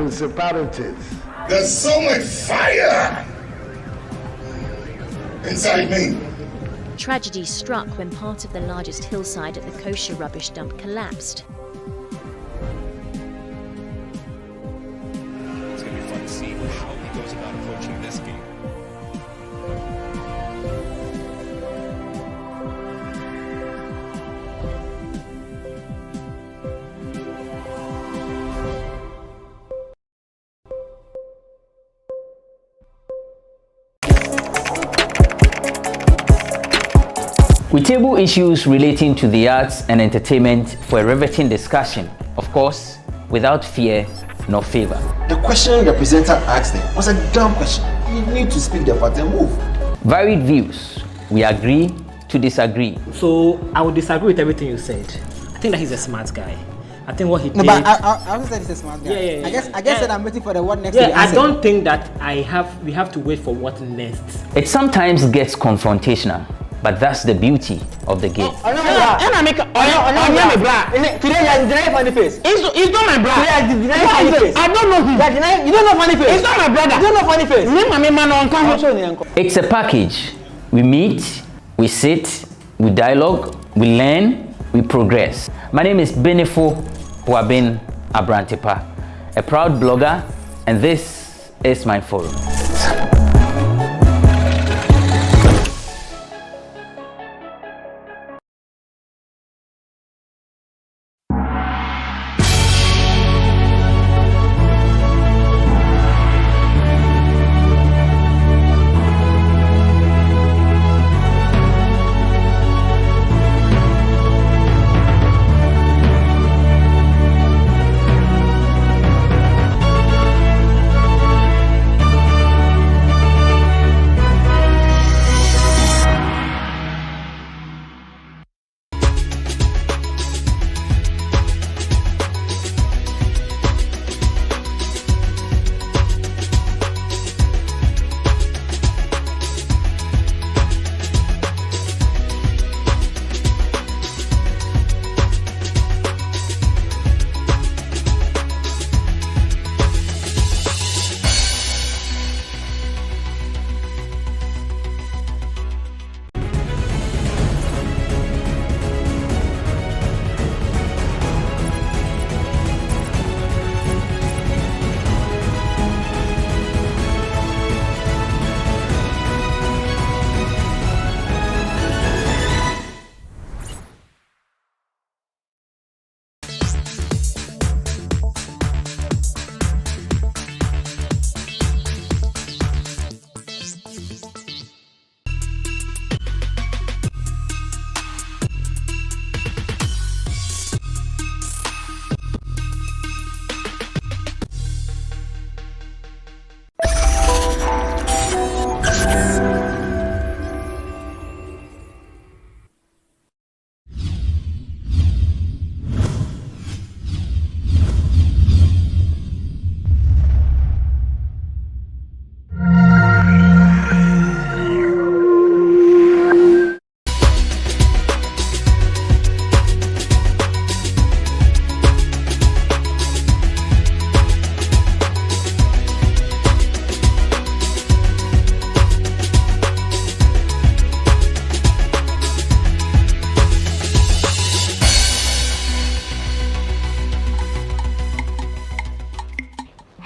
principalities. There's so much fire inside me. Tragedy struck when part of the largest hillside at the kosher rubbish dump collapsed. It's going to be fun to see how he goes about approaching this game. We table issues relating to the arts and entertainment for a riveting discussion, of course, without fear nor favor. The question the presenter asked them was a dumb question. You need to speak the fact and move. Varied views. We agree to disagree. So I would disagree with everything you said. I think that he's a smart guy. I think what he did. No, but I also said he's a smart guy. Yeah. I guess that I'm waiting for the what next. Yeah, I don't think that we have to wait for what next. It sometimes gets confrontational, but that's the beauty of the game. Today you deny funny face. It's not my brother. Today you deny funny face. I don't know him. You don't know funny face. It's not my brother. You don't know funny face. It's a package. We meet, we sit, we dialogue, we learn, we progress. My name is Benefo Huabin Abrantepa, a proud blogger, and this is my forum.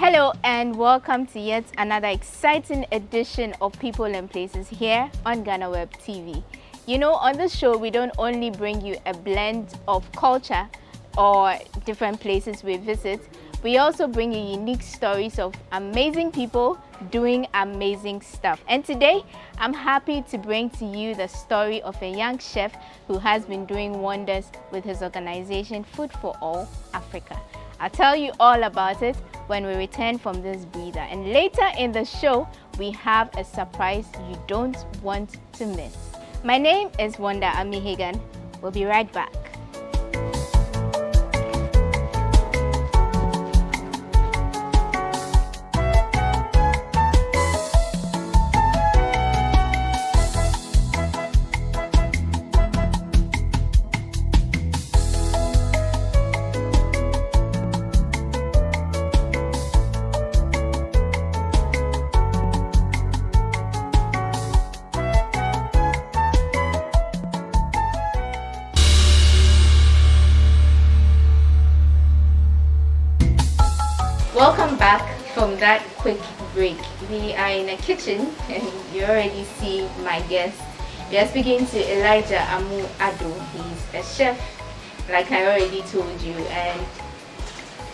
Hello and welcome to yet another exciting edition of People and Places here on GhanaWeb TV. You know, on this show we don't only bring you a blend of culture or different places we visit, we also bring you unique stories of amazing people doing amazing stuff. And today I'm happy to bring to you the story of a young chef who has been doing wonders with his organization Food for All Africa. I'll tell you all about it when we return from this breather. And later in the show, we have a surprise you don't want to miss. My name is Wanda Amihigan. We'll be right back. from that quick break, we are in a kitchen and you already see my guest. We are speaking to Elijah Amu Ado. He's a chef, like I already told you. And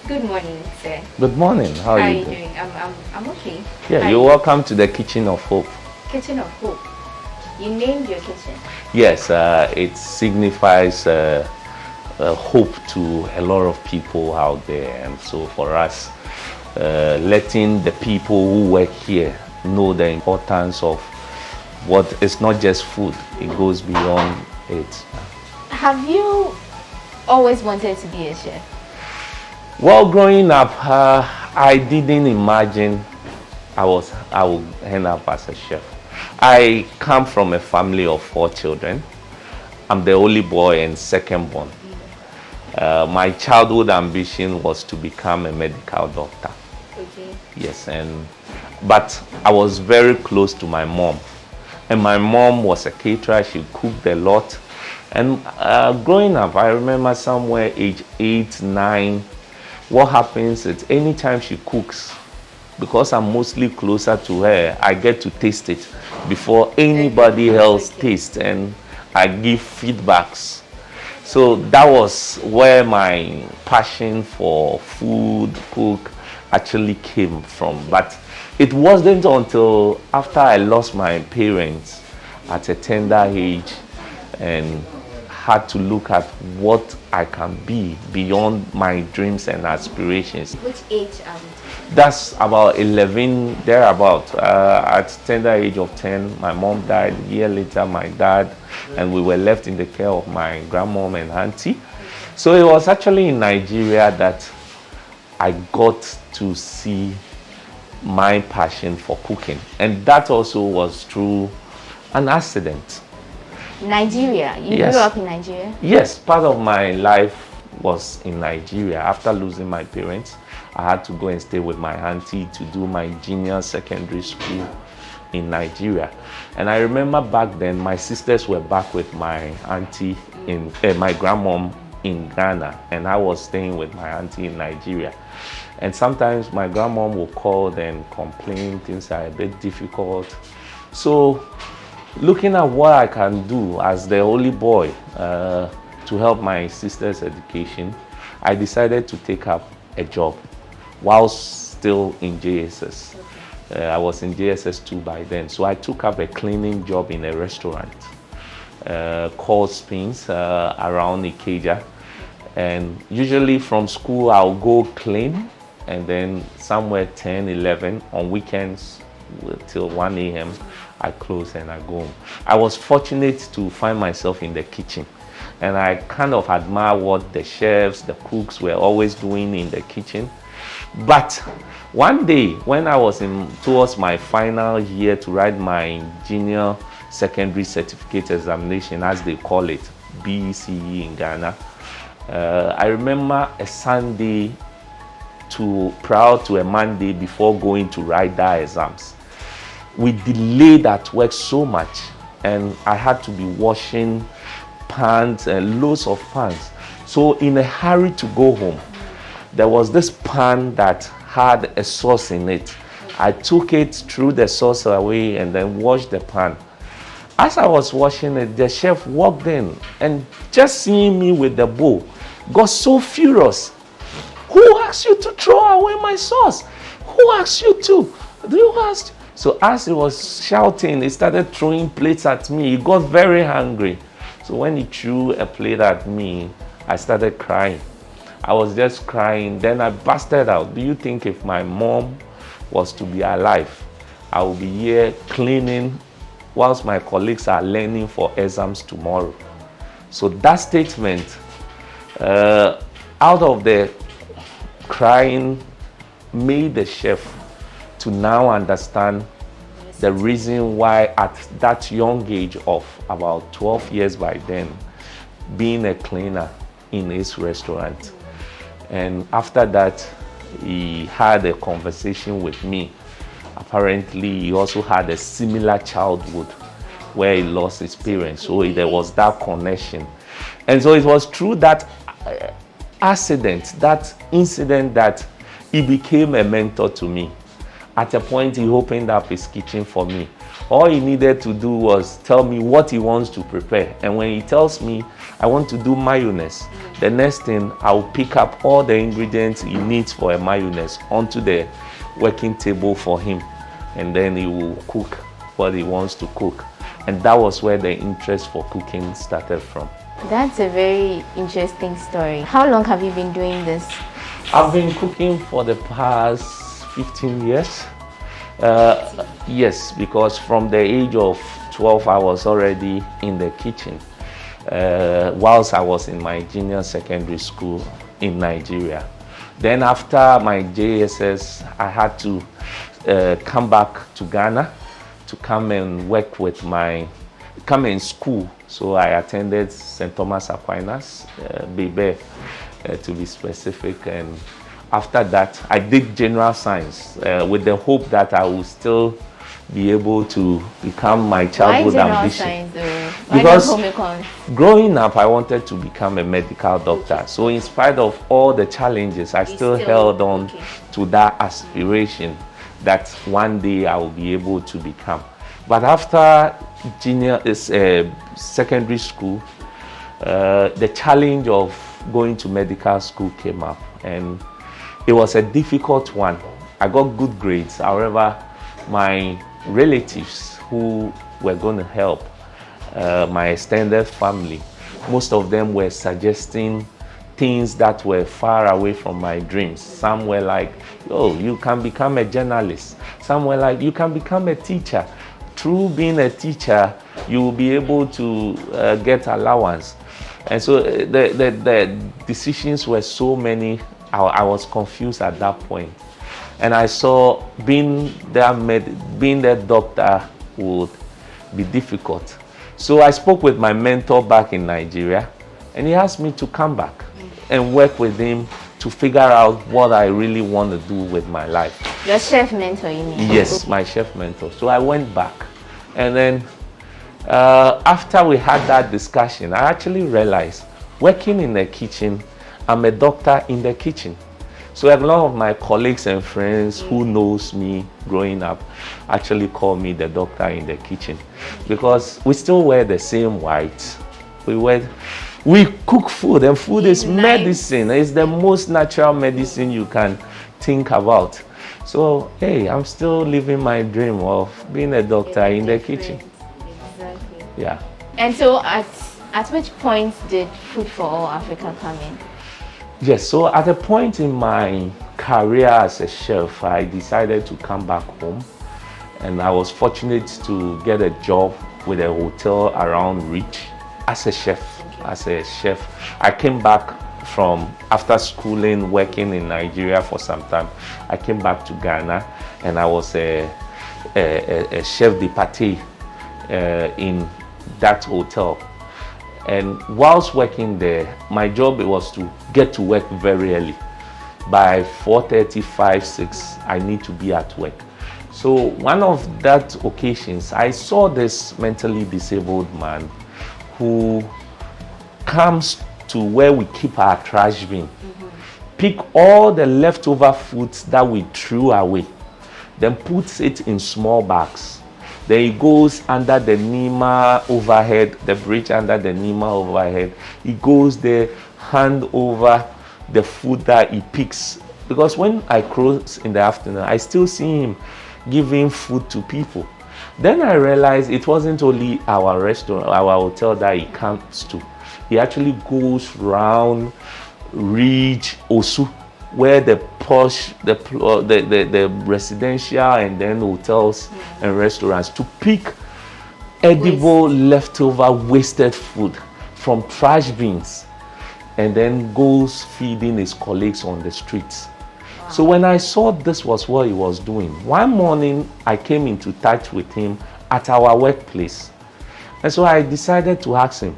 good morning, sir. Good morning. How are you doing? I'm okay. Yeah, you're welcome to the Kitchen of Hope. Kitchen of Hope. You named your kitchen? Yes, it signifies hope to a lot of people out there, and so for us, letting the people who work here know the importance of what it's not just food, it goes beyond it. Have you always wanted to be a chef? Well, growing up, I didn't imagine I would end up as a chef. I come from a family of 4 children. I'm the only boy and second born. My childhood ambition was to become a medical doctor. Okay. Yes, but I was very close to my mom. And my mom was a caterer, she cooked a lot. And growing up, I remember somewhere age 8, 9, what happens is anytime she cooks, because I'm mostly closer to her, I get to taste it before anybody else tastes, and I give feedbacks. So that was where my passion for food, cook, actually came from. But it wasn't until after I lost my parents at a tender age and had to look at what I can be beyond my dreams and aspirations. Which age are we? That's about 11, thereabout. At tender age of 10, my mom died. A year later, my dad, and we were left in the care of my grandmom and auntie. So it was actually in Nigeria that I got to see my passion for cooking. And that also was through an accident. Nigeria? You Yes. grew up in Nigeria? Yes, part of my life was in Nigeria. After losing my parents, I had to go and stay with my auntie to do my junior secondary school in Nigeria. And I remember back then, my sisters were back with my auntie my grandmom in Ghana, and I was staying with my auntie in Nigeria. And sometimes my grandmom would call and complain, things are a bit difficult. So looking at what I can do as the only boy to help my sister's education, I decided to take up a job while still in JSS. I was in JSS 2 by then, so I took up a cleaning job in a restaurant called Spins around Ikeja. And usually from school I'll go clean, and then somewhere 10, 11 on weekends till 1 a.m. I close and I go home. I was fortunate to find myself in the kitchen, and I kind of admire what the chefs, the cooks were always doing in the kitchen. But one day when I was towards my final year to write my junior secondary certificate examination, as they call it, BCE in Ghana, I remember a Sunday prior to a Monday before going to write that exams. We delayed at work so much, and I had to be washing pans and loads of pans. So in a hurry to go home, there was this pan that had a sauce in it. I took it, threw the sauce away, and then washed the pan. As I was washing it, the chef walked in, and just seeing me with the bowl, got so furious. Who asked you to throw away my sauce? Who asked you to? You asked? So as he was shouting, he started throwing plates at me. He got very angry. So when he threw a plate at me, I started crying. I was just crying. Then I busted out. Do you think if my mom was to be alive, I would be here cleaning whilst my colleagues are learning for exams tomorrow? So that statement, out of the crying, made the chef to now understand the reason why at that young age of about 12 years by then, being a cleaner in his restaurant. And after that, he had a conversation with me. Apparently, he also had a similar childhood where he lost his parents. So there was that connection. And so it was through that accident, that incident, that he became a mentor to me. At a point, he opened up his kitchen for me. All he needed to do was tell me what he wants to prepare. And when he tells me, I want to do mayonnaise, the next thing, I'll pick up all the ingredients he needs for a mayonnaise onto the working table for him. And then he will cook what he wants to cook. And that was where the interest for cooking started from. That's a very interesting story. How long have you been doing this? I've been cooking for the past 15 years. Yes, because from the age of 12, I was already in the kitchen whilst I was in my junior secondary school in Nigeria. Then after my JSS, I had to come back to Ghana to come and work with come in school. So I attended St. Thomas Aquinas, Bebe, to be specific. And after that, I did general science with the hope that I will still be able to become my childhood ambition. Because growing up, I wanted to become a medical doctor. So in spite of all the challenges, I still held on to that aspiration that one day I will be able to become. But after secondary school, the challenge of going to medical school came up, and it was a difficult one. I got good grades. However, my relatives who were going to help, my extended family, most of them were suggesting things that were far away from my dreams. Some were like, oh, you can become a journalist. Some were like, you can become a teacher. Through being a teacher, you will be able to get allowance. And so the decisions were so many, I was confused at that point. And I saw being the doctor would be difficult. So I spoke with my mentor back in Nigeria, and he asked me to come back and work with him to figure out what I really want to do with my life. Your chef mentor, you mean? Yes, my chef mentor. So I went back. And then after we had that discussion, I actually realized working in the kitchen, I'm a doctor in the kitchen. So a lot of my colleagues and friends who knows me growing up actually call me the doctor in the kitchen, because we still wear the same whites. We cook food, and food is medicine. It's the most natural medicine you can think about. So, hey, I'm still living my dream of being a doctor in the kitchen. Exactly. Yeah. And so at which point did Food for All Africa come in? Yes, so at a point in my career as a chef, I decided to come back home, and I was fortunate to get a job with a hotel around Reach as a chef. I came back from after schooling, working in Nigeria for some time. I came back to Ghana, and I was a chef de partie in that hotel. And whilst working there, my job was to get to work very early. By 4:35, 6, I need to be at work. So one of that occasions, I saw this mentally disabled man who comes to where we keep our trash bin, pick all the leftover foods that we threw away, then puts it in small bags. Then he goes under the Nima overhead, the bridge under the Nima overhead. He goes there, hand over the food that he picks. Because when I cross in the afternoon, I still see him giving food to people. Then I realized it wasn't only our restaurant, our hotel that he comes to. He actually goes round Ridge, Osu, where the posh, the residential and then hotels and restaurants, to pick edible leftover wasted food from trash bins, and then goes feeding his colleagues on the streets. Wow. So when I saw this was what he was doing, one morning I came into touch with him at our workplace. And so I decided to ask him,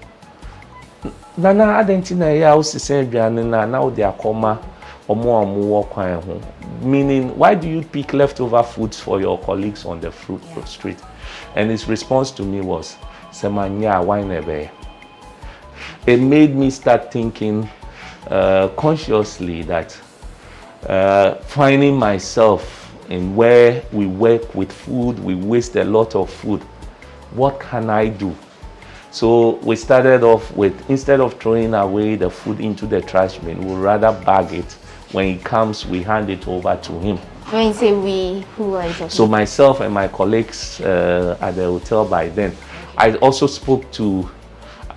Nana, adentina ya usisenjane na now they are koma meaning, why do you pick leftover foods for your colleagues on the street? And his response to me was, Semanya, why never? It made me start thinking consciously that finding myself in where we work with food, we waste a lot of food. What can I do? So we started off with, instead of throwing away the food into the trash bin, we'd rather bag it. When he comes, we hand it over to him. When you say we, who are you talking? So myself and my colleagues at the hotel by then. I also spoke to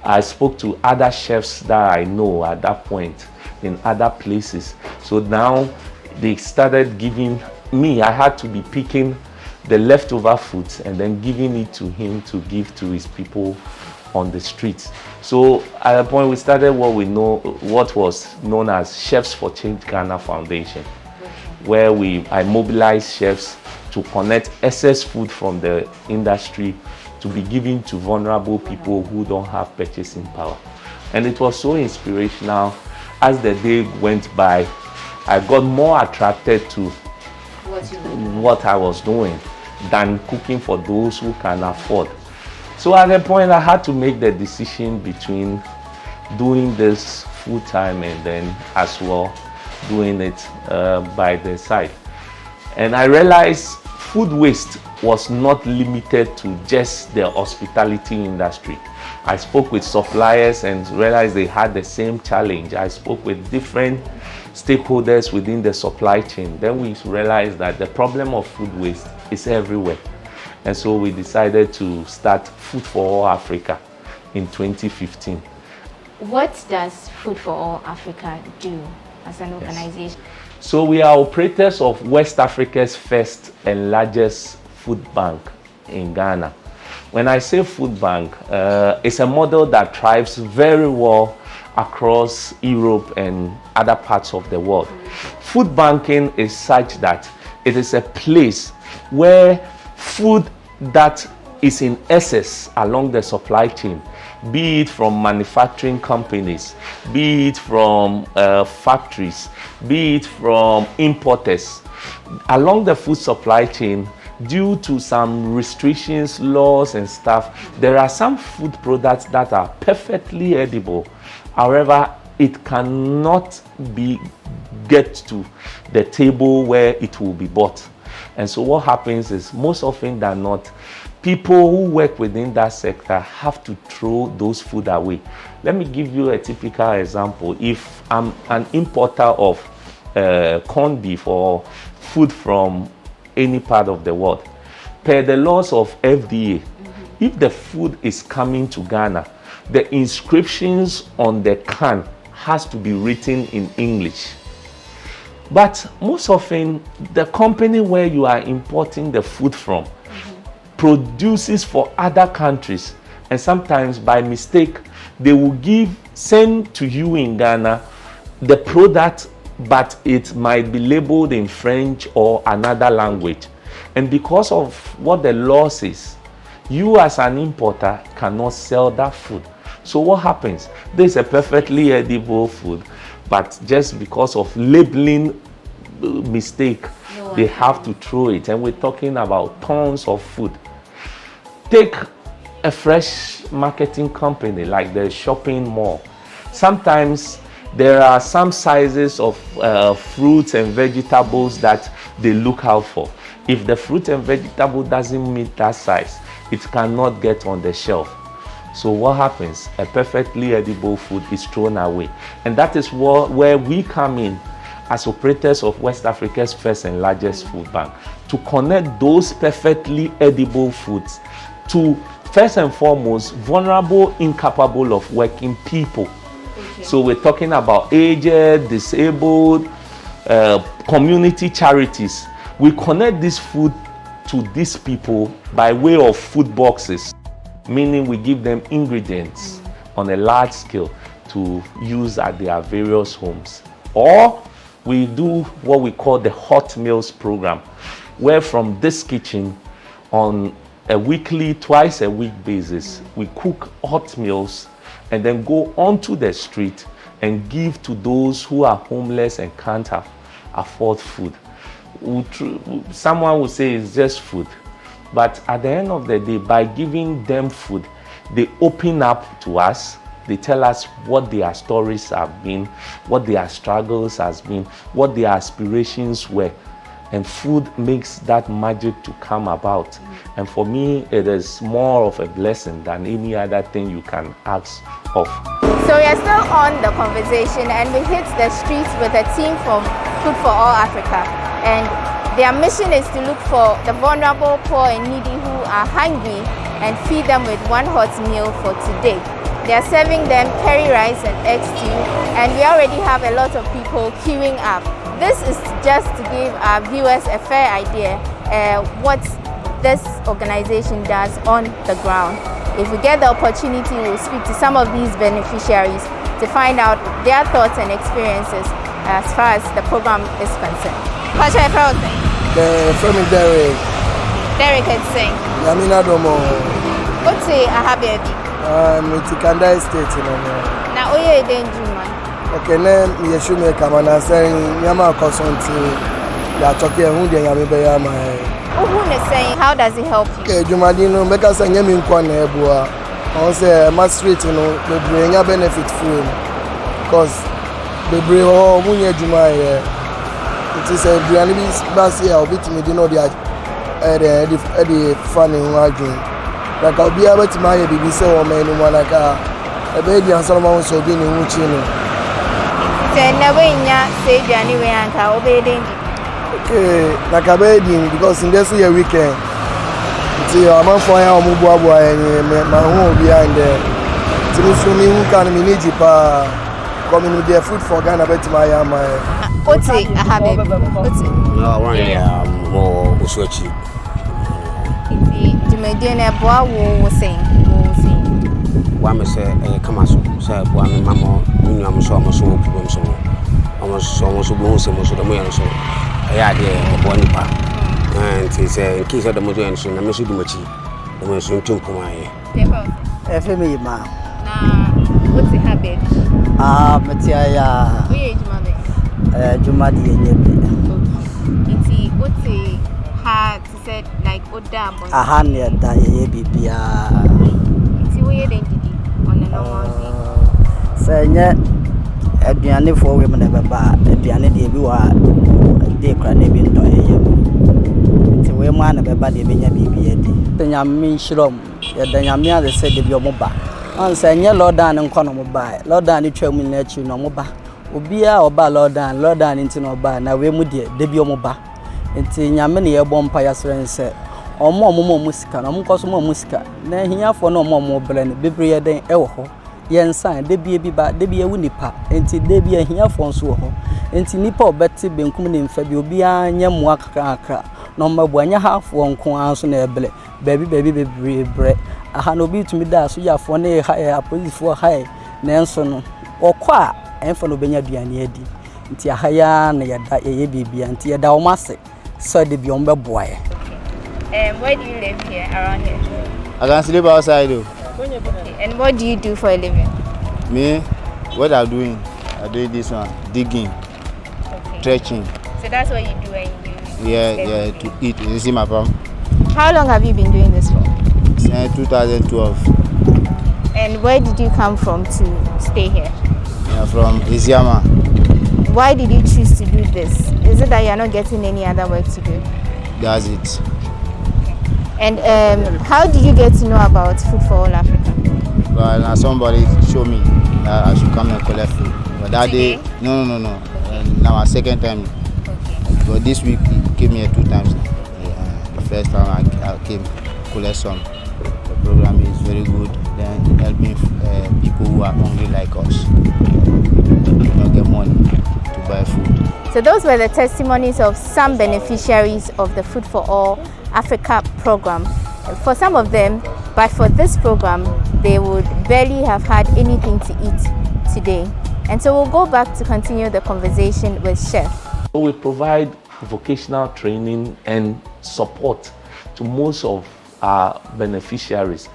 other chefs that I know at that point in other places. So now they started giving me, I had to be picking the leftover foods and then giving it to him to give to his people on the streets. So at a point we started what was known as Chefs for Change Ghana Foundation, where I mobilized chefs to connect excess food from the industry to be given to vulnerable people who don't have purchasing power. And it was so inspirational. As the day went by, I got more attracted to what I was doing than cooking for those who can afford. So at a point I had to make the decision between doing this full time and then as well doing it by the side. And I realized food waste was not limited to just the hospitality industry. I spoke with suppliers and realized they had the same challenge. I spoke with different stakeholders within the supply chain. Then we realized that the problem of food waste is everywhere. And so we decided to start Food for All Africa in 2015. What does Food for All Africa do as an organization? So we are operators of West Africa's first and largest food bank in Ghana. When I say food bank, it's a model that thrives very well across Europe and other parts of the world. Food banking is such that it is a place where food that is in excess along the supply chain, be it from manufacturing companies, be it from factories, be it from importers, along the food supply chain, due to some restrictions, laws and stuff, there are some food products that are perfectly edible. However, it cannot get to the table where it will be bought. And so what happens is, most often than not, people who work within that sector have to throw those food away. Let me give you a typical example. If I'm an importer of corned beef or food from any part of the world, per the laws of FDA, if the food is coming to Ghana, the inscriptions on the can has to be written in English. But most often, the company where you are importing the food from produces for other countries, and sometimes by mistake they will send to you in Ghana the product, but it might be labeled in French or another language. And because of what the law says, you as an importer cannot sell that food. So what happens? There's a perfectly edible food, but just because of labeling mistake, they have to throw it. And we're talking about tons of food. Take a fresh marketing company like the shopping mall. Sometimes there are some sizes of fruits and vegetables that they look out for. If the fruit and vegetable doesn't meet that size, it cannot get on the shelf. So what happens? A perfectly edible food is thrown away. And that is where we come in as operators of West Africa's first and largest food bank, to connect those perfectly edible foods to, first and foremost, vulnerable, incapable of working people. So we're talking about aged, disabled, community charities. We connect this food to these people by way of food boxes, meaning we give them ingredients on a large scale to use at their various homes. Or we do what we call the hot meals program, where from this kitchen on a weekly, twice a week basis, we cook hot meals and then go onto the street and give to those who are homeless and can't afford food. Someone would say it's just food, but at the end of the day, by giving them food, they open up to us, They tell us what their stories have been, what their struggles has been, what their aspirations were. And food makes that magic to come about. And for me, it is more of a blessing than any other thing you can ask of. So we are still on the conversation, and we hit the streets with a team from Food for All Africa. And their mission is to look for the vulnerable, poor and needy who are hungry and feed them with one hot meal for today. They are serving them curry rice and egg stew, and we already have a lot of people queuing up. This is just to give our viewers a fair idea what this organization does on the ground. If we get the opportunity, we'll speak to some of these beneficiaries to find out their thoughts and experiences as far as the program is concerned. What's your favorite thing? From Derek. Derek can sing. Yamina Domo. What's it? I have a baby. It's Kanda State. Now, oh, you're a danger man. Okay, then you should make a man and saying, Yama Cosonti, Yatoki, who they have a Who is saying, how does it help you? Okay, Jumadino, make us a Yamin Kwane Bua. I say, Maastricht, you know, they bring a benefit for him. Because they bring all Munya Jumaya. It is a Brianibis Basia, or bit me, you know, the funny arguing. Like I'll be able to my baby, so many one like a baby and someone so being in which you know. Never in ya say January and I'll be okay, like a baby, because in this year weekend, see, I'm on fire, I'm and my home behind there. To me, so me who can manage it, coming with their food for Ghana, but my what's it? I have it. What's it? No, one more Uswachi. The Mediana Bois was saying, one say, come on, say, one mamma, I'm so much so people so almost most of the way so. I had a one part. And he said, in case of the motor and soon, I must do much. I was soon to come my FME, ma. What's the habit? Matia, Jumadi, what's the hard to say like Odam? A hundred Bibia. It's a weird entity on the normal day. Say, Adriani for women ever bad, Adriani, you are they cranny been to a way man of a body being a BB. Then I mean, Shrom, then I mean, they said, your mobile. And say, Lord Dan and Conor mobile, Lord Dan, you tell me, let you know mobile. Ubia or ba Lord Dan into no bar, now we would debut mobile. Until Yamini a bomb pious friend said, or more musica, no more more musica. Then here for no more blend, Bibria than Elho. Yen sign, they be a biba, they be a winnie pap, until they be a here for so. Until Nipo Betty been coming in February, yam waka, no more when you have one coins on a baby bread. I had no be to me that so you have one a higher police for high, Nelson or qua, and for no benya bianedi. Until higher near that a baby until a dalmasi, so they be on the boy. Where do you live here, around here? I can sleep outside though. Okay. And what do you do for a living? Me? What I'm doing? I'm doing this one, digging, stretching. So that's what you do when you Yeah, to eat. You see my farm? How long have you been doing this for? Since 2012. And where did you come from to stay here? Yeah, from Isiama. Why did you choose to do this? Is it that you're not getting any other work to do? That's it. And how did you get to know about Food for All Africa? Well, now somebody showed me that I should come and collect food. But that Today? day, no. Now our second time. Okay. But this week he came here 2 times. The first time I came collect some. The program is very good. Then helping people who are hungry like us. You don't get money to buy food. So those were the testimonies of some beneficiaries of the Food for All Africa program. For some of them, but for this program, they would barely have had anything to eat today. And so we'll go back to continue the conversation with Chef. We provide vocational training and support to most of our beneficiaries.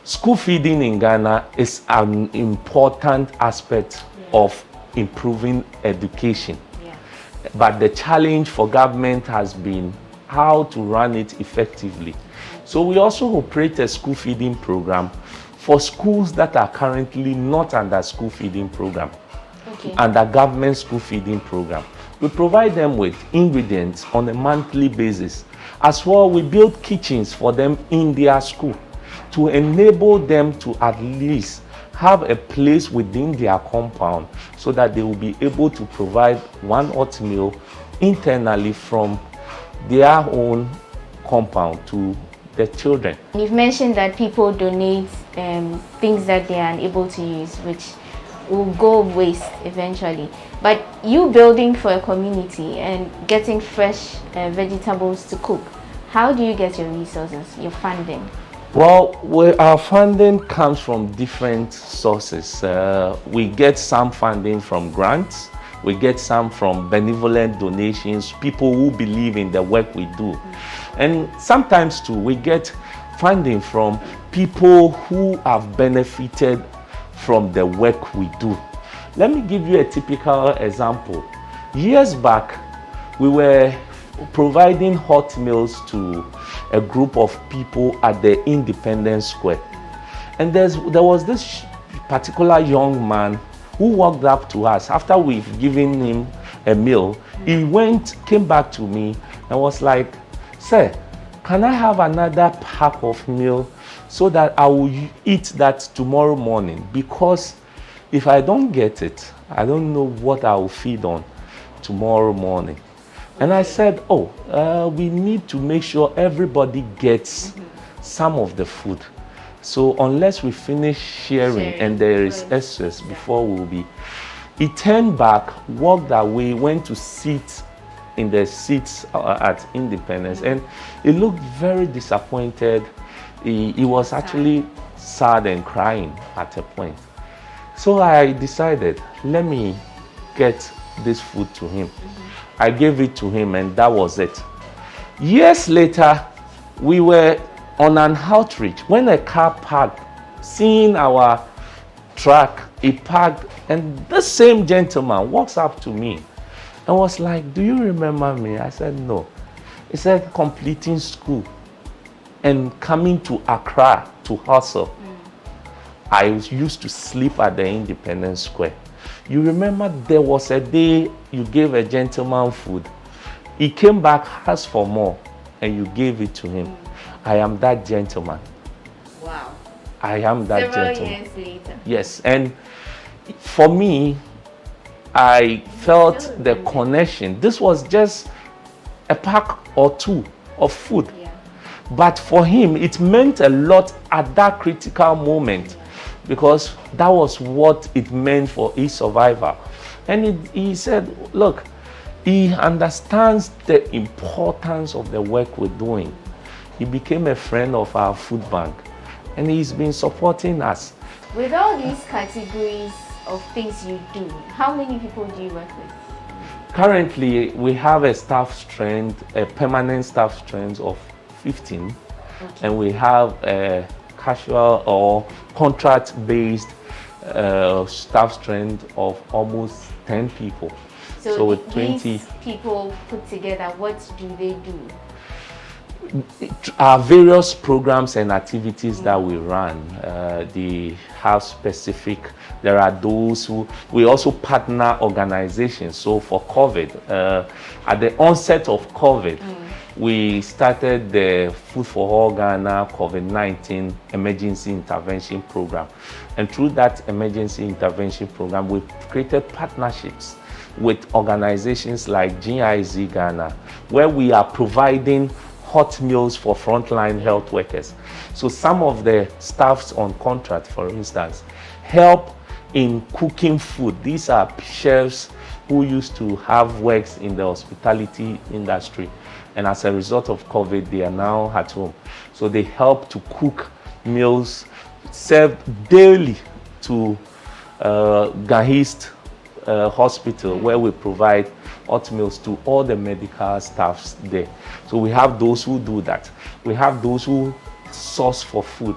School feeding in Ghana is an important aspect of improving education. But the challenge for government has been how to run it effectively. So we also operate a school feeding program for schools that are currently not under school feeding program, Okay. under government school feeding program. We provide them with ingredients on a monthly basis. As well, we build kitchens for them in their school to enable them to at least have a place within their compound so that they will be able to provide one hot meal internally from their own compound to the children. You've mentioned that people donate things that they are unable to use, which will go waste eventually. But you building for a community and getting fresh vegetables to cook, how do you get your resources, your funding? Well, our funding comes from different sources. We get some funding from grants. We get some from benevolent donations, people who believe in the work we do. And sometimes too, we get funding from people who have benefited from the work we do. Let me give you a typical example. Years back, we were providing hot meals to a group of people at the Independence Square. And there was this particular young man who walked up to us after we've given him a meal. He came back to me and was like, "Sir, can I have another pack of meal so that I will eat that tomorrow morning? Because if I don't get it, I don't know what I will feed on tomorrow morning." And I said, we need to make sure everybody gets some of the food. So unless we finish sharing and there is excess before we'll be. He turned back, walked away, went to sit in the seats at Independence, and he looked very disappointed. He was actually sad and crying at a point. So I decided, let me get this food to him. I gave it to him, and that was it. Years later, we were on an outreach when a car parked, seeing our truck, he parked, and the same gentleman walks up to me and was like, "Do you remember me?" I said, "No." He said, "Completing school and coming to Accra to hustle. I used to sleep at the Independence Square. You remember there was a day you gave a gentleman food. He came back, asked for more, and you gave it to him. I am that gentleman." Wow. I am that Several gentleman. years later. Yes, and for me, I felt the connection. This was just a pack or two of food. But for him, it meant a lot at that critical moment, because that was what it meant for his survival. And he said, look, he understands the importance of the work we're doing. He became a friend of our food bank, and he's been supporting us. With all these categories of things you do, how many people do you work with? Currently, we have a staff strength, a permanent staff strength of 15, and we have a casual or contract-based staff strength of almost 10 people. So with 20 these people put together, what do they do? Our various programs and activities that we run, they have specific. There are those who we also partner organizations. So for COVID, at the onset of COVID, we started the Food for All Ghana COVID-19 Emergency Intervention Program. And through that emergency intervention program, we've created partnerships with organizations like GIZ Ghana, where we are providing hot meals for frontline health workers. So some of the staffs on contract, for instance, help in cooking food. These are chefs who used to have works in the hospitality industry, and as a result of COVID, they are now at home. So they help to cook meals served daily to Gahist Hospital, where we provide hot meals to all the medical staffs there. So we have those who do that. We have those who source for food.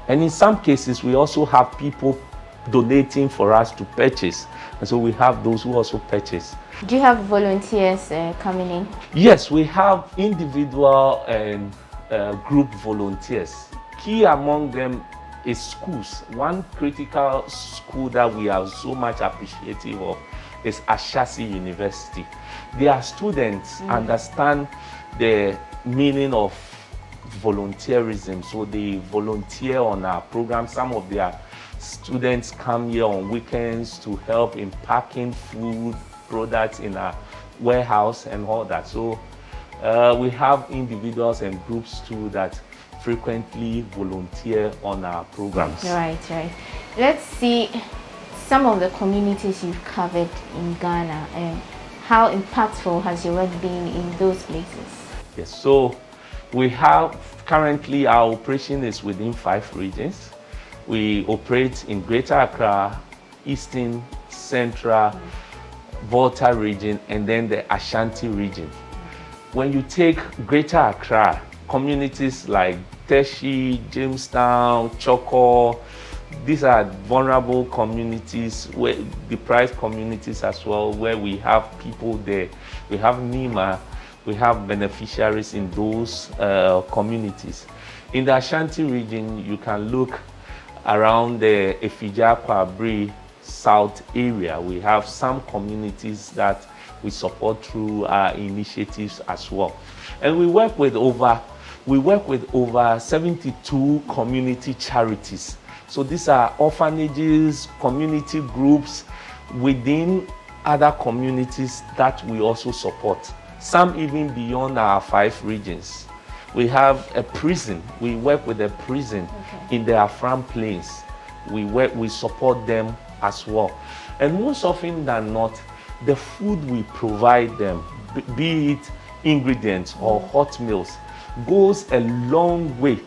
And in some cases, we also have people donating for us to purchase. And so we have those who also purchase. Do you have volunteers coming in? Yes, we have individual and group volunteers. Key among them is schools. One critical school that we are so much appreciative of is Ashasi University. Their students understand the meaning of volunteerism, so they volunteer on our program. Some of their students come here on weekends to help in packing food products in our warehouse and all that. So we have individuals and groups too that frequently volunteer on our programs. Right. Let's see some of the communities you've covered in Ghana, and how impactful has your work been in those places? Yes, so we have currently our operation is within 5 regions. We operate in Greater Accra, Eastern, Central, Volta region, and then the Ashanti region. When you take Greater Accra, communities like Teshi, Jamestown, Choko, these are vulnerable communities, where deprived communities as well, where we have people there. We have NEMA, we have beneficiaries in those communities. In the Ashanti region, you can look around the Efija Kwabri South area. We have some communities that we support through our initiatives as well. And we work with over 72 community charities. So these are orphanages, community groups within other communities that we also support. Some even beyond our 5 regions. We have a prison. We work with a prison in the Afram Plains. We support them as well. And most often than not, the food we provide them, be it ingredients or hot meals, goes a long way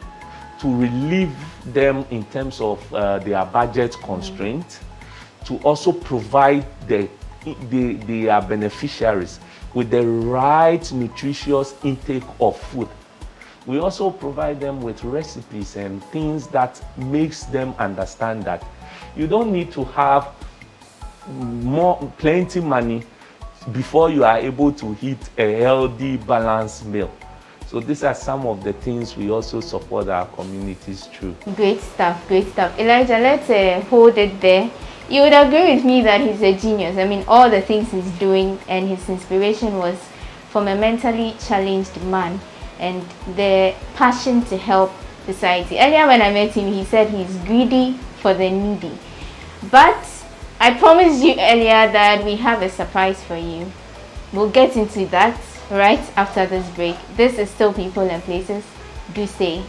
to relieve them in terms of their budget constraints, to also provide their beneficiaries with the right nutritious intake of food. We also provide them with recipes and things that makes them understand that you don't need to have plenty money before you are able to eat a healthy, balanced meal. So these are some of the things we also support our communities through. Great stuff. Elijah, let's hold it there. You would agree with me that he's a genius. I mean, all the things he's doing, and his inspiration was from a mentally challenged man and the passion to help society. Earlier when I met him, he said he's greedy for the needy. But I promised you earlier that we have a surprise for you. We'll get into that right after this break. This is still People and Places. Do stay.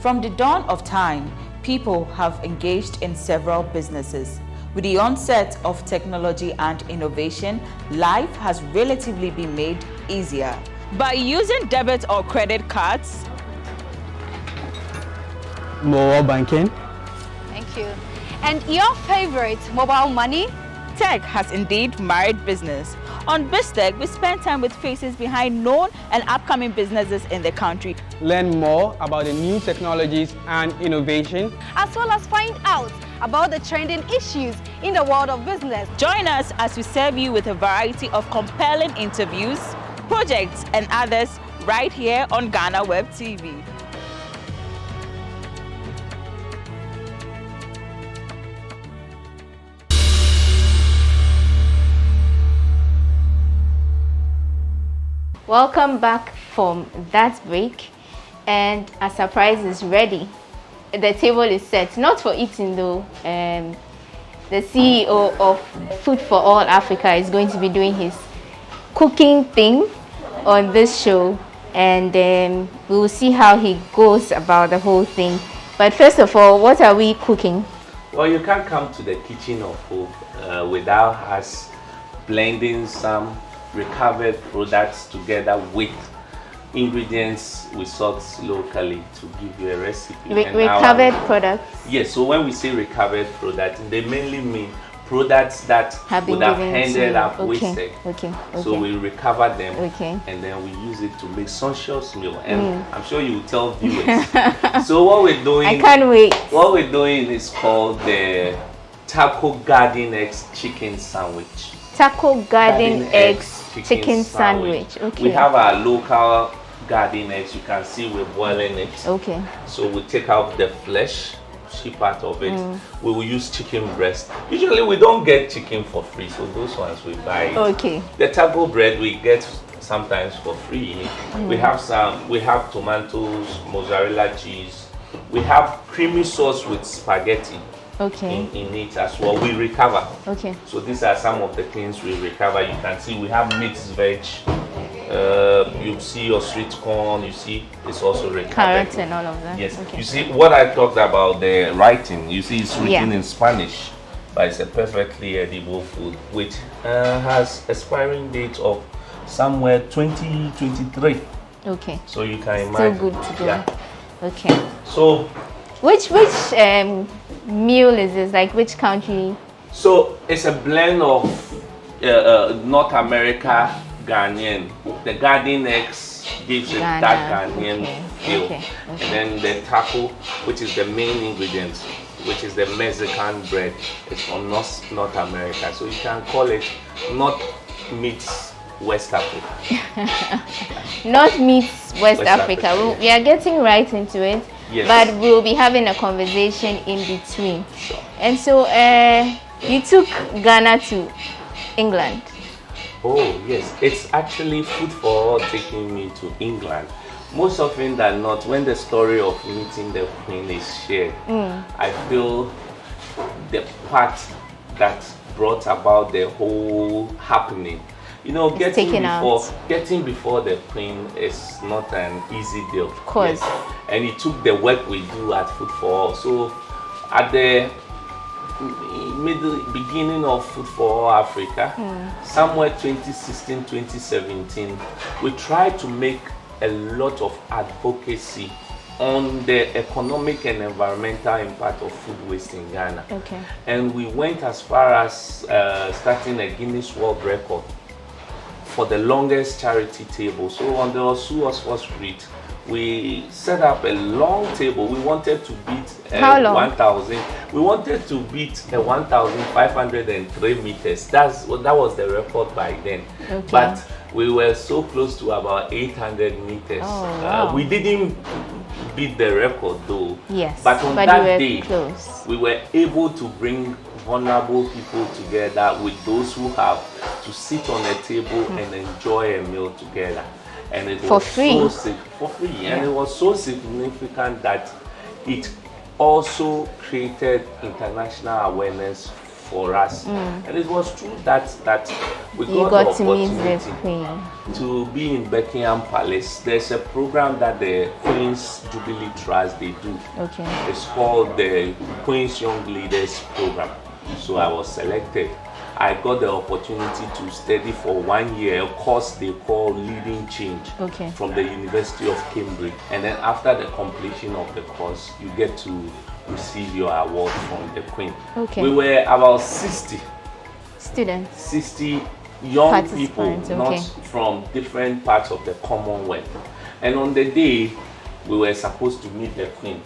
From the dawn of time, people have engaged in several businesses. With the onset of technology and innovation, life has relatively been made easier. By using debit or credit cards, mobile banking. Thank you. And your favorite, mobile money? Tech has indeed married business. On BizTech, we spend time with faces behind known and upcoming businesses in the country. Learn more about the new technologies and innovation, as well as find out about the trending issues in the world of business. Join us as we serve you with a variety of compelling interviews, projects, and others right here on GhanaWeb TV. Welcome back from that break, and a surprise is ready. The table is set, not for eating though. The CEO of Food for All Africa is going to be doing his cooking thing on this show, and we will see how he goes about the whole thing. But first of all, what are we cooking? Well, you can't come to the kitchen of Hope without us blending some recovered products together with ingredients we source locally to give you a recipe. Recovered products? Yes, so when we say recovered products, they mainly mean products that would have given ended to up you. wasted. Okay. So we recover them, Okay. and then we use it to make sumptuous meal. And I'm sure you will tell viewers. So what we're doing, I can't wait. What we're doing is called the Taco Garden Eggs Chicken Sandwich. Taco Garden Eggs Chicken Sandwich. Okay. We have our local garden eggs. You can see we're boiling it. Okay. So we take out the flesh, part of it. We will use chicken breast. Usually we don't get chicken for free, so those ones we buy. Okay. The taco bread we get sometimes for free. We have tomatoes, mozzarella cheese. We have creamy sauce with spaghetti. Okay. In it as well. We recover. Okay. So these are some of the things we recover. You can see we have mixed veg. You see your sweet corn, you see it's also recovered. Carrots and all of that. Yes. Okay. You see what I talked about the writing. You see it's written in Spanish, but it's a perfectly edible food which has expiring date of somewhere 2023. Okay. So you can imagine. Still good to go. Yeah. Okay. So which meal is this? Like which country? So it's a blend of North America, Ghanaian. The garden eggs gives it that Ghanaian feel. And then the taco, which is the main ingredient, which is the Mexican bread, it's from North America. So you can call it North meets West Africa. North meets West Africa. We are getting right into it. Yes. But we'll be having a conversation in between. Sure. And so you took Ghana to England. Oh yes, it's actually Food for All taking me to England. Most often than not, when the story of meeting the Queen is shared, I feel the part that brought about the whole happening. You know, getting before the Queen is not an easy deal. Of course. Yes. And it took the work we do at Food for All. So at the beginning of Food for All Africa, somewhere 2016, 2017, we tried to make a lot of advocacy on the economic and environmental impact of food waste in Ghana. Okay. And we went as far as starting a Guinness World Record for the longest charity table. So on the Osu Oxford Street, we set up a long table. We wanted to beat 1,000. We wanted to beat 1,503 meters. That was the record by then. Okay. But we were so close to about 800 meters. Oh, wow. We didn't beat the record though. Yes. But on that day, close. We were able to bring vulnerable people together with those who have to sit on a table and enjoy a meal together. And it was for free. Yeah. And it was so significant that it also created international awareness for us. And it was true that we got the opportunity to be in Buckingham Palace. There's a program that the Queen's Jubilee Trust they do. Okay. It's called the Queen's Young Leaders Program. So I was selected. I got the opportunity to study for 1 year a course they call Leading Change from the University of Cambridge. And then after the completion of the course, you get to receive your award from the Queen. Okay. We were about 60 students, 60 young people, not from different parts of the Commonwealth. And on the day we were supposed to meet the Queen,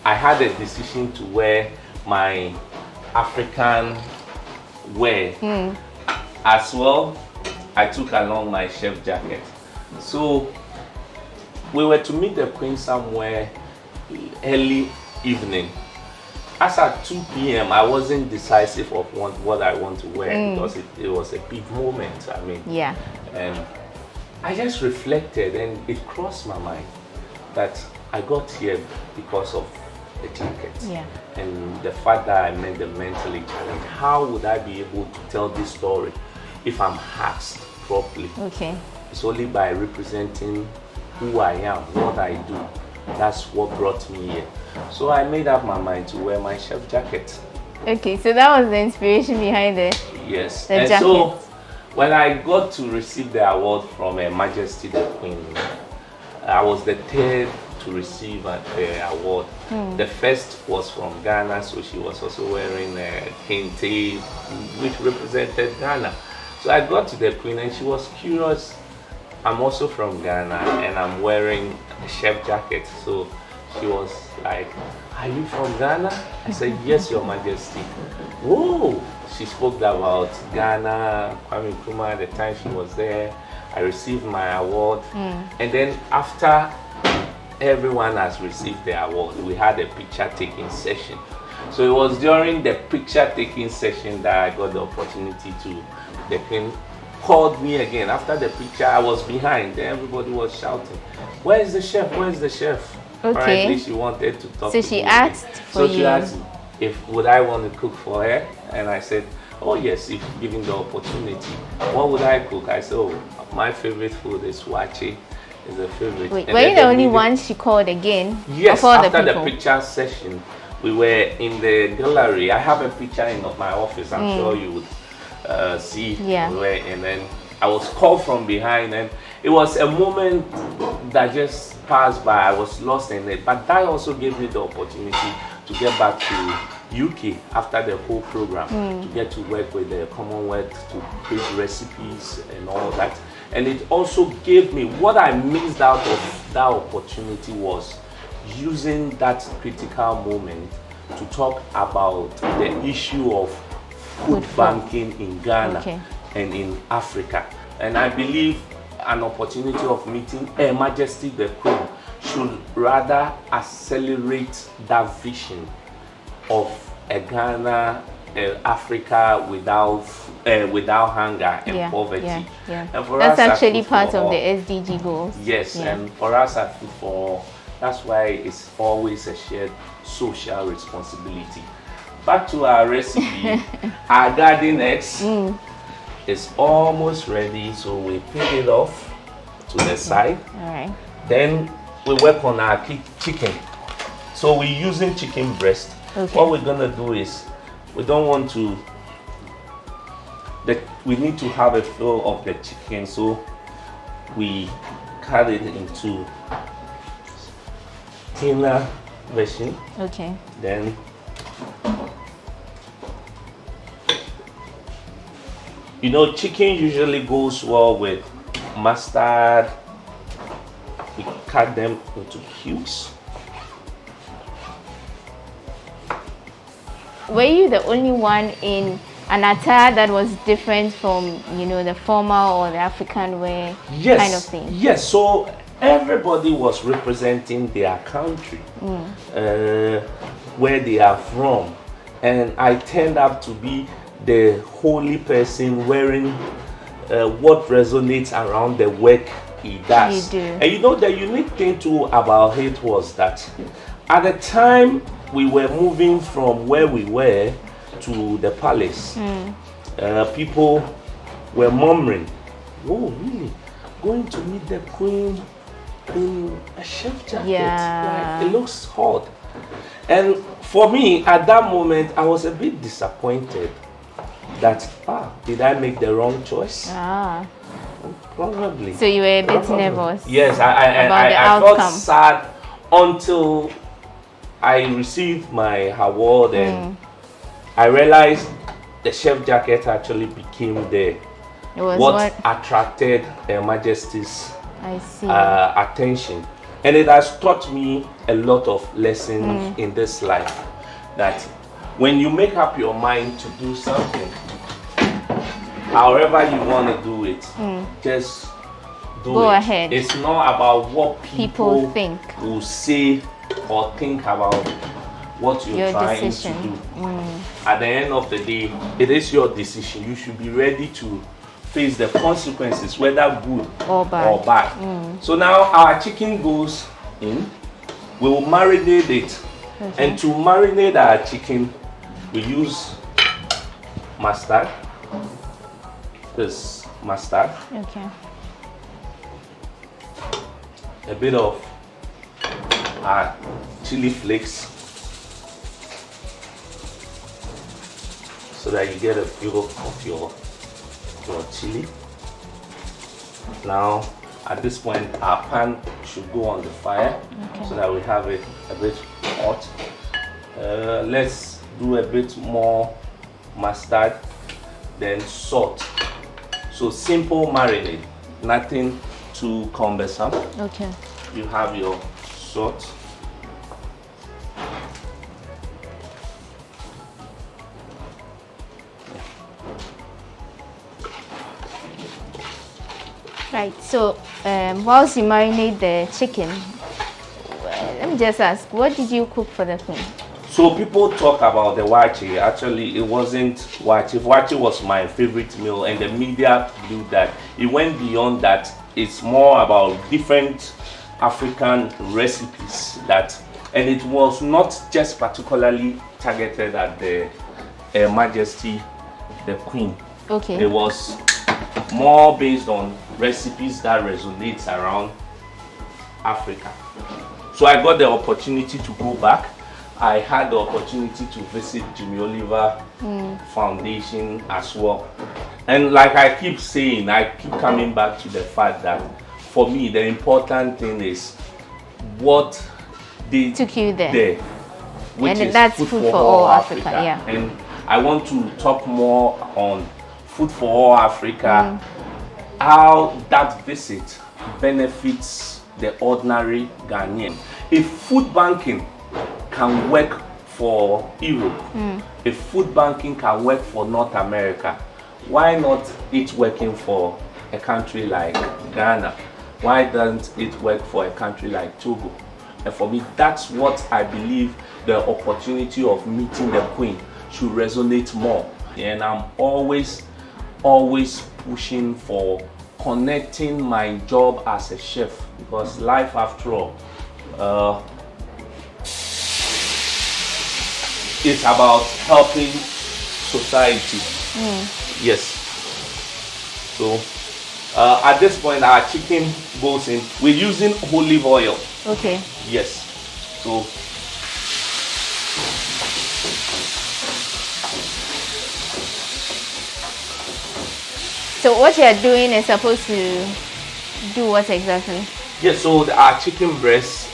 I had a decision to wear my African wear. As well, I took along my chef jacket. So we were to meet the Queen somewhere early evening. As at 2 p.m., I wasn't decisive of what I want to wear because it was a big moment. I mean, yeah. And I just reflected, and it crossed my mind that I got here because of the jacket. Yeah. And the fact that I met the mentally challenged. How would I be able to tell this story if I'm asked properly? Okay. It's only by representing who I am, what I do. That's what brought me here. So I made up my mind to wear my chef jacket. Okay, so that was the inspiration behind it. Yes. The and jacket. So when I got to receive the award from Her Majesty the Queen, I was the third to receive the award. The first was from Ghana, so she was also wearing a kente, which represented Ghana. So I got to the Queen and she was curious. I'm also from Ghana and I'm wearing a chef jacket. So she was like, "Are you from Ghana?" I said, "Yes, Your Majesty." Whoa! She spoke about Ghana, Kwame Nkrumah, at the time she was there. I received my award. And then after everyone has received the award, we had a picture taking session. So it was during the picture taking session that I got the opportunity to, the Queen called me again. After the picture, I was behind. Everybody was shouting, "Where is the chef? Where is the chef?" Okay. Apparently she wanted to talk to me. So she asked for you. So she asked me if would I want to cook for her, and I said, "Oh yes, if given the opportunity." What would I cook? I said, "Oh, my favorite food is wache." Is a favorite. Wait, and were you the only one she called again? Yes, after the people? picture session, we were in the gallery. I have a picture in my office. I'm sure you would see. Yeah. And then I was called from behind, and it was a moment that just passed by. I was lost in it, but that also gave me the opportunity to get back to UK after the whole program, to get to work with the Commonwealth to create recipes and all that. And it also gave me, what I missed out of that opportunity was using that critical moment to talk about the issue of food banking in Ghana and in Africa. And I believe an opportunity of meeting Her Majesty the Queen should rather accelerate that vision of a Ghana, Africa without hunger and poverty. And for that's us actually at part Food of for the All, SDG goals. Yes, and for us at Food for All, that's why it's always a shared social responsibility. Back to our recipe, our garden eggs is almost ready, so we peel it off to the side. All right. Then we work on our chicken. So we're using chicken breast. Okay. What we're gonna do is, we don't want to, we need to have a feel of the chicken, so we cut it into thinner version. Okay. Then you know, chicken usually goes well with mustard. We cut them into cubes. Were you the only one in an attire that was different from, you know, the formal or the African wear kind of thing? Yes, so everybody was representing their country, where they are from. And I turned up to be the holy person wearing what resonates around the work he does. You do. And you know, the unique thing too about it was that at the time we were moving from where we were to the palace, people were murmuring, "Oh, really? Going to meet the Queen in a chef jacket? Yeah. Like, it looks hot." And for me, at that moment, I was a bit disappointed that, did I make the wrong choice? Probably. So you were a bit nervous? Yes, about the I felt outcome. sad until I received my award and I realized the chef jacket actually became It was what attracted Her Majesty's I see. attention. And it has taught me a lot of lessons in this life, that when you make up your mind to do something, however you want to do it, just Go ahead. It's not about what people think will say or think about what you're your trying decision. to do. At the end of the day, it is your decision. You should be ready to face the consequences, whether good or bad. So now our chicken goes in. We will marinate it. Okay. And to marinate our chicken, we use mustard. This mustard. Okay. A bit of chili flakes, so that you get a feel of your chili. Now At this point, our pan should go on the fire so that we have it a bit hot. Let's do a bit more mustard, then salt. So simple marinade, nothing too cumbersome. Okay. You have your salt. Right, so whilst you marinate the chicken, let me just ask, what did you cook for the queen? So people talk about the wachi. Actually, it wasn't wachi. Wachi was my favorite meal, and the media blew that. It went beyond that. It's more about different African recipes and it was not just particularly targeted at the Majesty, the Queen. Okay. It was more based on recipes that resonates around Africa. So I got the opportunity to go back. I had the opportunity to visit Jimmy Oliver Foundation as well. And like I keep saying, I keep coming back to the fact that for me, the important thing is what they took you there. Which and is that's Food for All Africa. Yeah. And I want to talk more on Food for All Africa, how that visit benefits the ordinary Ghanaian. If food banking can work for Europe, if food banking can work for North America, why not it working for a country like Ghana? Why doesn't it work for a country like Togo? And for me, that's what I believe the opportunity of meeting the Queen should resonate more. And I'm always pushing for connecting my job as a chef, because life after all, it's about helping society. Yes. So at this point, our chicken goes in. We're using olive oil. Okay. Yes. So what you are doing is supposed to do what exactly? Yes. So our chicken breast,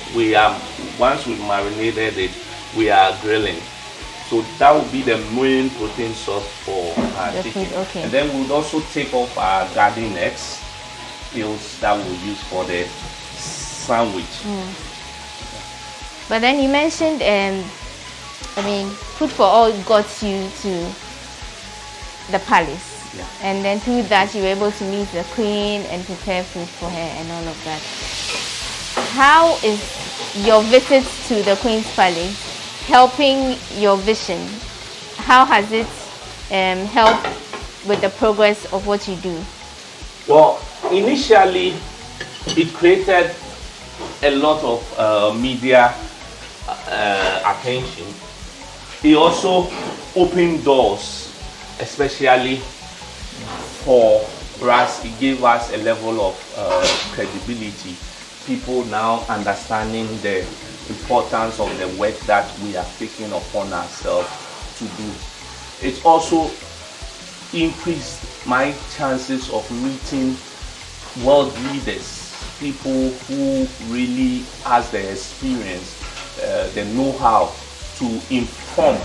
once we marinated it, we are grilling. So that will be the main protein source for our chicken. Okay. And then we'll also take off our garden eggs, peels that we'll use for the sandwich. But then you mentioned, Food for All got you to the palace. Yeah. And then through that you were able to meet the Queen and prepare food for her and all of that. How is your visits to the Queen's Palace helping your vision? How has it helped with the progress of what you do? Well, initially it created a lot of media attention. It also opened doors, especially for us. It gave us a level of credibility. People now understanding the importance of the work that we are taking upon ourselves to do. It also increased my chances of meeting world leaders, people who really has the experience, the know-how to inform,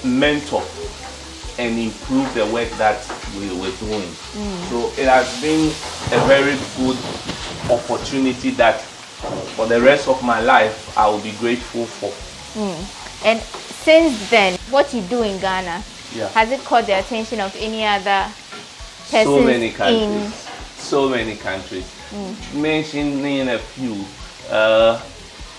mentor, and improve the work that we were doing. So it has been a very good opportunity that for the rest of my life I will be grateful for. And since then, what you do in Ghana, has it caught the attention of any other persons? So many countries. Mentioning a few,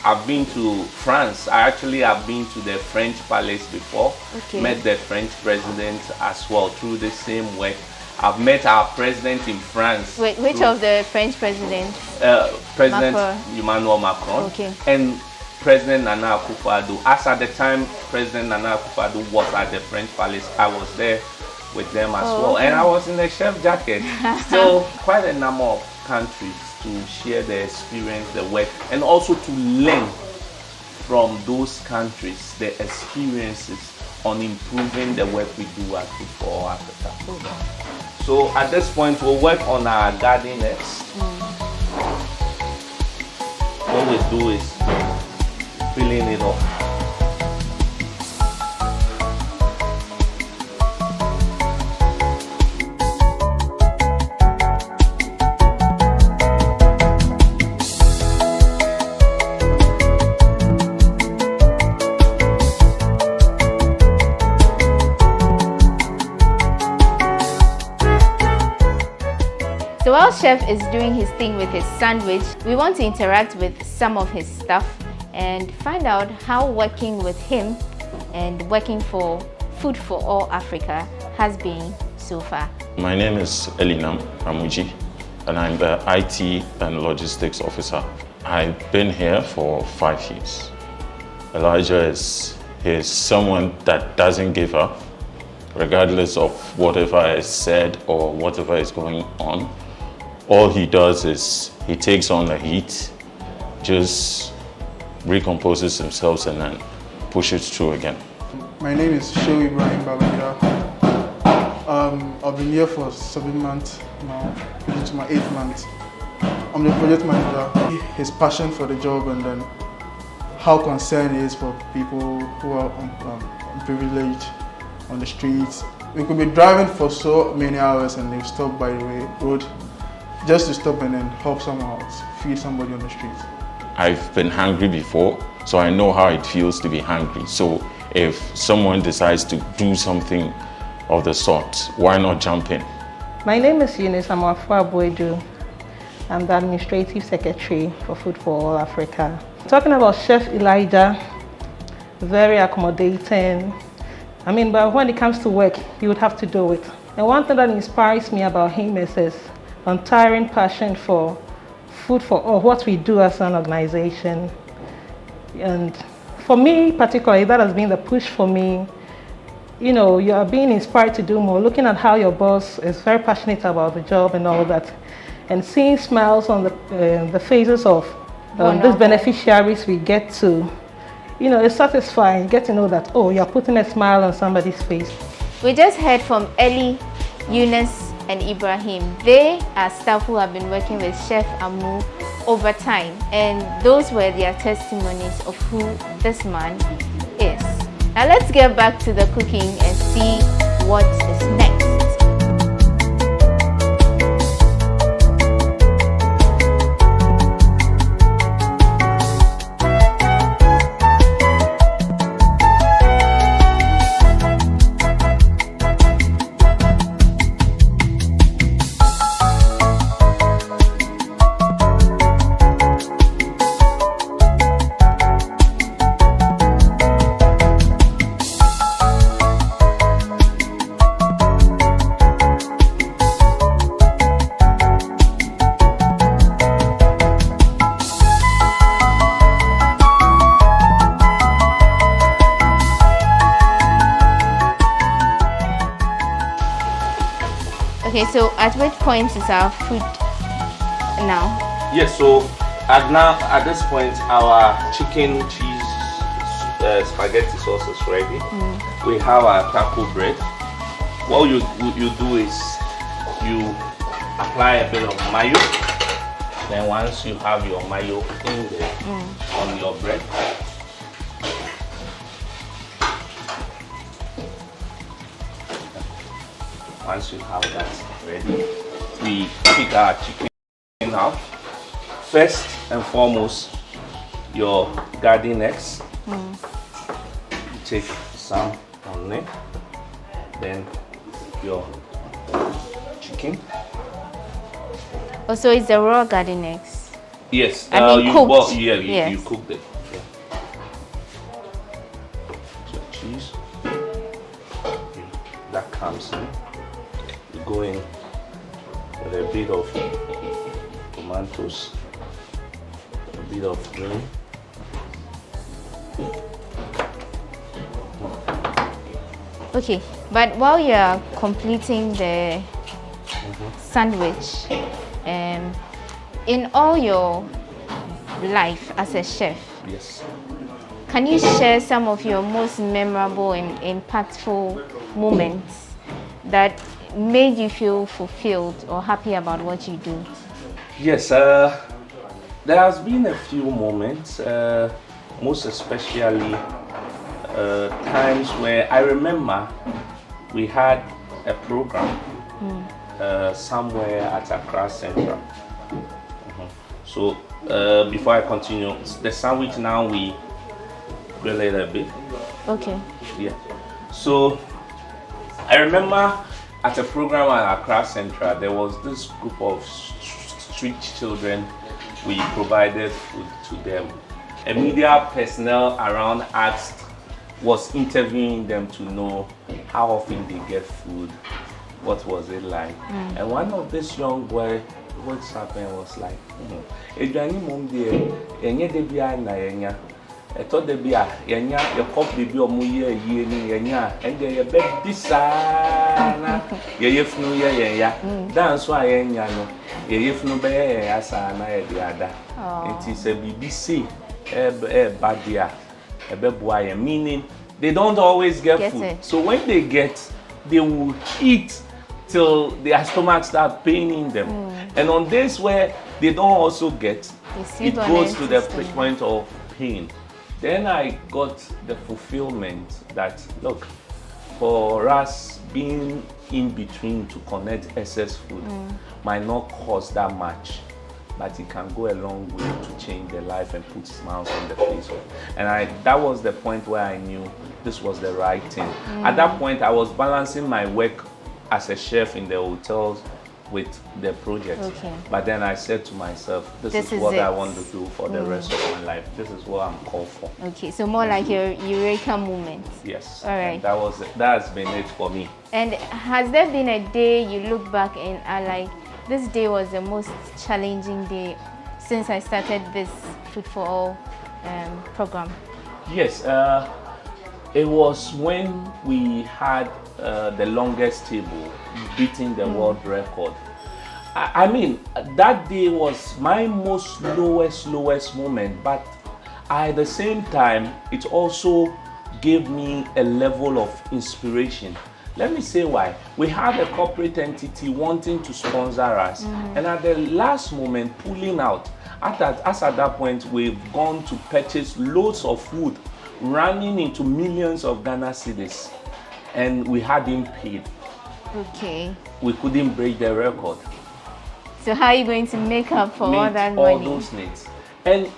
I've been to France. I actually have been to the French Palace before. Met the French president as well through the same work. I've met our president in France. Wait, which of the French presidents? President Macron. Emmanuel Macron. And President Nana Akufo-Addo. As at the time President Nana Akufo-Addo was at the French Palace, I was there with them as well. And I was in a chef jacket. Still quite a number of countries to share the experience, the work, and also to learn from those countries, the experiences on improving the work we do at Food for Africa. So at this point, we'll work on our garden eggs. what we do is filling it up. So while Chef is doing his thing with his sandwich, we want to interact with some of his staff and find out how working with him and working for Food for All Africa has been so far. My name is Elinam Amuji, and I'm the IT and Logistics Officer. I've been here for 5 years. Elijah is someone that doesn't give up, regardless of whatever is said or whatever is going on. All he does is he takes on the heat, just recomposes himself and then pushes through again. My name is Shehu Ibrahim Babangida. I've been here for 7 months now, into my 8th month. I'm the project manager. His passion for the job and then how concerned he is for people who are privileged on the streets. We could be driving for so many hours and they stop by the road just to stop and then help someone else, feed somebody on the streets. I've been hungry before, so I know how it feels to be hungry. So if someone decides to do something of the sort, why not jump in? My name is Eunice Amoafu-Abuedu. I'm the Administrative Secretary for Food for All Africa. Talking about Chef Elijah, very accommodating. But when it comes to work, he would have to do it. And one thing that inspires me about him is his untiring passion for Food for All, what we do as an organization. And for me particularly, that has been the push for me. You are being inspired to do more, looking at how your boss is very passionate about the job and all that, and seeing smiles on the faces of these beneficiaries we get to, it's satisfying. Get to know that, oh, you're putting a smile on somebody's face. We just heard from Eli, Eunice, and Ibrahim. They are staff who have been working with Chef Amu over time, and those were their testimonies of who this man is. Now let's get back to the cooking and see what is next. Okay, so at which point is our food now? Yes, so at this point, our chicken, cheese, spaghetti sauce is ready. We have our taco bread. What you do is you apply a bit of mayo. Then once you have your mayo in there on your bread, once you have that ready, we pick our chicken out. First and foremost, your garden eggs. You take some on it, then your chicken. Also, it's the raw garden eggs. Yes, cooked. You cooked it. Yeah. Your cheese, that comes in. You go in with a bit of tomatoes, a bit of green. Okay, but while you're completing the sandwich, in all your life as a chef, yes, can you share some of your most memorable and impactful moments that made you feel fulfilled or happy about what you do? Yes, There has been a few moments, most especially times where I remember we had a program somewhere at Accra Central. So before I continue, the sandwich now we grill it a bit. Okay. Yeah. So I remember at a program at Accra Central, there was this group of street children. We provided food to them. A media personnel around was interviewing them to know how often they get food, what was it like. And one of this young boy, what's happened was like, I thought they be a yenya, your cup baby or muye yenya, and they a bed disana, yef no ya, dance why yenya no, yef no be asana the other. It is a BBC, badia, a bebwaya, meaning they don't always get food. It. So when they get, they will eat till their stomach start paining them. And on days where they don't also get, it goes to the point of pain. Then I got the fulfillment that, look, for us being in between to connect excess food might not cost that much, but it can go a long way to change their life and put smiles on the face of. And that was the point where I knew this was the right thing. At that point, I was balancing my work as a chef in the hotels with the project. But then I said to myself, this is what I want to do for the rest of my life. This is what I'm called for. Okay, so more like your eureka moment. Yes. All right. That has been it for me. And has there been a day you look back and are like, this day was the most challenging day since I started this Food for All program? Yes. It was when we had the longest table, beating the world record. I mean, that day was my most lowest moment, but at the same time, it also gave me a level of inspiration. Let me say why. We had a corporate entity wanting to sponsor us, and at the last moment, pulling out. At that point, we've gone to purchase loads of food, running into millions of Ghana cedis, and we hadn't paid. Okay. We couldn't break the record. So how are you going to make up for all that all money? Those needs. And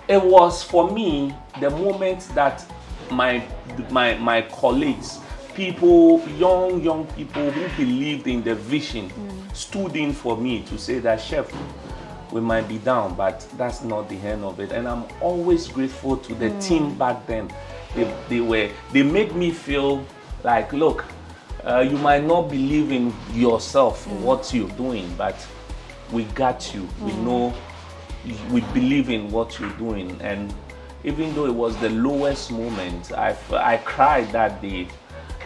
it was for me the moment that my colleagues, people, young people who believed in the vision, stood in for me to say that, Chef, we might be down, but that's not the end of it. And I'm always grateful to the team back then. They made me feel like, look, you might not believe in yourself, what you're doing, but we got you. We know, we believe in what you're doing. And even though it was the lowest moment, I cried that day.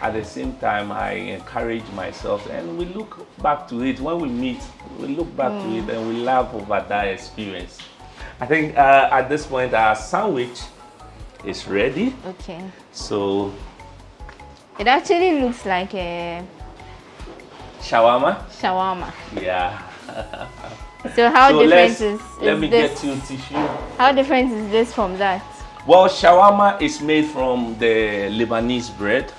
At the same time, I encourage myself, and we look back to it. When we meet, we look back to it and we laugh over that experience. I think at this point, our sandwich is ready. Okay. So it actually looks like a shawarma. Shawarma. Yeah. So how different is this? Let me get you tissue. How different is this from that? Well, shawarma is made from the Lebanese bread,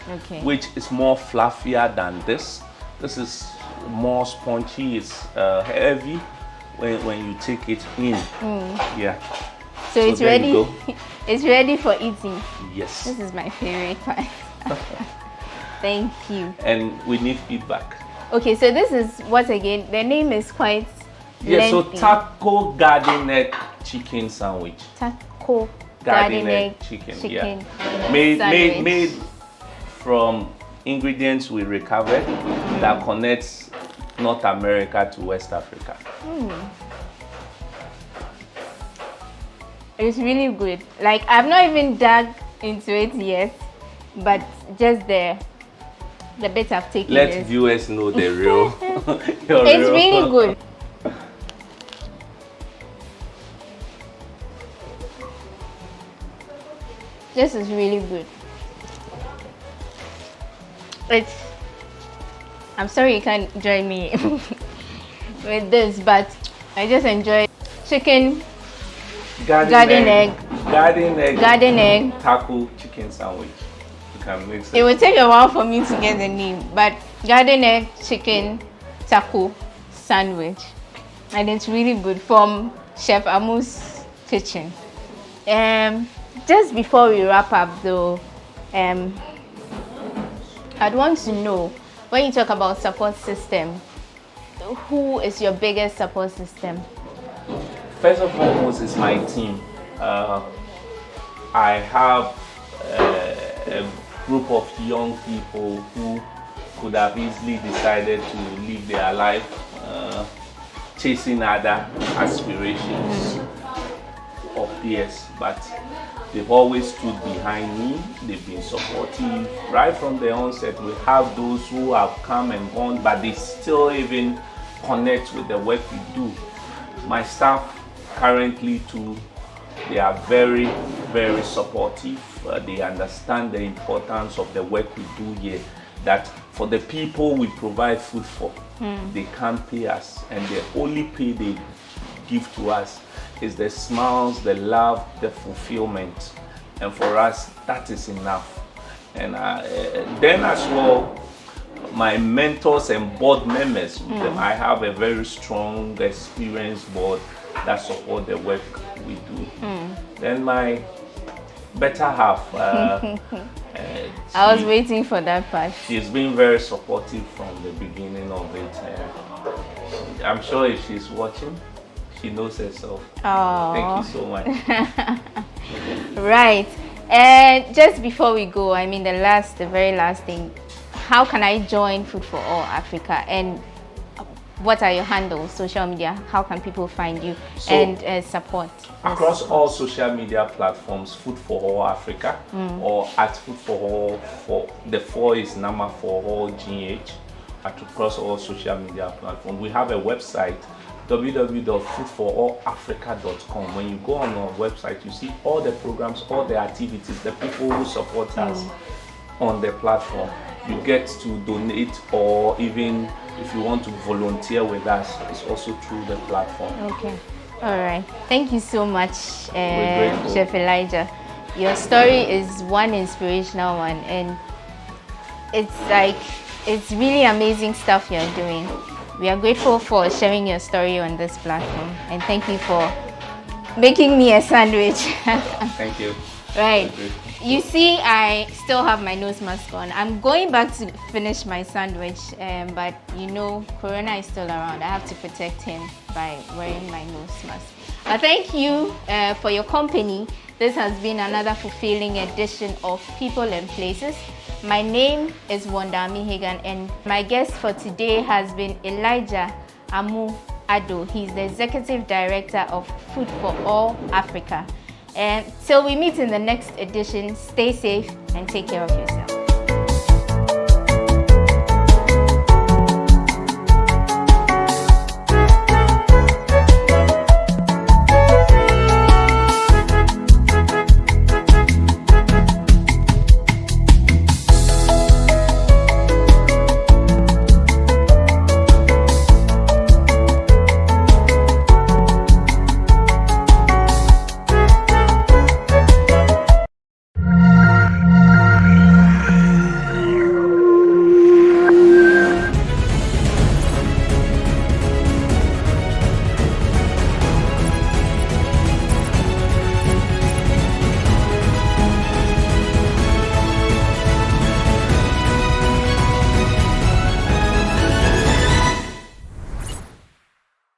which is more fluffier than this. This is more spongy. It's heavy when you take it in. Yeah. So it's ready. It's ready for eating. Yes. This is my favorite part. Thank you. And we need feedback. Okay, so this is what again? The name is quite lengthy. So taco garden egg chicken sandwich. Taco garden egg chicken. Yeah. Made from ingredients we recovered that connects North America to West Africa. It's really good. Like, I've not even dug into it yet, but just the bit I've taken. Let viewers know the real. It's really good. This is really good. I'm sorry you can't join me with this, but I just enjoy chicken Garden egg. Garden egg. Taco chicken sandwich. You can mix it. It will take a while for me to get the name, but garden egg chicken taco sandwich, and it's really good from Chef Amu's kitchen. Just before we wrap up, though, I'd want to know, when you talk about support system, who is your biggest support system? First and foremost, is my team. I have a group of young people who could have easily decided to live their life chasing other aspirations of theirs, but they've always stood behind me. They've been supportive right from the onset. We have those who have come and gone, but they still even connect with the work we do. My staff currently too, they are very, very supportive. They understand the importance of the work we do here, that for the people we provide food for, they can't pay us, and the only pay they give to us is the smiles, the love, the fulfillment, and for us that is enough. And then as well, my mentors and board members, I have a very strong, experienced board that support the work we do. Then my better half, I was waiting for that part. She's been very supportive from the beginning of it. I'm sure if she's watching, she knows herself. Oh. Thank you so much. Right. And just before we go, I mean the very last thing, how can I join Food for All Africa, and what are your handles, social media? How can people find you and support? Across all social media platforms, Food for All Africa, or at Food for All, the 4 is number for all GH, across all social media platforms. We have a website, www.foodforallafrica.com. When you go on our website, you see all the programs, all the activities, the people who support us on the platform. You get to donate, or even if you want to volunteer with us, it's also through the platform. Okay. All right. Thank you so much, Chef Elijah. Your story is one inspirational one, and it's really amazing stuff you're doing. We are grateful for sharing your story on this platform, and thank you for making me a sandwich. Thank you. Right. You see, I still have my nose mask on. I'm going back to finish my sandwich, but you know, Corona is still around. I have to protect him by wearing my nose mask. But thank you for your company. This has been another fulfilling edition of People and Places. My name is Wondami Hagan, and my guest for today has been Elijah Amu Ado. He's the Executive Director of Food for All Africa. And till we meet in the next edition, stay safe and take care of yourself.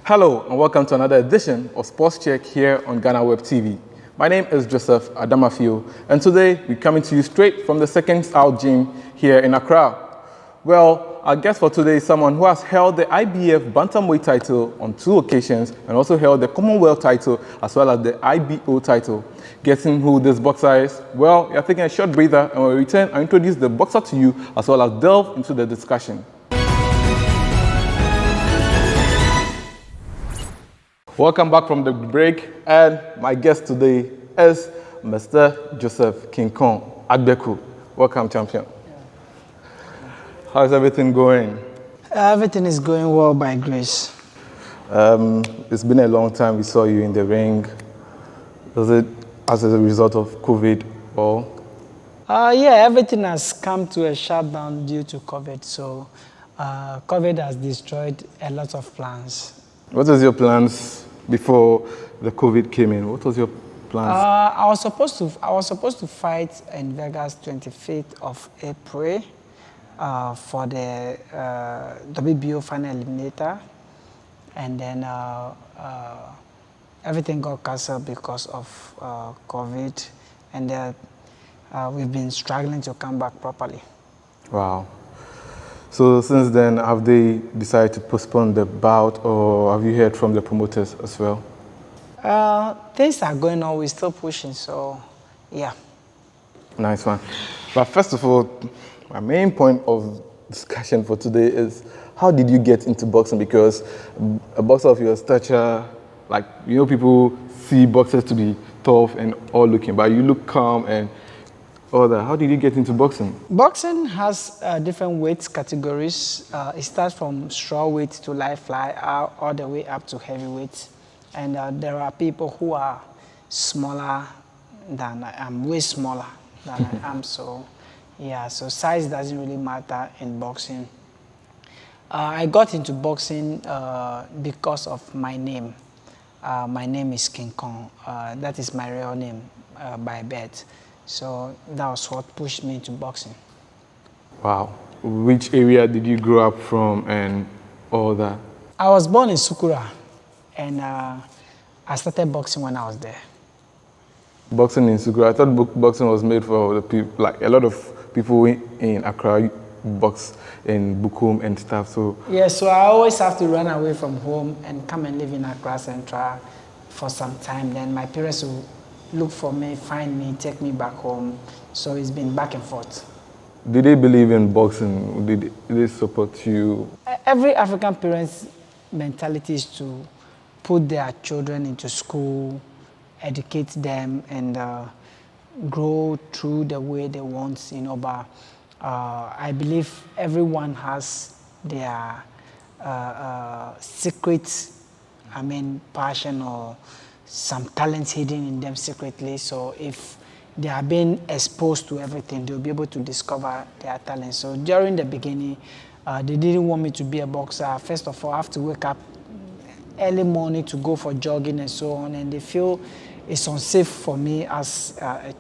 Hello and welcome to another edition of Sports Check here on GhanaWeb TV. My name is Joseph Adamafio, and today we're coming to you straight from the Second South Gym here in Accra. Well, our guest for today is someone who has held the IBF Bantamweight title on 2 occasions and also held the Commonwealth title as well as the IBO title. Guessing who this boxer is? Well, you're taking a short breather, and when we return, I'll introduce the boxer to you as well as delve into the discussion. Welcome back from the break, and my guest today is Mr. Joseph King Kong Agbeku. Welcome, champion. How's everything going? Everything is going well by grace. It's been a long time we saw you in the ring. Was it as a result of COVID or? Yeah, everything has come to a shutdown due to COVID. So COVID has destroyed a lot of plans. What was your plans before the COVID came in? What was your plans? I was supposed to fight in Vegas 25th of April for the WBO final eliminator, and then everything got cancelled because of COVID, and we've been struggling to come back properly. Wow. So since then, have they decided to postpone the bout, or have you heard from the promoters as well? Things are going on, we're still pushing, so yeah. Nice one. But first of all, my main point of discussion for today is, how did you get into boxing? Because a boxer of your stature, like, you know, people see boxers to be tough and all looking, but you look calm and all that. How did you get into boxing? Boxing has different weight categories. It starts from straw weight to light fly, all the way up to heavyweight. And there are people who are smaller than I am, way smaller than I am. So, yeah, so size doesn't really matter in boxing. I got into boxing because of my name. My name is King Kong. That is my real name by birth. So that was what pushed me into boxing. Wow. Which area did you grow up from and all that? I was born in Sukura, and I started boxing when I was there. Boxing in Sukura? I thought boxing was made for the people, like a lot of people in Accra box in Bukum and stuff. So yeah, so I always have to run away from home and come and live in Accra Central for some time. Then my parents will look for me, find me, take me back home. So it's been back and forth. Did they believe in boxing? Did they support you? Every African parent's mentality is to put their children into school, educate them, and grow through the way they want, you know. But I believe everyone has their secret, passion or some talents hidden in them secretly. So if they are being exposed to everything, they'll be able to discover their talents. So during the beginning, they didn't want me to be a boxer. First of all, I have to wake up early morning to go for jogging and so on, and they feel it's unsafe for me as a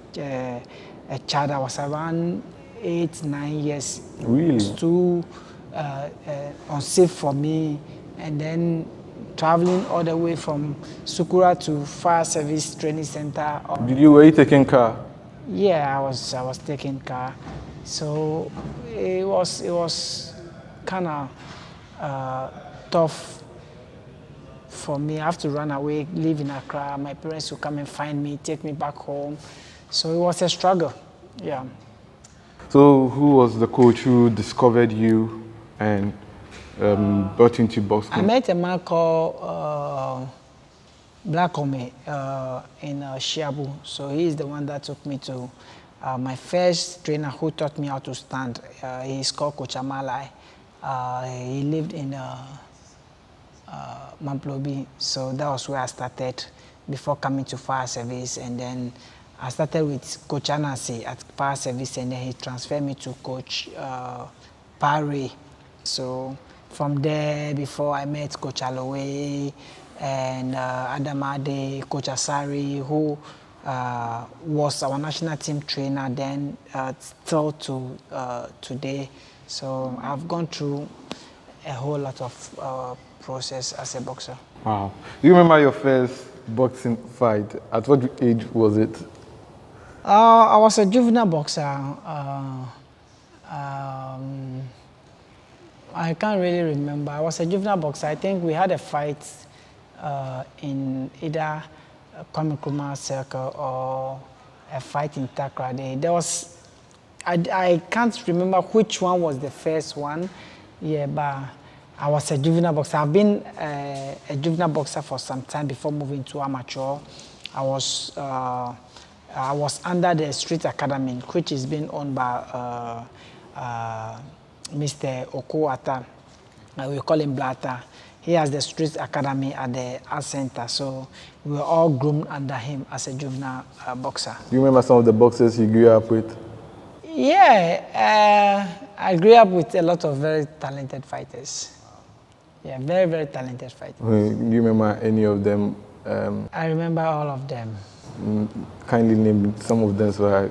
child. I was around 8-9 years. Really? It's too unsafe for me. And then traveling all the way from Sukura to Fire Service Training Center. Were you taking car? Yeah, I was taking car. So it was kind of tough for me. I have to run away, live in Accra. My parents will come and find me, take me back home. So it was a struggle, yeah. So who was the coach who discovered you and brought you into boxing? I met a man called Black Ome in Shiabu. So he is the one that took me to my first trainer who taught me how to stand. He's called Coach Amalai. He lived in Mamplobi. So that was where I started before coming to Fire Service. And then I started with Coach Anansi at Fire Service, and then he transferred me to Coach Parry. So from there, before I met Coach Alowe and Adamade, Coach Asari, who was our national team trainer then still to today. So I've gone through a whole lot of process as a boxer. Wow. Do you remember your first boxing fight? At what age was it? I was a juvenile boxer. I can't really remember. I was a juvenile boxer. I think we had a fight in either Kwame Nkrumah Circle or a fight in Takrade. There was, I can't remember which one was the first one. Yeah, but I was a juvenile boxer. I've been a juvenile boxer for some time before moving to amateur. I was under the Street Academy, which is being owned by Mr. Okuata. We call him Blatter. He has the street academy at the art center, so we were all groomed under him as a juvenile boxer. Do you remember some of the boxers you grew up with? Yeah, I grew up with a lot of very talented fighters. Yeah, very, very talented fighters. Do you remember any of them? I remember all of them. Kindly name some of them so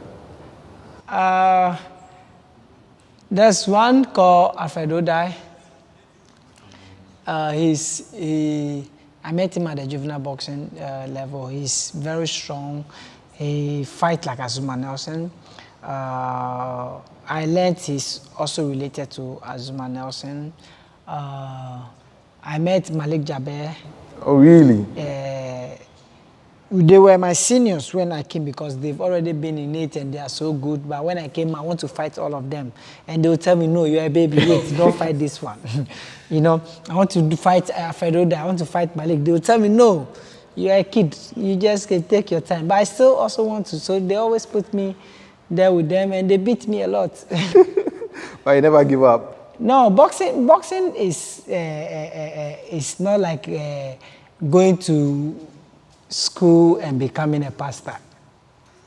there's one called Alfredo Dai. I met him at the juvenile boxing level. He's very strong. He fights like Azuma Nelson. I learned he's also related to Azuma Nelson. I met Malik Jaber. Oh, really? They were my seniors when I came because they've already been in it and they are so good. But when I came, I want to fight all of them. And they will tell me, no, you're a baby, wait, don't fight this one. You know, I want to fight Alfredo, I want to fight Malik. They will tell me, no, you're a kid, you just can take your time. But I still also want to, so they always put me there with them and they beat me a lot. But you never give up? No, boxing is not like going to school and becoming a pastor.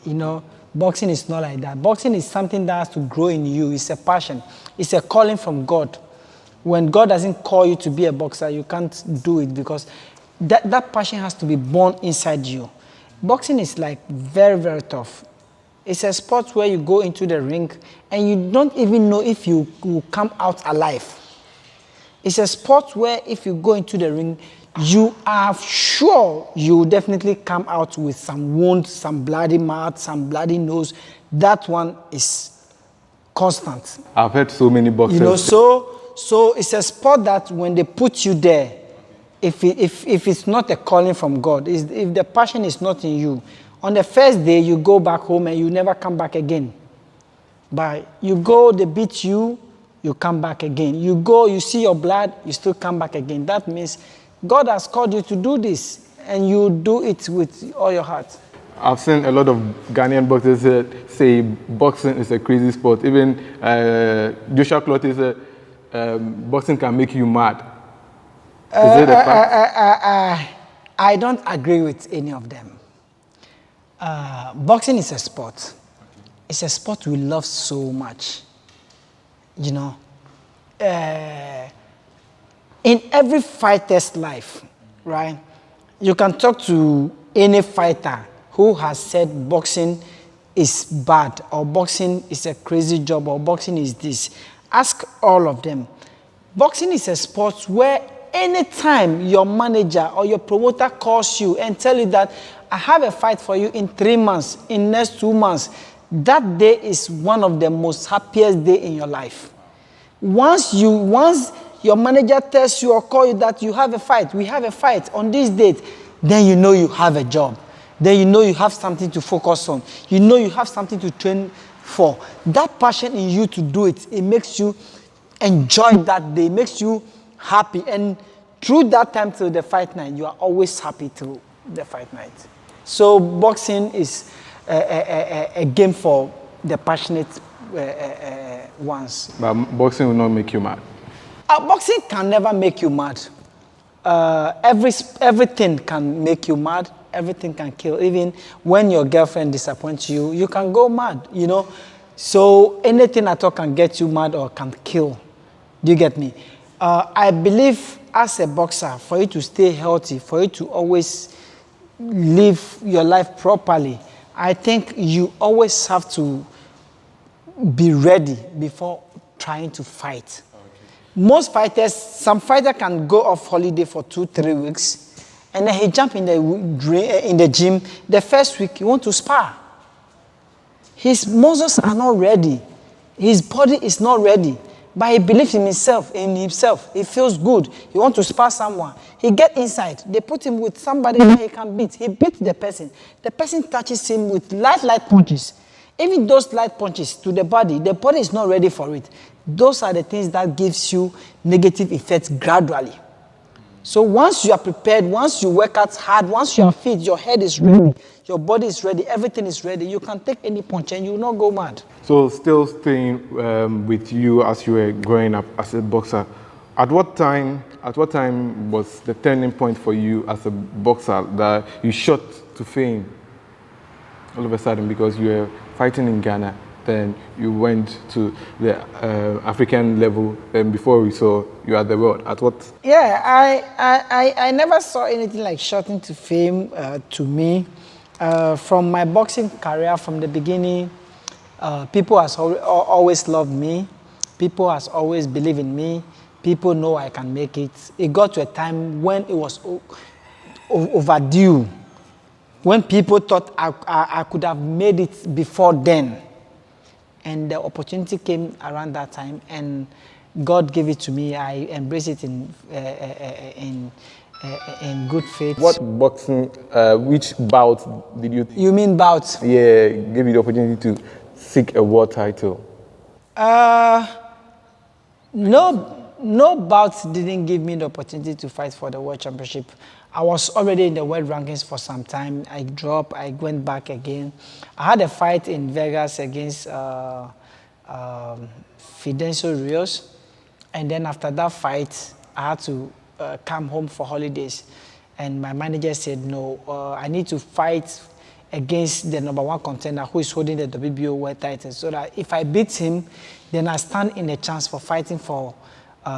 You know, boxing is not like that. Boxing is something that has to grow in you. It's a passion. It's a calling from God. When God doesn't call you to be a boxer, you can't do it because that passion has to be born inside you. Boxing is like very, very tough. It's a sport where you go into the ring and you don't even know if you will come out alive. It's a sport where if you go into the ring, you are sure you will definitely come out with some wound, some bloody mouth, some bloody nose. That one is constant. I've heard so many boxers. You know, so it's a sport that when they put you there, if it's not a calling from God, if the passion is not in you, on the first day you go back home and you never come back again. But you go, they beat you, you come back again. You go, you see your blood, you still come back again. That means God has called you to do this, and you do it with all your heart. I've seen a lot of Ghanaian boxers say boxing is a crazy sport. Even Joshua Clottey said boxing can make you mad. Is it a fact? I don't agree with any of them. Boxing is a sport. It's a sport we love so much. You know, in every fighter's life, right? You can talk to any fighter who has said boxing is bad or boxing is a crazy job or boxing is this. Ask all of them. Boxing is a sport where anytime your manager or your promoter calls you and tell you that I have a fight for you in 3 months, in next 2 months, that day is one of the most happiest day in your life. Once your manager tells you or calls you that you have a fight, we have a fight on this date, then you know you have a job. Then you know you have something to focus on. You know you have something to train for. That passion in you to do it, it makes you enjoy that day, makes you happy. And through that time till the fight night, you are always happy till the fight night. So boxing is a game for the passionate ones. But boxing will not make you mad? Boxing can never make you mad. Everything can make you mad. Everything can kill. Even when your girlfriend disappoints you, you can go mad, you know. So anything at all can get you mad or can kill. Do you get me? I believe as a boxer, for you to stay healthy, for you to always live your life properly, I think you always have to be ready before trying to fight. Most fighters, some fighter can go off holiday for 2-3 weeks, and then he jump in the gym. The first week, he want to spar. His muscles are not ready. His body is not ready. But he believes in himself. He feels good. He wants to spar someone. He get inside. They put him with somebody that he can beat. He beats the person. The person touches him with light punches. Even those light punches to the body is not ready for it. Those are the things that gives you negative effects gradually. So once you are prepared, once you work out hard, once you are fit, your head is ready, your body is ready, everything is ready, you can take any punch and you will not go mad. So still staying with you as you were growing up as a boxer, At what time was the turning point for you as a boxer that you shot to fame all of a sudden, because you were fighting in Ghana, then you went to the African level, and before we saw you at the world? At what? Yeah, I never saw anything like shooting to fame to me. From my boxing career, from the beginning, people has always loved me. People has always believed in me. People know I can make it. It got to a time when it was overdue, when people thought I could have made it before then. And the opportunity came around that time, and God gave it to me. I embraced it in good faith. What boxing, which bout did you... You mean bouts? Yeah, gave you the opportunity to seek a world title. No bouts didn't give me the opportunity to fight for the world championship. I was already in the world rankings for some time. I dropped, I went back again. I had a fight in Vegas against Fidencio Rios. And then after that fight, I had to come home for holidays. And my manager said, no, I need to fight against the #1 contender who is holding the WBO world title, so that if I beat him, then I stand in a chance for fighting for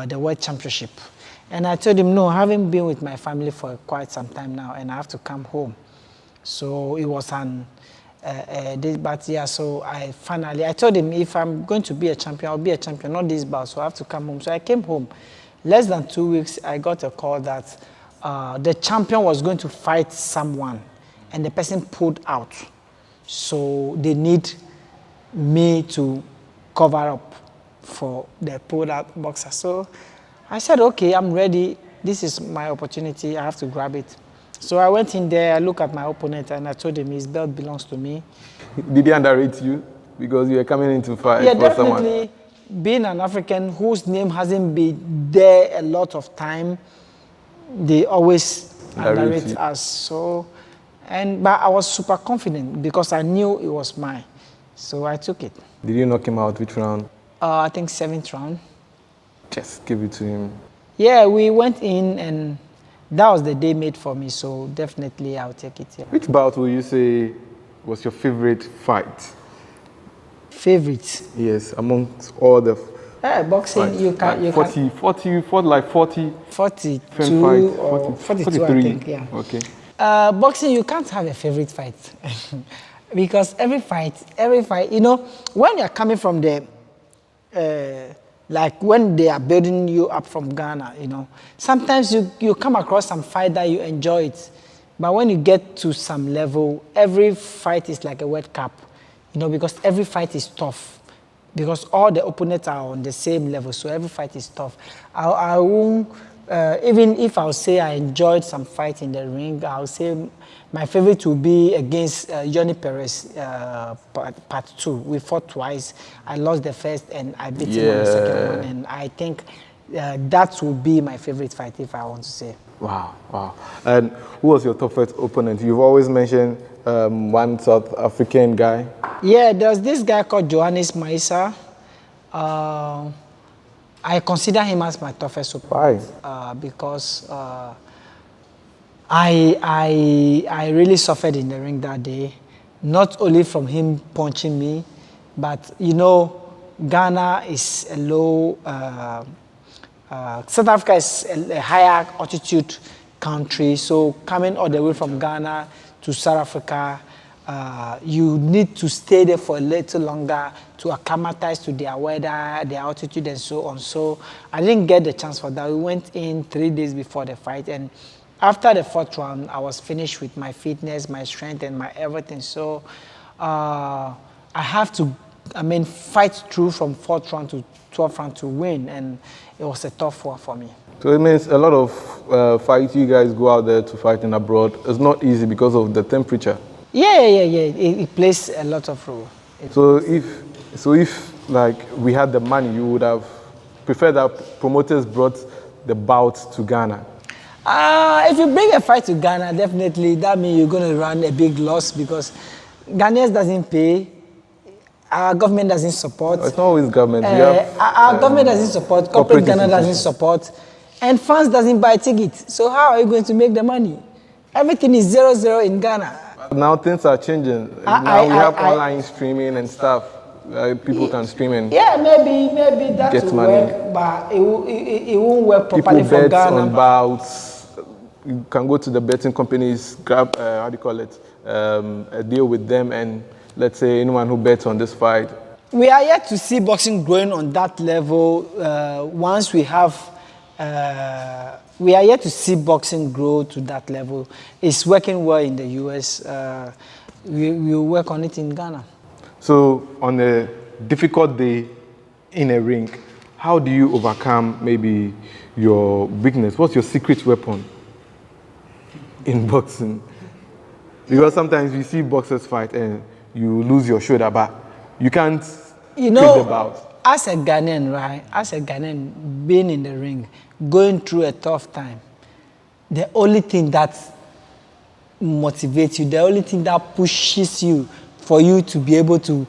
the world championship. And I told him, no, I haven't been with my family for quite some time now, and I have to come home. So it was but yeah, so I told him, if I'm going to be a champion, I'll be a champion, not this bout, so I have to come home. So I came home. Less than 2 weeks, I got a call that the champion was going to fight someone, and the person pulled out. So they need me to cover up for the pulled out boxer. So I said, okay, I'm ready. This is my opportunity. I have to grab it. So I went in there, I looked at my opponent, and I told him his belt belongs to me. Did he underrate you because you were coming in to fight for someone? Yeah, definitely. Being an African whose name hasn't been there a lot of time, they always underrate us. So, but I was super confident because I knew it was mine. So I took it. Did you knock him out? Which round? I think 7th round. Just give it to him. Yeah, we went in, and that was the day made for me. So definitely I'll take it. Yeah. Which bout will you say was your favorite fight? Favorite? Yes, amongst all the boxing, fights. you can... You fought like 40? 42 or 43, I think, yeah. Okay. Boxing, you can't have a favorite fight. Because every fight, you know, when you're coming from the... like when they are building you up from Ghana, you know, sometimes you come across some fight that you enjoy it. But when you get to some level, every fight is like a World Cup, you know, because every fight is tough. Because all the opponents are on the same level, so every fight is tough. I won't, even if I'll say I enjoyed some fight in the ring, I'll say my favorite will be against Johnny Perez, part 2. We fought twice. I lost the first, and I beat him on the second one. And I think that would be my favorite fight, if I want to say. Wow, wow. And who was your toughest opponent? You've always mentioned one South African guy. Yeah, there's this guy called Johannes Meiser. I consider him as my toughest opponent. Why? Because I really suffered in the ring that day. Not only from him punching me, but you know, Ghana is a low, South Africa is a higher altitude country. So coming all the way from Ghana to South Africa, you need to stay there for a little longer to acclimatize to their weather, their altitude, and so on. So I didn't get the chance for that. We went in 3 days before the fight, and after the 4th round, I was finished with my fitness, my strength, and my everything. So I have to, fight through from 4th round to 12th round to win, and it was a tough one for me. So it means a lot of fights you guys go out there to fight in abroad. It's not easy because of the temperature. Yeah. It plays a lot of role. So if like we had the money, you would have preferred that promoters brought the bout to Ghana. If you bring a fight to Ghana, definitely that means you're going to run a big loss because Ghanaians doesn't pay. Our government doesn't support. It's not always government. Our government doesn't support. Corporate Ghana doesn't support. And fans doesn't buy tickets. So how are you going to make the money? Everything is 0-0 in Ghana. Now things are changing. Now we have online streaming and stuff. People can stream and maybe that get will money. work, but it won't work properly People for bet Ghana. on bouts. You can go to the betting companies, grab a deal with them, and let's say anyone who bets on this fight. We are yet to see boxing growing on that level. Once we have, we are yet to see boxing grow to that level. It's working well in the US. We will work on it in Ghana. So on a difficult day in a ring, how do you overcome maybe your weakness? What's your secret weapon in boxing? Because sometimes you see boxers fight and you lose your shoulder, but you can't take the bout. As a Ghanaian, right? As a Ghanaian, being in the ring, going through a tough time, the only thing that motivates you, the only thing that pushes you for you to be able to,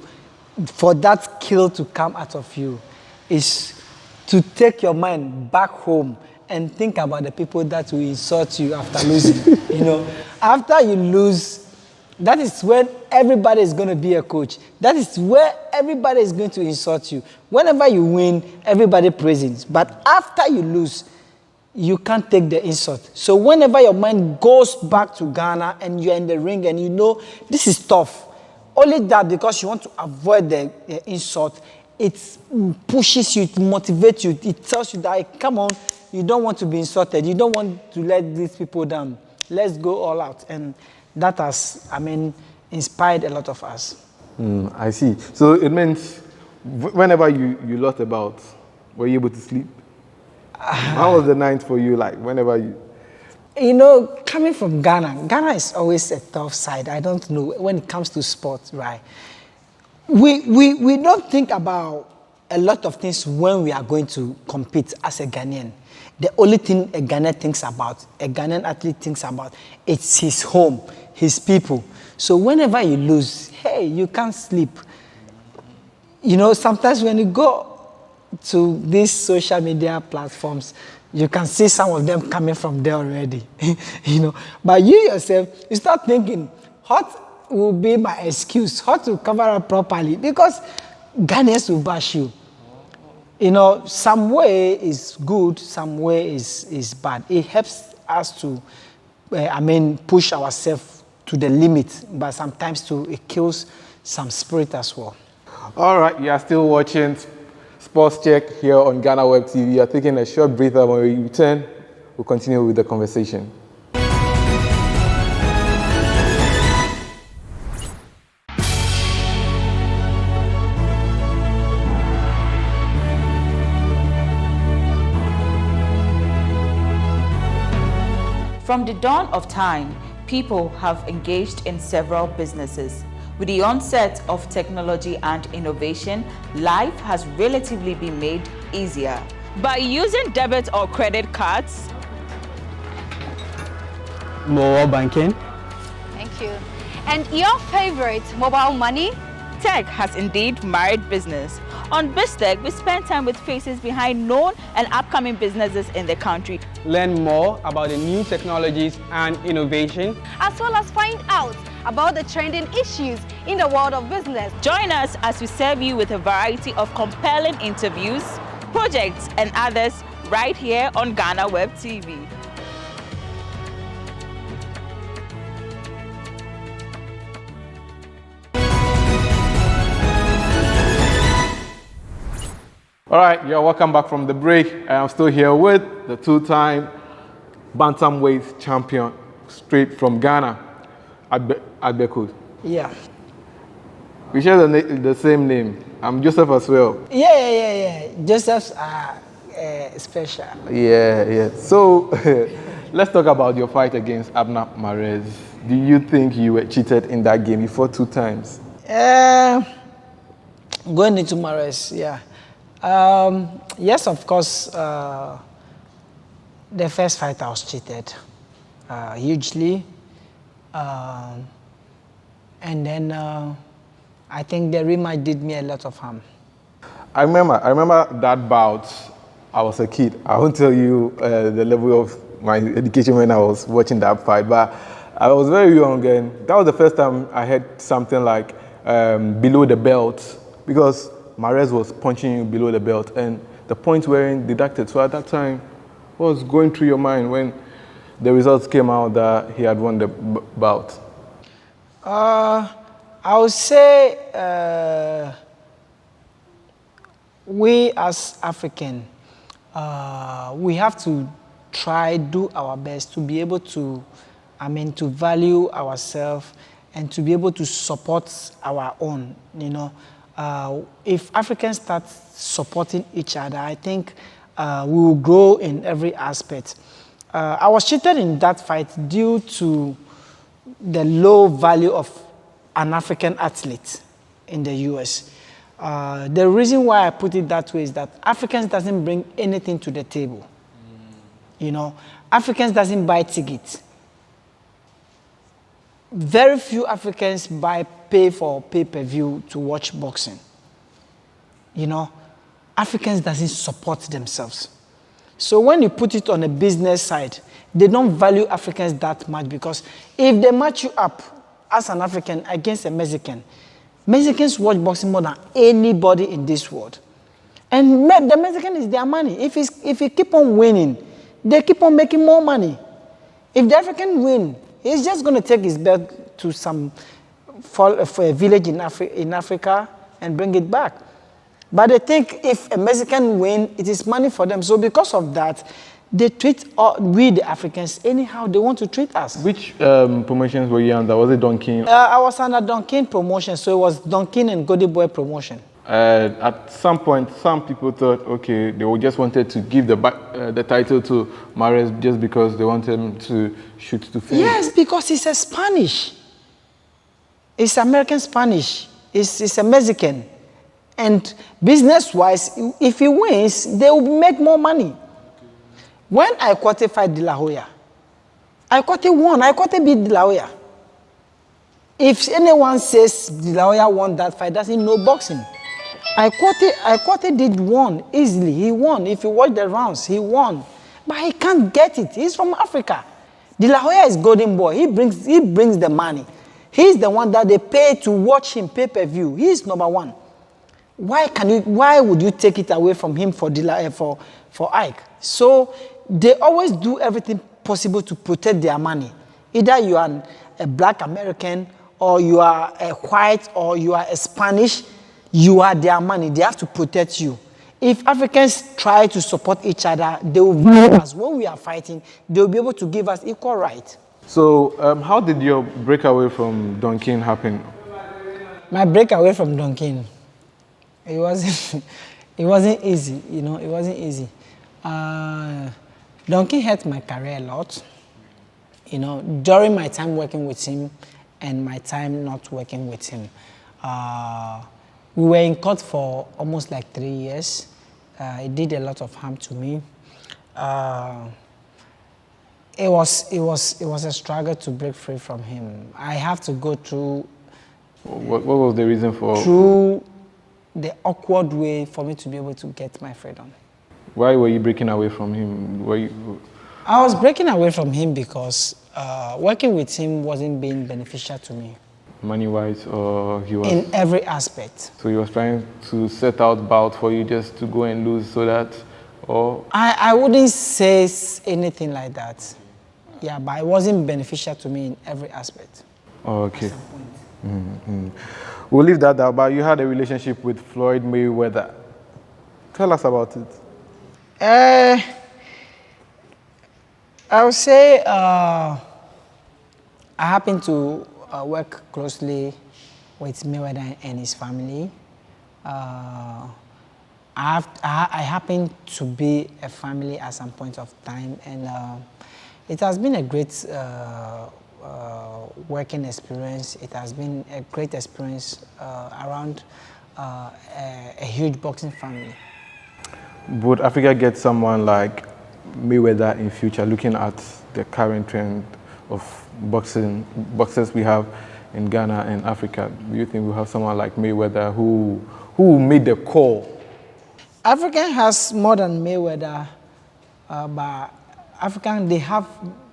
for that kill to come out of you, is to take your mind back home and think about the people that will insult you after losing. You know, after you lose, that is when everybody is going to be a coach. That is where everybody is going to insult you. Whenever you win, everybody praises. But after you lose, you can't take the insult. So whenever your mind goes back to Ghana and you're in the ring and you know this is tough, only that because you want to avoid the insult, it pushes you, it motivates you, it tells you that, hey, come on, you don't want to be insulted, you don't want to let these people down. Let's go all out. And that has, inspired a lot of us. I see. So it means whenever you lost a bout, were you able to sleep? How was the night for you, like, whenever you... You know, coming from Ghana, Ghana is always a tough side. I don't know, when it comes to sports, right? We don't think about a lot of things when we are going to compete as a Ghanaian. The only thing a Ghanaian thinks about, a Ghanaian athlete thinks about, it's his home, his people. So whenever you lose, hey, you can't sleep. You know, sometimes when you go to these social media platforms, you can see some of them coming from there already, you know. But you yourself, you start thinking, what will be my excuse? How to cover up properly? Because Ghanaians will bash you. You know, some way is good, some way is bad. It helps us to, push ourselves to the limit, but sometimes it kills some spirit as well. All right, you are still watching Sports Check here on GhanaWeb TV. You are taking a short break. When we return, we'll continue with the conversation. From the dawn of time, people have engaged in several businesses. With the onset of technology and innovation, life has relatively been made easier. By using debit or credit cards, mobile banking. Thank you. And your favorite, mobile money? tech has indeed married business. On BizTech, we spend time with faces behind known and upcoming businesses in the country. Learn more about the new technologies and innovation, as well as find out about the trending issues in the world of business. Join us as we serve you with a variety of compelling interviews, projects and others right here on GhanaWeb TV. All right, you're welcome back from the break. I'm still here with the two-time bantamweight champion, straight from Ghana, Adbeku. Yeah. We share the same name. I'm Joseph as well. Yeah. Joseph's special. Yeah. So let's talk about your fight against Abner Mares. Do you think you were cheated in that game? You fought 2 times. Going into Mares, yeah. Yes, of course, the first fight I was cheated hugely. And then I think the rematch did me a lot of harm. I remember that bout. I was a kid. I won't tell you the level of my education when I was watching that fight, but I was very young, and that was the first time I heard something like below the belt, because Mares was punching you below the belt, and the points weren't deducted. So at that time, what was going through your mind when the results came out that he had won the bout? I would say we as African, we have to do our best to be able to, to value ourselves and to be able to support our own, you know. If Africans start supporting each other, I think we will grow in every aspect. I was cheated in that fight due to the low value of an African athlete in the US. The reason why I put it that way is that Africans doesn't bring anything to the table. You know, Africans doesn't buy tickets. Very few Africans pay for pay-per-view to watch boxing. You know, Africans doesn't support themselves. So when you put it on a business side, they don't value Africans that much, because if they match you up as an African against a Mexican, Mexicans watch boxing more than anybody in this world. And the Mexican is their money. If he keep on winning, they keep on making more money. If the African win, he's just going to take his belt to for a village in Africa and bring it back. But they think if a Mexican win, it is money for them. So because of that, they treat we the Africans anyhow they want to treat us. Which promotions were you under? Was it Donkin? I was under Donkin promotion, so it was Donkin and Goody Boy promotion. At some point, some people thought, okay, they just wanted to give the title to Mares just because they wanted him to shoot to fame. Yes, because he's a Spanish. It's American Spanish. It's a Mexican. And business-wise, if he wins, they will make more money. When I qualified De La Hoya, I won. I beat De La Hoya. If anyone says De La Hoya won that fight, doesn't know boxing. I did won easily. He won. If you watch the rounds, he won. But he can't get it. He's from Africa. De La Hoya is golden boy. He brings the money. He's the one that they pay to watch him pay-per-view. He's number one. Why would you take it away from him for Ike? So they always do everything possible to protect their money. Either you are a black American, or you are a white, or you are a Spanish, you are their money. They have to protect you. If Africans try to support each other, they will give us, when we are fighting, they will be able to give us equal right. So how did your breakaway from Donkin happen? My breakaway from Donkin, it wasn't easy, you know, it wasn't easy. Donkin hurt my career a lot, you know, during my time working with him and my time not working with him. We were in court for almost like 3 years. It did a lot of harm to me. It was a struggle to break free from him. I have to go through. What was the reason for? Through the awkward way for me to be able to get my freedom. Why were you breaking away from him? I was breaking away from him because working with him wasn't being beneficial to me. Money-wise, or he was? In every aspect. So he was trying to set out bout for you just to go and lose so that, or? I wouldn't say anything like that. Yeah, but it wasn't beneficial to me in every aspect. Oh, okay. We'll leave that out, but you had a relationship with Floyd Mayweather. Tell us about it. I would say I happen to work closely with Mayweather and his family. I happen to be a family at some point of time, and it has been a great working experience. It has been a great experience around a huge boxing family. Would Africa get someone like Mayweather in future, looking at the current trend of boxers we have in Ghana and Africa? Do you think we have someone like Mayweather who made the call? Africa has more than Mayweather, but African, they have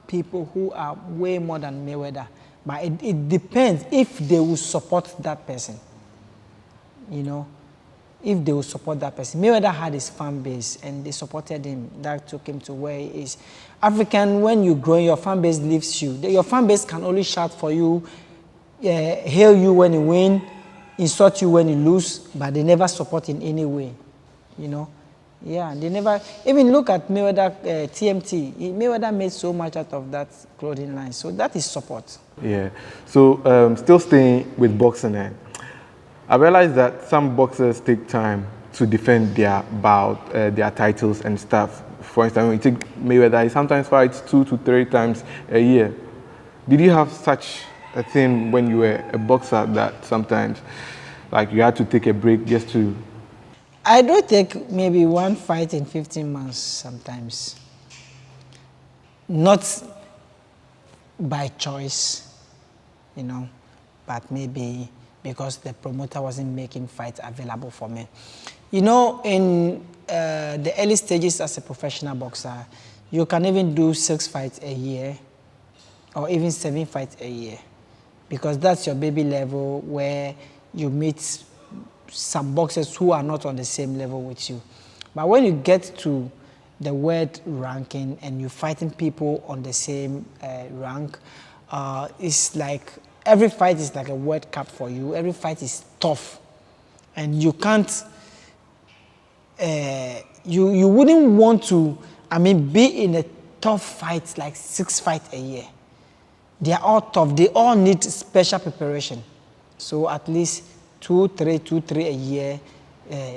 people who are way more than Mayweather. But it depends if they will support that person. You know, if they will support that person. Mayweather had his fan base and they supported him. That took him to where he is. African, when you grow, your fan base leaves you. Your fan base can only shout for you, hail you when you win, insult you when you lose, but they never support in any way. You know, yeah, they never even look at Mayweather TMT. Mayweather made so much out of that clothing line, so that is support. Yeah. So still staying with boxing, I realized that some boxers take time to defend their bout, their titles and stuff. For instance, when you take Mayweather, he sometimes fights 2 to 3 times a year. Did you have such a thing when you were a boxer that sometimes, like, you had to take a break just to? I do take maybe 1 fight in 15 months sometimes. Not by choice, you know, but maybe because the promoter wasn't making fights available for me. You know, in the early stages as a professional boxer, you can even do 6 fights a year or even 7 fights a year, because that's your baby level where you meet some boxers who are not on the same level with you. But when you get to the world ranking and you're fighting people on the same rank, it's like every fight is like a World Cup for you. Every fight is tough, and you can't. You wouldn't want to, be in a tough fight like 6 fights a year. They are all tough. They all need special preparation. So at least 2, 3 a year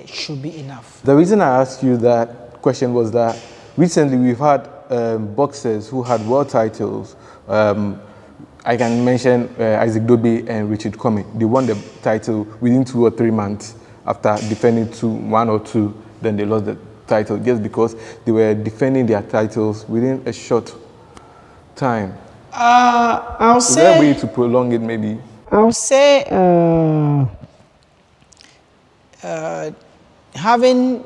should be enough. The reason I asked you that question was that recently we've had boxers who had world titles. I can mention Isaac Dobe and Richard Comey. They won the title within 2 or 3 months after defending 1 or 2. Then they lost the title just because they were defending their titles within a short time. I'll say. Is there a way to prolong it, maybe? I'll say having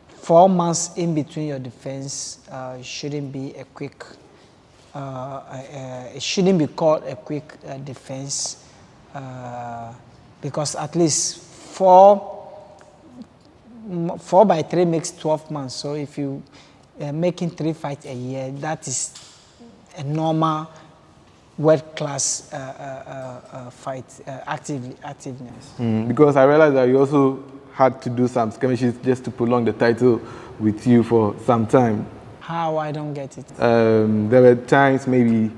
4 months in between your defense shouldn't be a quick. It shouldn't be called a quick defense because at least 4 by 3 makes 12 months. So if you making 3 fights a year, that is a normal world-class fight activeness. Because I realized that you also had to do some skirmishes just to prolong the title with you for some time. How? I don't get it. There were times maybe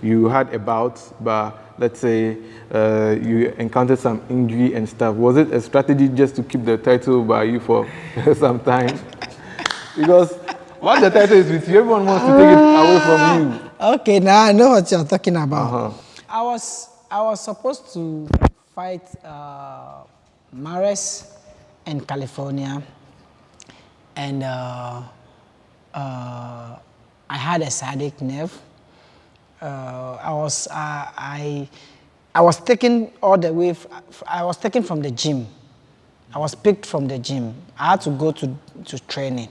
you had a bout, but let's say you encountered some injury and stuff. Was it a strategy just to keep the title by you for some time? Because once the title is with you, everyone wants to take it away from you. Okay, now I know what you're talking about. I was supposed to fight Mares in California, and I had a sciatic nerve. I was taken all the way. I was taken from the gym. I was picked from the gym. I had to go to training,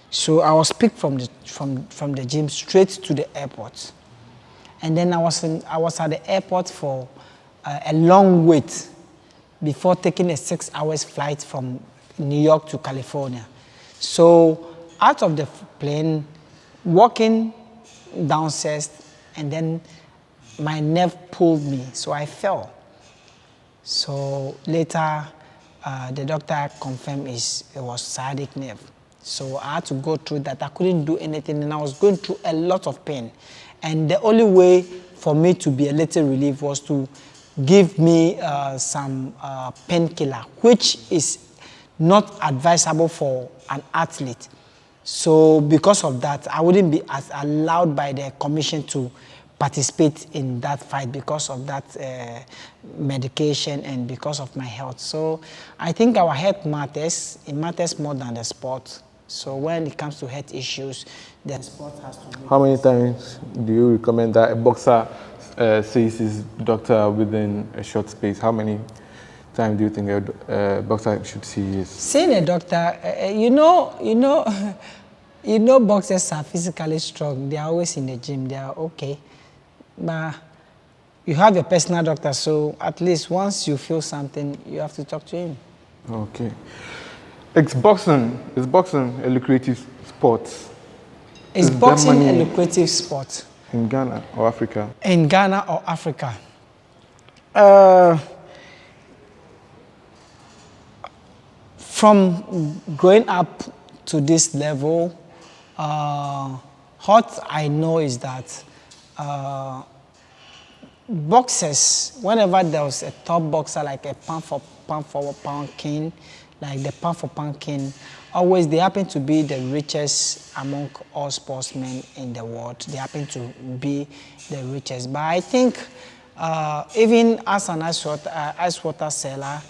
so I was picked from the gym straight to the airport, and then I was at the airport for a long wait before taking a 6 hours flight from New York to California. So out of the plane, walking downstairs, and then my nerve pulled me, so I fell. So later, the doctor confirmed it was sciatic nerve. So I had to go through that. I couldn't do anything, and I was going through a lot of pain. And the only way for me to be a little relief was to give me some painkiller, which is not advisable for an athlete. So because of that, I wouldn't be as allowed by the commission to participate in that fight because of that medication and because of my health. So I think our health matters. It matters more than the sport. So when it comes to health issues, the sport has to be. How many times do you recommend that a boxer sees his doctor within a short space, how many times do you think a boxer should see his? Seeing a doctor, boxers are physically strong. They are always in the gym. They are okay, but you have a personal doctor, so at least once you feel something, you have to talk to him. Okay. Is boxing a lucrative sport? Is boxing a lucrative sport? In Ghana or Africa? In Ghana or Africa? From growing up to this level, what I know is that boxers, whenever there was a top boxer like a pound for pound king, like the pound for pound king, always they happen to be the richest among all sportsmen in the world. They happen to be the richest. But I think even as an ice water seller,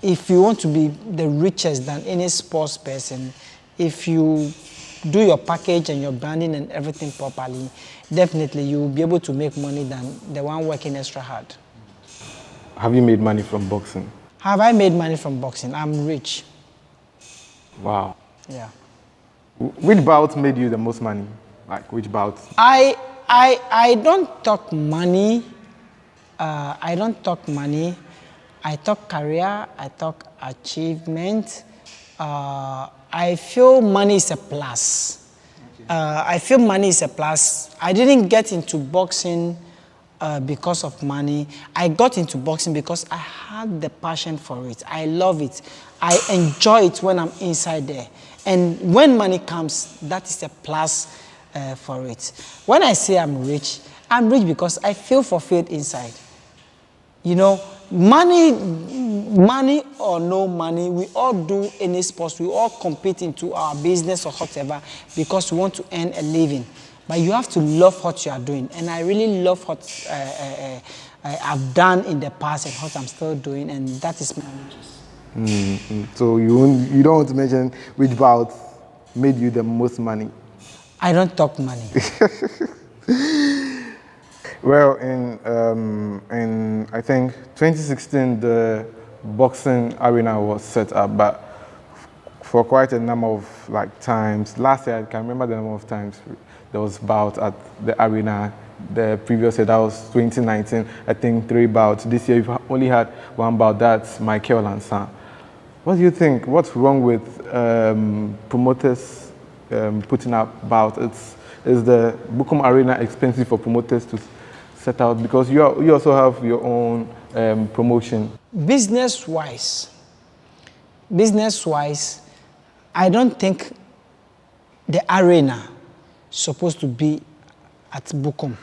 if you want to be the richest than any sports person, if you do your package and your branding and everything properly, definitely you will be able to make money than the one working extra hard. Have you made money from boxing? Have I made money from boxing? I'm rich. Wow. Yeah. Which bout made you the most money? Like which bout? I don't talk money. I don't talk money. I talk career. I talk achievement. I feel money is a plus. I feel money is a plus. I didn't get into boxing because of money. I got into boxing because I had the passion for it. I love it. I enjoy it when I'm inside there. And when money comes, that is a plus for it. When I say I'm rich because I feel fulfilled inside. You know, money or no money, we all do any sports. We all compete into our business or whatever because we want to earn a living. But you have to love what you are doing. And I really love what I've done in the past and what I'm still doing. And that is my interest. So you don't want to mention which bout made you the most money? I don't talk money. Well, in I think 2016, the boxing arena was set up, but for quite a number of times. Last year, I can remember the number of times there was bout at the arena. The previous year, that was 2019, I think 3 bouts. This year, you've only had 1 bout. That's Michael and Sam. What do you think? What's wrong with promoters putting up bouts? Is the Bukom Arena expensive for promoters to set out? Because you also have your own promotion. Business-wise, I don't think the arena is supposed to be at Bukom.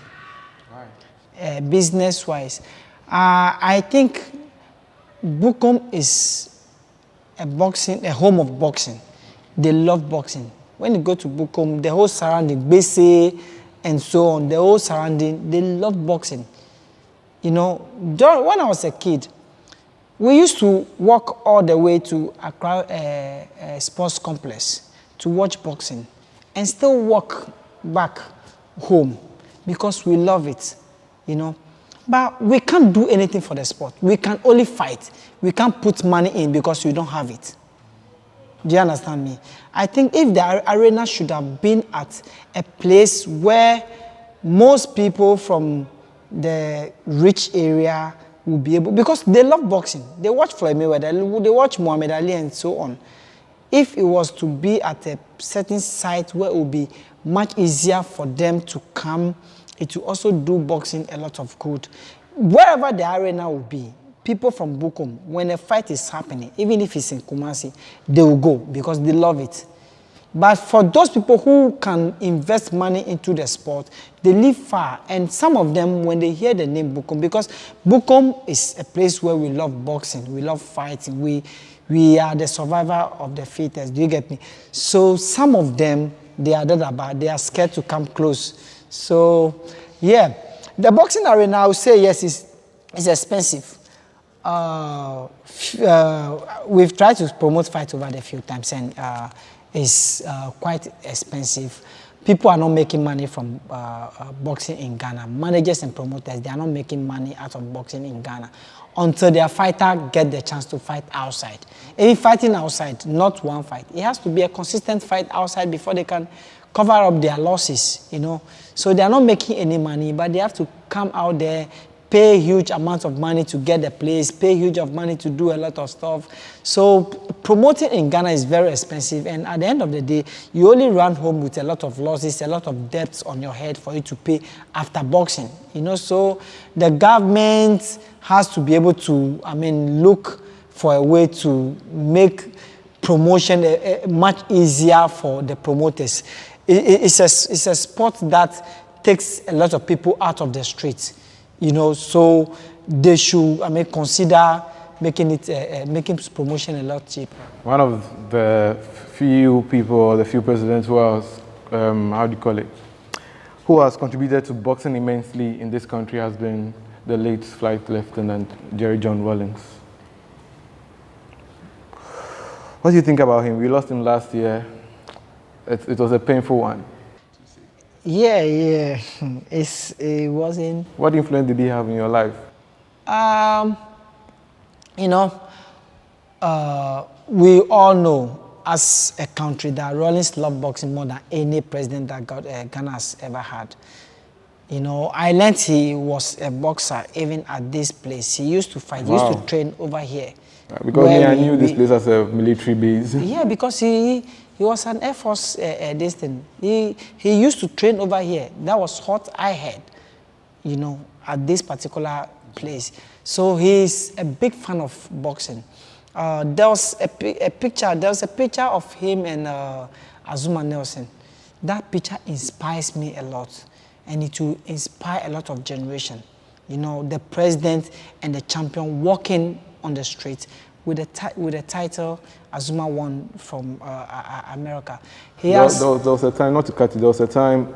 Right. Business-wise, I think Bukom is a home of boxing. They love boxing. When you go to Bukom, the whole surrounding, Bese and so on, the whole surrounding, they love boxing. You know, when I was a kid, we used to walk all the way to Accra Sports Complex to watch boxing and still walk back home because we love it, you know. But we can't do anything for the sport. We can only fight. We can't put money in because we don't have it. Do you understand me? I think if the arena should have been at a place where most people from the rich area will be able, because they love boxing. They watch Floyd Mayweather, they watch Muhammad Ali and so on. If it was to be at a certain site where it would be much easier for them to come, it will also do boxing a lot of good. Wherever the arena will be, people from Bukom, when a fight is happening, even if it's in Kumasi, they will go because they love it. But for those people who can invest money into the sport, they live far. And some of them, when they hear the name Bukom, because Bukom is a place where we love boxing, we love fighting, we are the survivor of the fittest. Do you get me? So some of them, they are scared to come close. So, yeah, the boxing arena, I would say, yes, is expensive. We've tried to promote fight over there a few times, and it's quite expensive. people are not making money from boxing in Ghana. Managers and promoters, they are not making money out of boxing in Ghana until their fighter get the chance to fight outside. If fighting outside, not one fight, it has to be a consistent fight outside before they can cover up their losses, you know. So they are not making any money, but they have to come out there, pay huge amounts of money to get the place, pay huge of money to do a lot of stuff. So promoting in Ghana is very expensive, and at the end of the day, you only run home with a lot of losses, a lot of debts on your head for you to pay after boxing, you know. So the government has to be able to, look for a way to make promotion much easier for the promoters. It's a sport that takes a lot of people out of the streets. You know, so they should, consider making promotion a lot cheaper. One of the few people, or the few presidents who has, who has contributed to boxing immensely in this country has been the late Flight Lieutenant Jerry John Rawlings. What do you think about him? We lost him last year. It was a painful one. Yeah. It wasn't. What influence did he have in your life? We all know as a country that Rawlings loved boxing more than any president that Ghana has ever had. You know, I learned he was a boxer even at this place. He used to fight, he used to train over here. Because I knew this place as a military base. Yeah, because he was an Air Force He used to train over here. That was what I heard, you know, at this particular place. So he's a big fan of boxing. There was a picture of him and Azuma Nelson. That picture inspires me a lot, and it will inspire a lot of generation. You know, the president and the champion walking on the street with a title Azuma won from America. There was a time, not to cut it, there was a time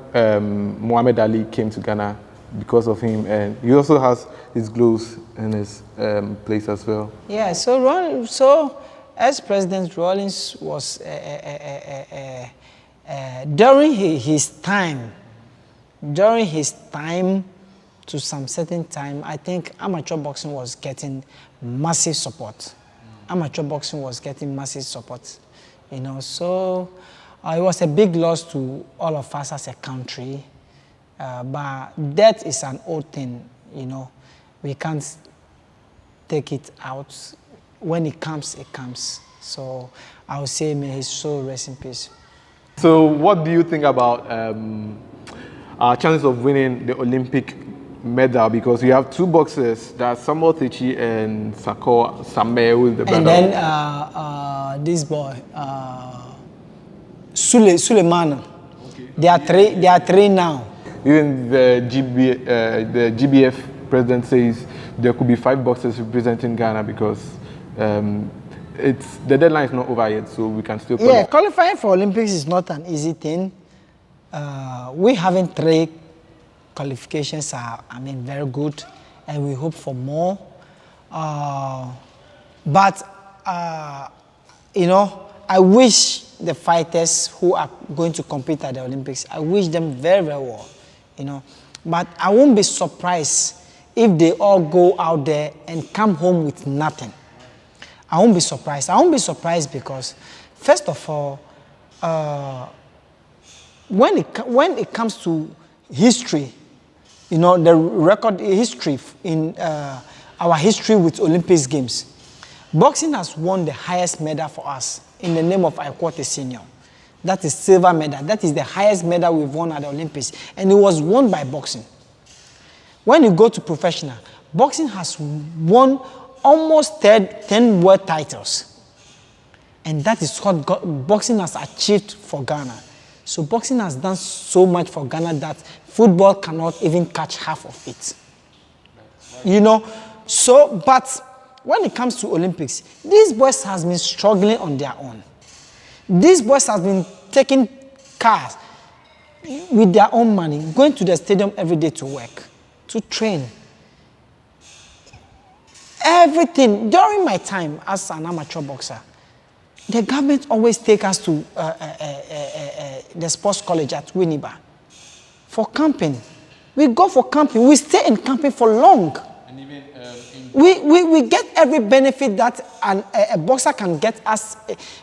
Muhammad Ali came to Ghana because of him, and he also has his gloves in his place as well. Yeah, so as President Rawlings was during his time to some certain time, I think amateur boxing was getting massive support. Amateur boxing was getting massive support, you know. So it was a big loss to all of us as a country. But death is an old thing, you know. We can't take it out. When it comes, it comes. So I would say may his soul rest in peace. So what do you think about our chances of winning the Olympic medal? Because we have two boxers, that's Samuel Techi and Samuel with the brother. And then this boy, Suleiman. Okay. They are three now. Even the GBF president says there could be 5 boxers representing Ghana because the deadline is not over yet, so we can still qualify. Yeah, qualifying for Olympics is not an easy thing. We having 3 qualifications are, very good, and we hope for more. But you know, I wish the fighters who are going to compete at the Olympics, I wish them very, very well, you know. But I won't be surprised if they all go out there and come home with nothing. I won't be surprised. I won't be surprised because, first of all, when it comes to history, you know, the record history in our history with Olympics Games, boxing has won the highest medal for us in the name of Ikwete Senior. That is silver medal. That is the highest medal we've won at the Olympics, and it was won by boxing. When you go to professional, boxing has won almost 10 world titles, and that is what boxing has achieved for Ghana. So boxing has done so much for Ghana that football cannot even catch half of it. You know, so, but when it comes to Olympics, these boys has been struggling on their own. These boys have been taking cars with their own money, going to the stadium every day to work, to train. Everything. During my time as an amateur boxer, the government always take us to the sports college at Winneba for camping. We go for camping. We stay in camping for long. And even we get every benefit that a boxer can get as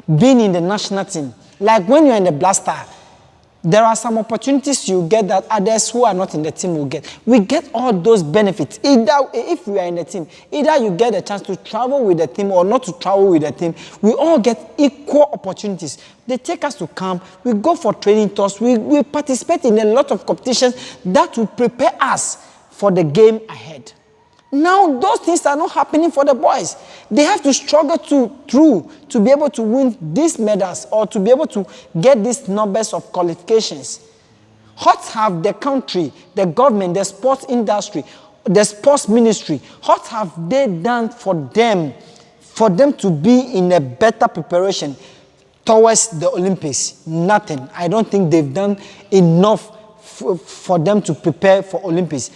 being in the national team. Like when you're in the blaster, there are some opportunities you get that others who are not in the team will get. We get all those benefits. Either if we are in the team, either you get a chance to travel with the team or not to travel with the team. We all get equal opportunities. They take us to camp. We go for training tours. We participate in a lot of competitions that will prepare us for the game ahead. Now, those things are not happening for the boys. They have to struggle to be able to win these medals or to be able to get these numbers of qualifications. What have the country, the government, the sports industry, the sports ministry, what have they done for them to be in a better preparation towards the Olympics? Nothing. I don't think they've done enough for them to prepare for Olympics.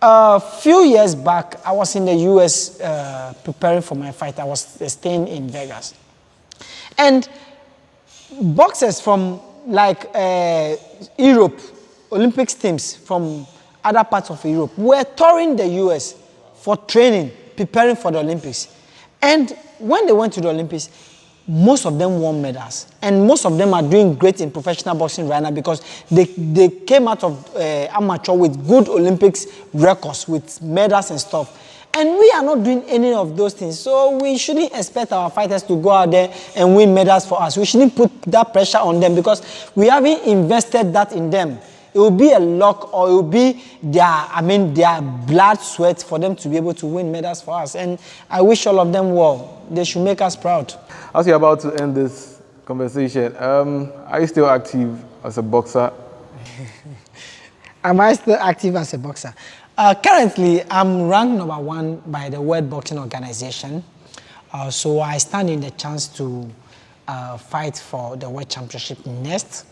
A few years back, I was in the US preparing for my fight. I was staying in Vegas. And boxers from like Europe, Olympics teams from other parts of Europe were touring the US for training, preparing for the Olympics. And when they went to the Olympics, most of them won medals. And most of them are doing great in professional boxing right now because they came out of amateur with good Olympics records, with medals and stuff. And we are not doing any of those things. So we shouldn't expect our fighters to go out there and win medals for us. We shouldn't put that pressure on them because we haven't invested that in them. It will be a luck or it will be their blood, sweat for them to be able to win medals for us. And I wish all of them well. They should make us proud. As you're about to end this conversation, are you still active as a boxer? Am I still active as a boxer? Currently, I'm ranked #1 by the World Boxing Organization. So I stand in the chance to fight for the World Championship next,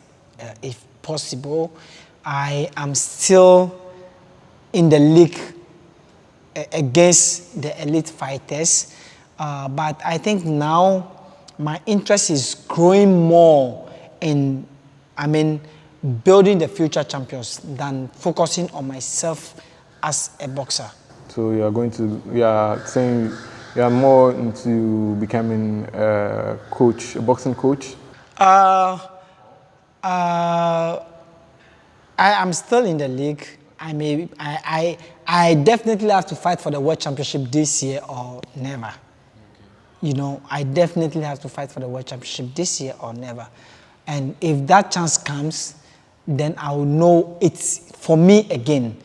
if possible. I am still in the league against the elite fighters, but I think now my interest is growing more in, building the future champions than focusing on myself as a boxer. So you are saying you are more into becoming a coach, a boxing coach? I am still in the league. I definitely have to fight for the World Championship this year or never. You know, I definitely have to fight for the World Championship this year or never. And if that chance comes, then I will know it's for me again.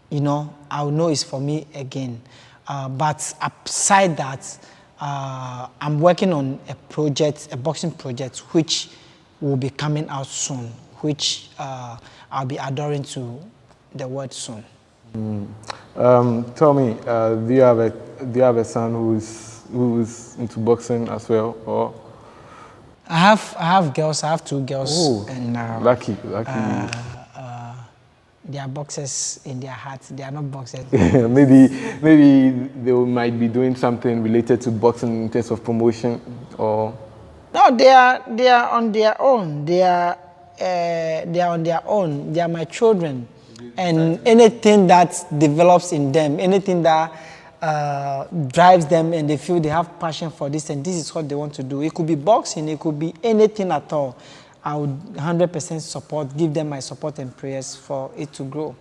You know, I will know it's for me again. But aside that, I'm working on a project, a boxing project, which will be coming out soon, which I'll be adoring to the world soon. Tell me, do you have a son who's into boxing as well, or? I have girls. I have 2 girls. Oh, and lucky. They are boxers in their hearts. They are not boxers. maybe they might be doing something related to boxing in terms of promotion, or. No, they are on their own. They are on their own. They are my children, and anything that develops in them, anything that drives them, and they feel they have passion for this, and this is what they want to do. It could be boxing. It could be anything at all. I would 100% support, give them my support and prayers for it to grow.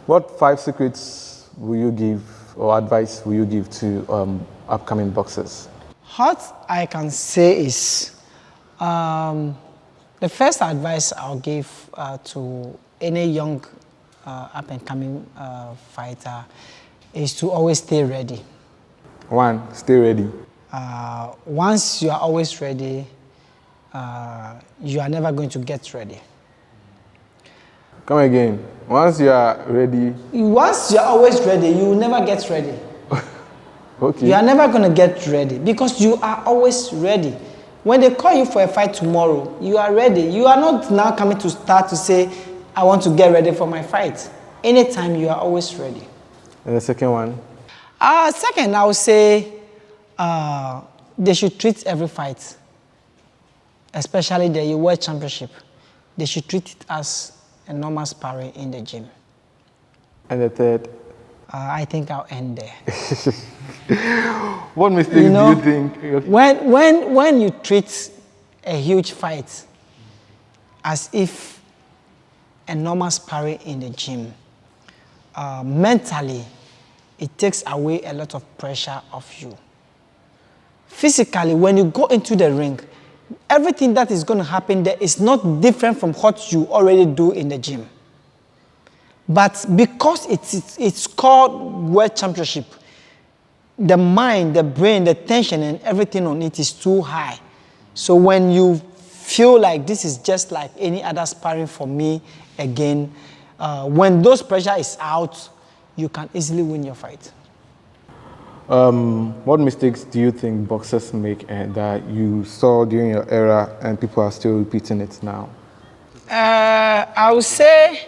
What 5 secrets will you give or advice will you give to upcoming boxers? What I can say is, the first advice I'll give to any young up-and-coming fighter is to always stay ready. 1, stay ready. Once you are always ready, you are never going to get ready. Come again. Once you are ready. Once you are always ready, you will never get ready. Okay. You are never going to get ready because you are always ready. When they call you for a fight tomorrow, you are ready. You are not now coming to start to say, I want to get ready for my fight. Anytime, you are always ready. And the second one? Second, I would say, they should treat every fight, especially the World Championship, they should treat it as a normal sparring in the gym. And the third? I think I'll end there. What mistakes do you think? When you treat a huge fight as if a normal sparring in the gym, mentally, it takes away a lot of pressure off you. Physically, when you go into the ring, everything that is going to happen there is not different from what you already do in the gym. But because it's called World Championship, the mind, the brain, the tension and everything on it is too high. So when you feel like this is just like any other sparring for me again, when those pressure is out, you can easily win your fight. What mistakes do you think boxers make and that you saw during your era and people are still repeating it now? I would say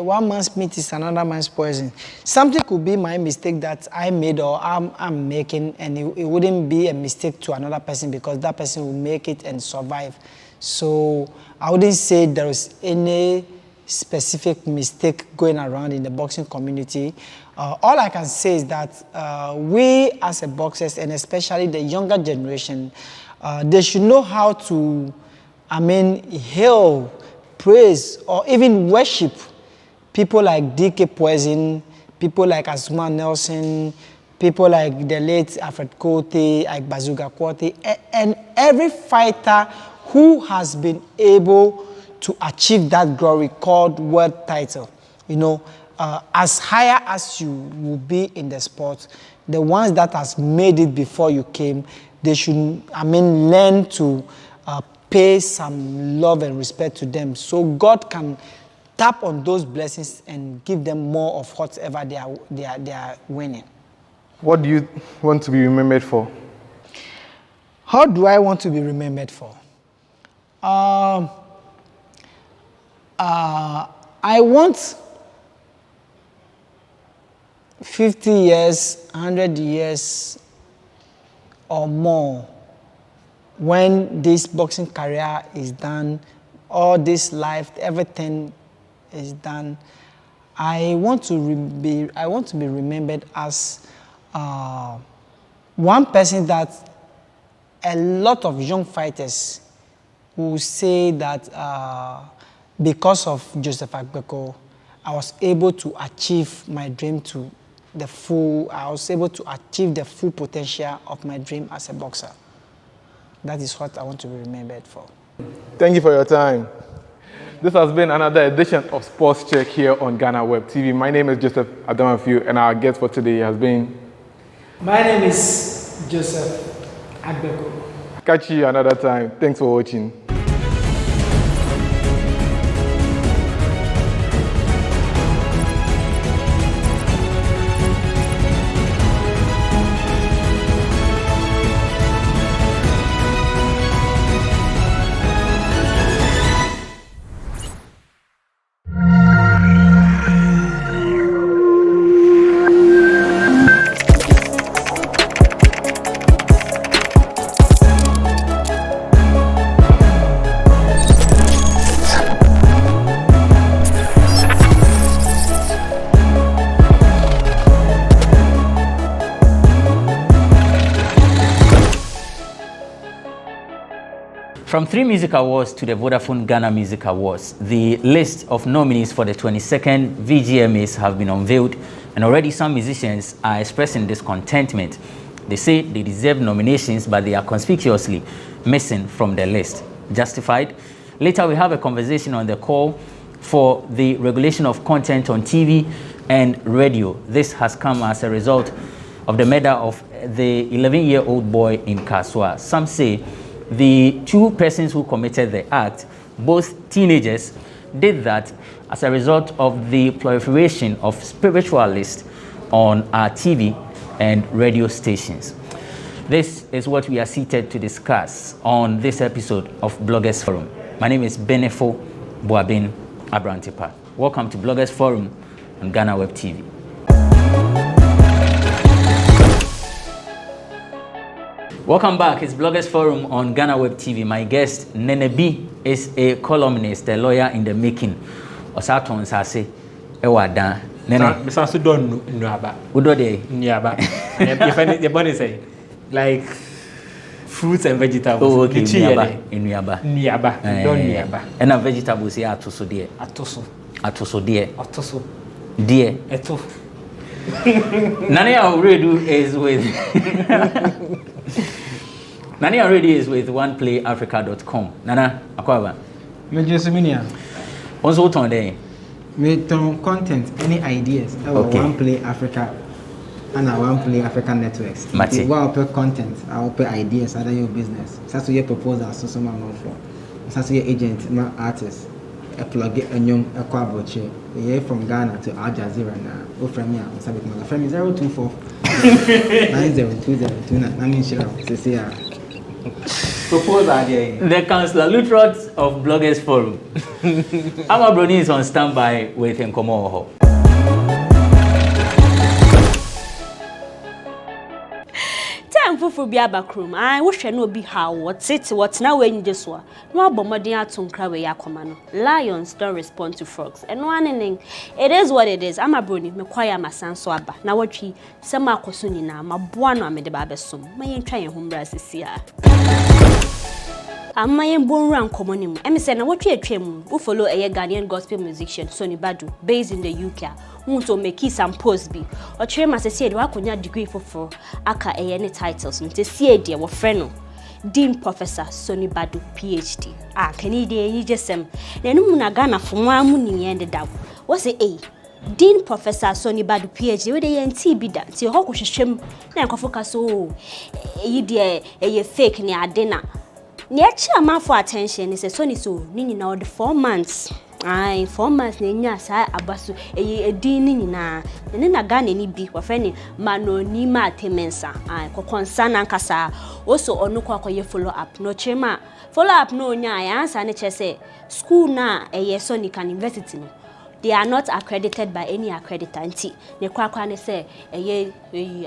one man's meat is another man's poison. Something could be my mistake that I made or I'm making, and it wouldn't be a mistake to another person because that person will make it and survive. So I wouldn't say there is any specific mistake going around in the boxing community. All I can say is that we as a boxers, and especially the younger generation, they should know how to, hail, praise, or even worship people like D.K. Poison, people like Azuma Nelson, people like the late Alfred Kote, like Bazooka Kote, and every fighter who has been able to achieve that glory called world title. You know, as higher as you will be in the sport, the ones that has made it before you came, they should, learn to pay some love and respect to them so God can tap on those blessings and give them more of whatever they are winning. What do you want to be remembered for? How do I want to be remembered for? I want 50 years, 100 years or more, when this boxing career is done, all this life, everything is done, I want to be remembered as one person that a lot of young fighters will say that because of Joseph Agbeko, I was able to achieve my dream to the full, I was able to achieve the full potential of my dream as a boxer. That is what I want to be remembered for. Thank you for your time. This has been another edition of Sports Check here on GhanaWeb TV. My name is Joseph Adamafiu, and our guest for today has been... My name is Joseph Agbeko. Catch you another time. Thanks for watching. From 3 music awards to the Vodafone Ghana Music Awards, the list of nominees for the 22nd VGMAs have been unveiled, and already some musicians are expressing discontentment. They say they deserve nominations, but they are conspicuously missing from the list. Justified? Later, we have a conversation on the call for the regulation of content on TV and radio. This has come as a result of the murder of the 11-year-old boy in Kaswa. Some say the 2 persons who committed the act, both teenagers, did that as a result of the proliferation of spiritualists on our TV and radio stations. This is what we are seated to discuss on this episode of Bloggers Forum. My name is Benefo Boabin Abrantepa. Welcome to Bloggers Forum on GhanaWeb TV. Welcome back. It's Bloggers Forum on GhanaWeb TV. My guest, Nene B, is a columnist, a lawyer in the making. Osaton Sase, Ewada. Nene. Misansu don Nyaba. Udo de? Nyaba. Your body say, like fruits and vegetables. Oh, okay. Nyaba. Nyaba. Don Nyaba. And a vegetables here, atoso dear. Atoso dear. Dear. Eto. Nani already is with Nani already is with oneplayafrica.com. Nana Akwaba. Me just minia. Also ton day. Me ton content, any ideas. Okay. One Play Africa and One Play Africa networks. Mati. I'll put content, I'll put ideas out of your business. That's what your proposal so someone more for. That's your agent, my artist. A plug it and young a quaboche. You're from Ghana to Al Jazeera now. Oh, from me, I'm sorry, my friend is 024 902029. Propose idea. The Councillor Lutrots of Bloggers Forum. Ama Bruni is on standby with Nkomo. Fufu bi abakrom I wohwe no bi how what now when this one no abomodin atonkra we yakoma no lions don't respond to frogs and one thing it is what it is amabroni me kwaya masanso aba na watwi sema akoso nyina maboa no amede ba besom mayentwa ye hombra sesia Amayen bonra nkomonim. Emi say na watwe atwam. We follow a Ghanaian gospel musician Sonny Badu based in the UK. Won't make some post bi. O chere ma say de wakonya degree for aka any titles. Nte see de wo freno. Dean Professor Sonny Badu PhD. Kani de yi jesem. Na enu na Ghana fo mo amu ni yende da. Wo say Dean Professor Sonny Badu PhD we de yenti bi da. Ti ho kohwehwem na enkofoka so yi de fake ni adena. Niachi ama for attention is a Sonny so nini na the 4 months. 4 months na nya sa abaso edin nini na na Ghana ni bi wa friend manoni ma temensa ko concern ankasa also onu kwa ye follow up no chema follow up no nya ya answer ne chese school na Sonny can university no they are not accredited by any accreditor nti ne kwa ne say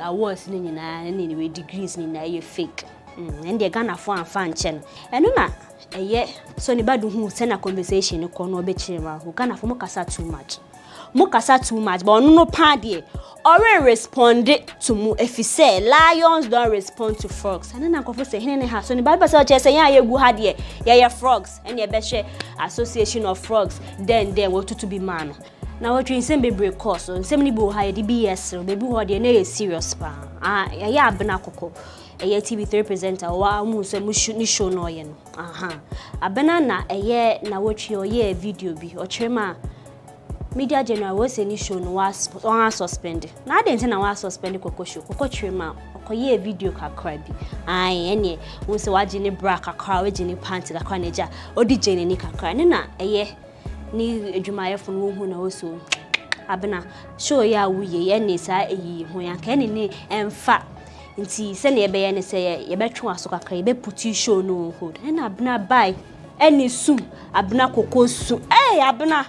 awards nini na we degrees nini na fake and they Ghana for fan chen and na Sonny Badu hu send conversation ko no be chirema who Ghana for mukasa too much but no padi already responded to mu if you say lions don't respond to frogs and na ko say hene ha Sonny Badu say say ya gu ha de ya frogs and ye be share association of frogs then what to be man now what you say be break course so say ni bo ha ye BS baby ho de na serious pa ya abena kokko TV3 presenter wa mu se mu show no ye no abena na na watch your video bi o chema media general was any show no was suspended na dey na was suspended koko show koko chema okoye video kakra bi ene wo se waje ni bra kakra waje ni pants kakra na ja odi je ni kakra ne na ni adwumayefo no hu na oso abena show ya wuye ene sa ho ya ka ne emfa nti se ne ebe ye ne se ye betwe aso kakra ye be puti show no hold na abena bai eni sum abena koko su abena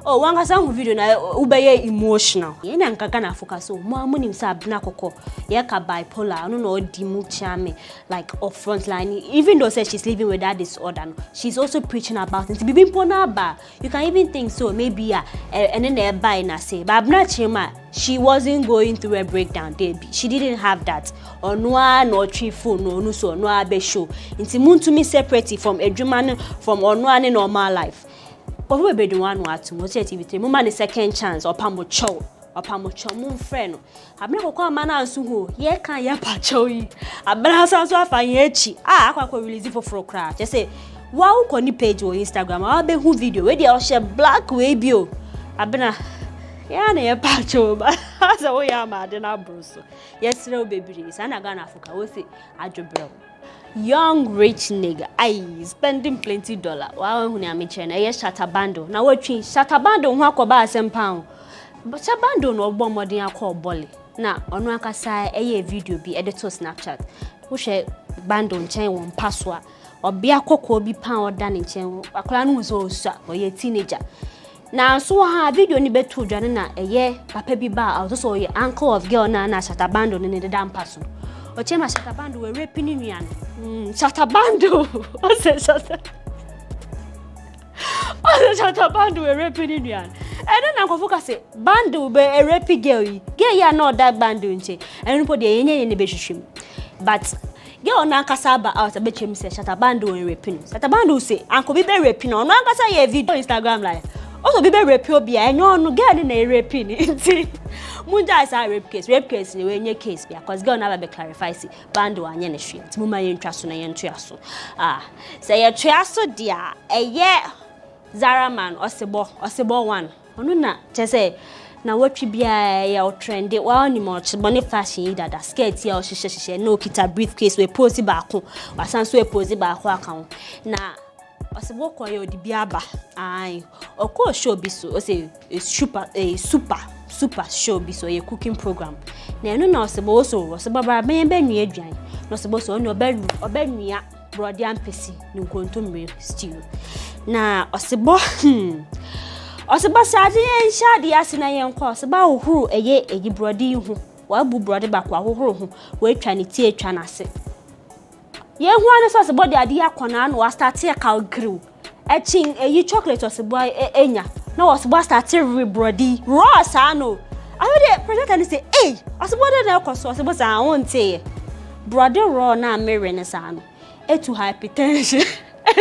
wanga sa hu video na ubeye emotional ye na nka na focus so mo amunim sa abena koko ye ka bipolar no odi mu chame like off front line even though say she's living with that disorder she's also preaching about it bibim pona ba you can even think so maybe and then they buy na say but abena chema she wasn't going through a breakdown baby she didn't have that onwa no tree phone no so no abe show nti muntu me separate from adwuma from onwa ne normal life we be the one who watch TV3 mo man second chance opamo chow mo friend abena kokwa mana ansu ho ye kan ye pa chow yi abena so afa ye echi akwa release for kra je say wa uko ni page o Instagram wa be hu video we dey share black we bio abena ya na ye pa chow ba so we ya ma de na bruso yes re obebiri sana Ghana Africa we say adwobro young rich nigga spending plenty dollar wa hu ni ameche na ye shatter bando na watwi shatter bando hu akoba asempa but shatter bando no ogbo modin akọ bole na onu akasa video bi edito Snapchat wo hwe bando nchen won paswa obi akọkọ bi pan oda ne nchen akora no so oye teenager na so ha video ni betu dwane na papa bi ba also so ye uncle of girl na shatter bando ne de dan paso Ochema Shatabando we raping nuan. Shatabando. O se Shatabando we raping nuan. And then I go say bando be a raping girl. Girl ya no that bando nche. And no dey yenye ne be hwehwem. But girl na kasa ba out be chem say Shatabando we raping. Shatabando say anko be raping no ankasa ye video Instagram live. Also be rape obi enyo no girl na rape ni. Nti munja is a rape case ni we nye case bia cause girl na be clarify say bando anye ne hwe. Nti muma ye ntwa so na ye ntwa so. Say ye twa so dia eye Zara man osebo one. Onu na che say na watwi bia ya o trendy wa oni mo chibone fashion dada skirt ya o hye no kita briefcase we pose baako wasan so we pose baako aka na osebo koyo odi biaba oko show bi so o say super show bi so ye cooking program na eno na osebo ba ben nua aduan na osebo so oni obanua brody ampesi ni nkontomre stew na osebo sade en shade asina yen kwa osebo ahohoro eye brody hu wa bu brody ba kwa ahohoro hu we atwa ne tie atwa na se ye hu ane so osebo de ade akona na wa start e ka grill etchin eyi chocolate osebo enya na osebo start re brody raw sano I would present and say hey osebo de na koso osebo sa won tie brody raw na mere ne sano to hypertension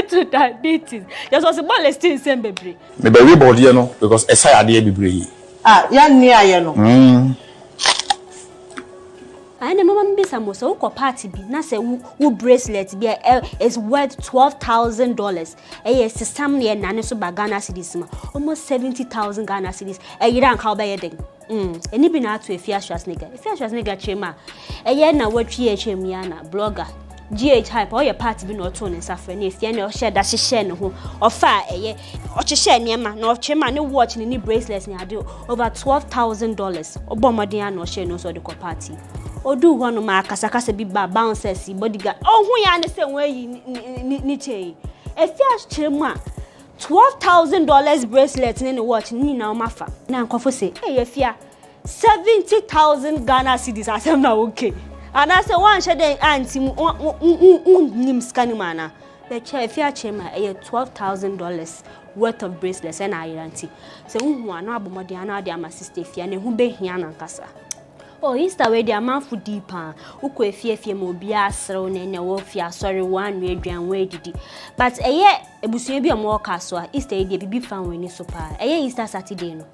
to diabetes. Just was about let's still same baby. Maybe we body no because esai ade bebre. Ya near ye no. I na mama mbisa mo so ko party bi na say wo bracelet bi is worth $12,000. Yes, system ne na ne so ba Ghana cedis ma. Almost 70,000 Ghana cedis. Yira nka oba ye den. Eni bi na to efia Schwarzenegger chema. Na watwi e chemu ya na blogger. GH hype or your party be not on and suffer if you know share that she share no or fire or she share near man or chema no watching any bracelets near do over $12,000 or bombardian or share no so the party or do one of my casacasa be bouncers bodyguard oh who ya understand where you need if you chema $12,000 bracelets in the watch ni na mafa na nkofo say hey if ya 70,000 Ghana cedis asem na okay. And I say one shade auntie nim scanning mana. The chair if you chema $12,000 worth of bracelets and I auntie. So who no abomodi ana dia my sister fia ne hu be hia na nkasa. Oh Easter we dia man fu deeper. Ukọ efie mo bia asrew na wo fia sorry one we aduan we didi. But ebusuan bi o ka so Easter e dia bibi fan we ni so pa. Easter Saturday no.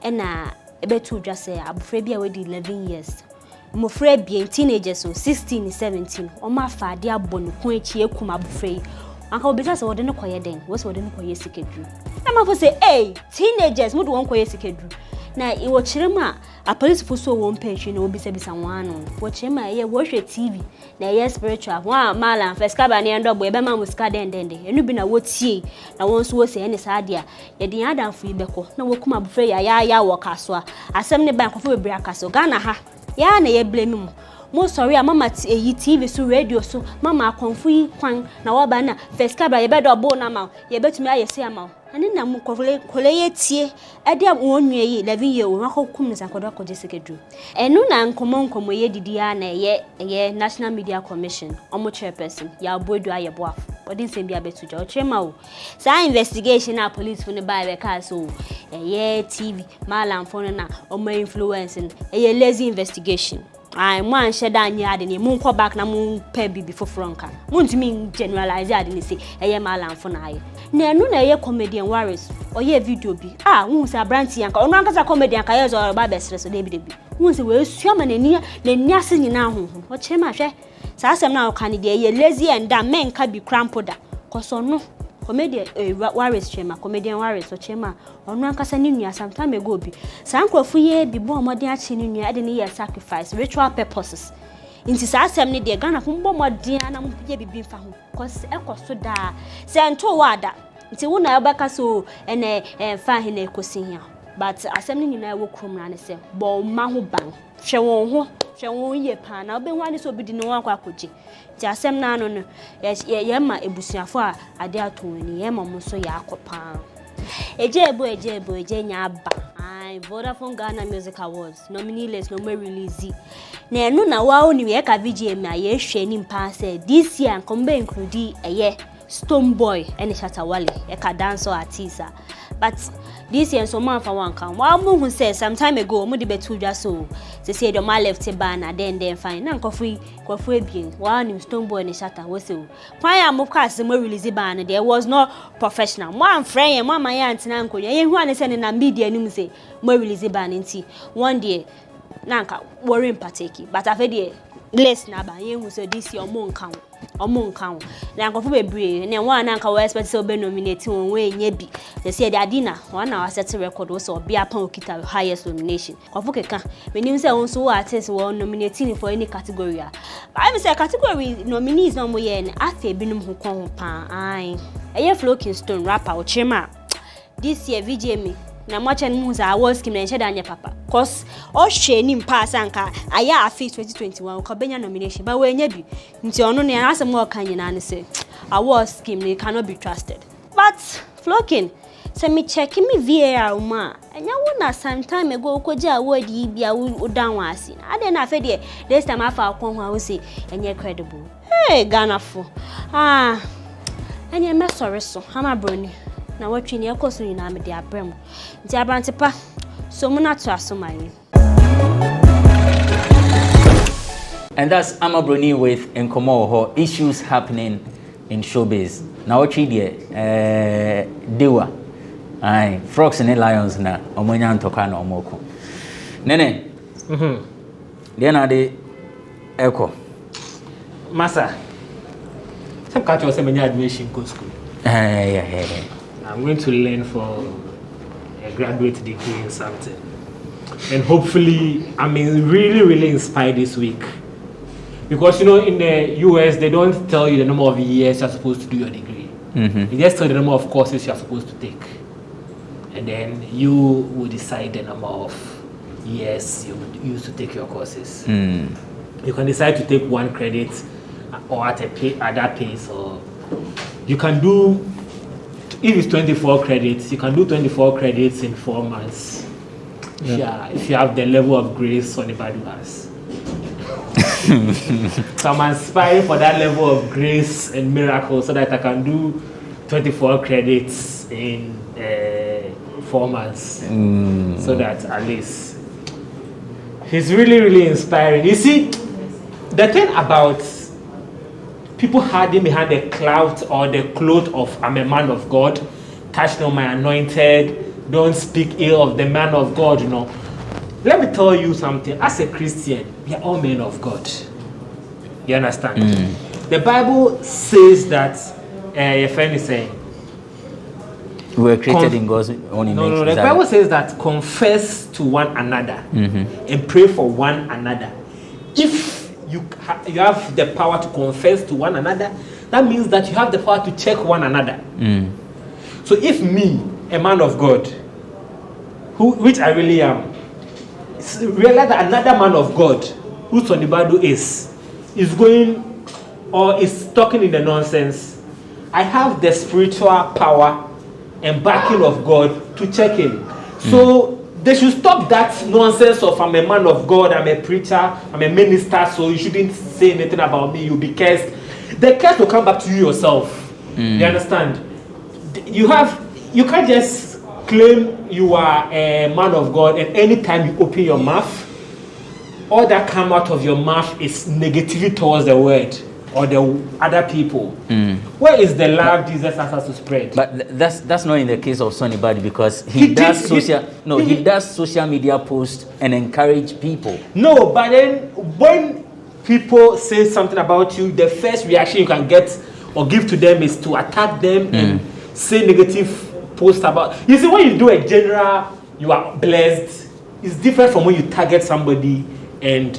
Na ebetu dwa say abofra bi a we di 11 years. Mofre bien teenagers so 16 17 o ma fa ade abonu kon echi ekuma bufrei anka obisa se wode ne koye den wo se wode ne koye sikedru na ma fo say hey teenagers mudu won koye sikedru na I wo chirema a police fo so won pension na obisa bisa wano wo chirema wo hwe TV na spiritual wa mala first kaba ne ndo bo e be ma musika den enu bi na wo tie na won so wo se ne sa ade a ye den adamfo ibeko na wo kuma bufrei ya wo kaso a asem ne ban kofo bebre akaso Ghana ha ya na ye blame mo sorry mama TV so radio so mama akonfu yi kwan na wo ba na first cabra ye be do bo na ma ye betumi ayese ama ani na mo kole ye tie e de wonwe yi 11 year o akokum ne sakodo akoje sekedru enu na nkomo ye didi ya na ye National Media Commission omo chairperson ya bodu aye boaf odin sem bia betuja o chema o sa investigation na police fo ne ba be ka so ye TV malam fo na omo influence ye lazy investigation I man shed anya ade ne mun ko back na mun pay bibi fofronka mun tumi generalize ade ne say eye malam fo na aye na enu na eye comedian worries o ye video bi won say abranti yanka onu ankasa comedian ka ye zo ba be stress de bi won say we suama na ni ase nyina honhom o chema hwe sa asem na o kan de ye lazy and da men ka bi crampoda koso no comedian worries chema comedian worries o chema onu ankasa ni nua sometime ago bi sa ankrofo ye bi bo omodin achi ni nua ade ne ye sacrifice ritual purposes inti sa asem ne de Ghana fo mbo modin ana mo ye bibi fa ho cause ekoso da se ento wada nti wo na yobaka so ene fa he na ekosi hia but asem ne nyina wo krom na ne se bo ma ho ban hwe won ye pa na obe wani so bidi ne wan kwa koje ti asem na no no ye ma ebusuafo a ade atonwani ye ma mo so ya akopa eje nya aba Vodafone Ghana Music Awards nominee list no more release. Na no na wa oni we ka VGM na ye hwe ni mpa say this year nkombe include Stone Boy and Shatawale e ka dancer artist. But this year so man for one kan wa mu hu say some time ago mu de betu dwa so say the man left ban then fine na kofu ebien wa nim Stone Boy and Shatta wo say kwan ya mu kwa se mo release ban there was not professional mo am friend ye mo man ya antina nkonya ye hu ane say na media nim say mo release ban nti one day na nka worry partake but afede less na ba ye hu say this year mo nkan na nkofo bebre na one na nka we expect say obe nominate won we nya bi they say the adina one na set record we say obi apan okita highest nomination nkofo keka menim say won so artist won nominating for any category I say category nominees no mo ye na afa binum ho kon pa ai eye Flocking Stone rapper o chema this year VGM na mwacha nmu za awards kim na nche danye papa cause o hwe ni mpa asanka aya afi 2021 ko benya nomination ba we nya bi nti ono ne asem o kan nyina ne say awards scheme they cannot be trusted but Flocking say me check me VAR uma enya wona sometime ago ko ja award yi bia wo dan wasi ade na afa de this time afa akon ho a say enya credible hey Ghana fo enya me sorry so hama broni na watching your course in am de abrem nti Abrantepa so mu na to asomaye. And that's Amabroni with Nkomo issues happening in showbiz. Now watch there Dewa ai frogs and lions na omonya ntoka na omoko nene there na de echo masa some catch us many admission go school. Yeah. I'm going to learn for a graduate degree in something. And hopefully, I'm really inspired this week. Because, you know, in the US, they don't tell you the number of years you're supposed to do your degree. They just tell you the number of courses you're supposed to take. And then you will decide the number of years you would use to take your courses. You can decide to take 1 credit or at that pace, or you can do, if it's 24 credits, you can do 24 credits in 4 months. If you have the level of grace anybody has. So I'm aspiring for that level of grace and miracle so that I can do 24 credits in 4 months. So that at least he's really inspiring. You see, the thing about people hiding behind the clout or the cloth of I'm a man of God, touch not my anointed, don't speak ill of the man of God, you know. Let me tell you something. As a Christian, we are all men of God. You understand? The Bible says that your friend is saying we were created in God's own image. No, the Bible says that confess to one another and pray for one another. If you have the power to confess to one another, that means that you have the power to check one another. So if me, a man of God, which I really am, realize that another man of God, who Sonibadu is going or is talking in the nonsense, I have the spiritual power and backing of God to check him. So they should stop that nonsense of I'm a man of God, I'm a preacher, I'm a minister, so you shouldn't say anything about me, you'll be cursed. The curse will come back to you yourself. You understand? You can't just claim you are a man of God and anytime you open your mouth, all that come out of your mouth is negativity towards the word or the other people. Where is the love Jesus has us to spread? But that's not in the case of Sonny Badi because he does social media posts and encourage people. No, but then when people say something about you, the first reaction you can get or give to them is to attack them and say negative posts about. You see, when you do a general, you are blessed. It's different from when you target somebody and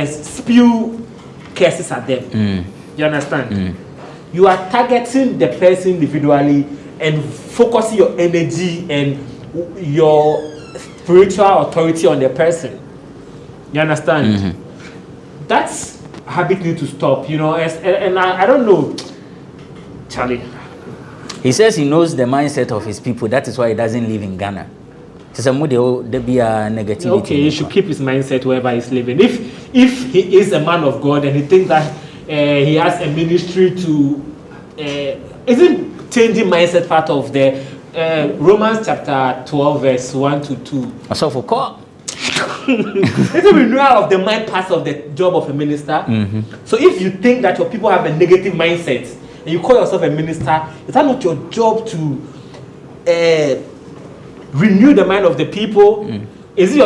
spew curses at them. You understand? You are targeting the person individually and focusing your energy and your spiritual authority on the person. You understand? That's a habit need to stop, you know. And I don't know, Charlie. He says he knows the mindset of his people. That is why he doesn't live in Ghana. There be a negativity. Okay, he should keep his mindset wherever he's living. If he is a man of God and he thinks that he has a ministry to, isn't changing mindset part of the Romans chapter 12 verse 1 to 2? So for call. It's a renewal of the mind part of the job of a minister. So if you think that your people have a negative mindset and you call yourself a minister, is that not your job to renew the mind of the people? Is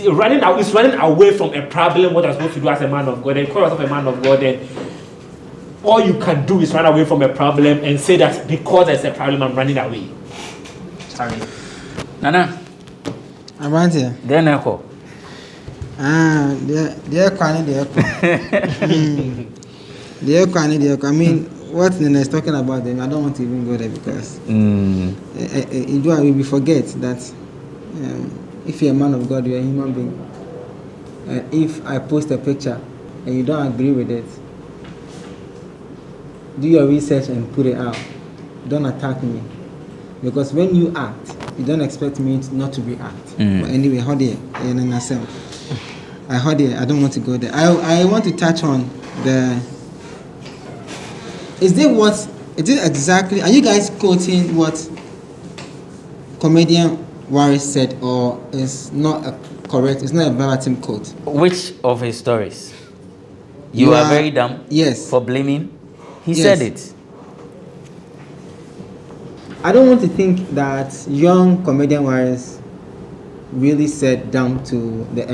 running away from a problem what you're supposed to do as a man of God, and you call yourself a man of God, and all you can do is run away from a problem and say that because there's a problem I'm running away? Sorry. Nana. I'm right here. Then echo. They're crying, they're crying. I mean, what Nana is talking about them, I don't want to even go there because we forget that if you're a man of God, you're a human being. If I post a picture and you don't agree with it, do your research and put it out. Don't attack me. Because when you act, you don't expect me not to react. But anyway, how do you I don't want to go there. I want to touch on is it exactly, are you guys quoting what comedian Waris said, or is not correct? It's not a verbatim quote. Which of his stories? You are very dumb. Yes. For blaming. He said it. I don't want to think that young comedian Waris really said dumb to the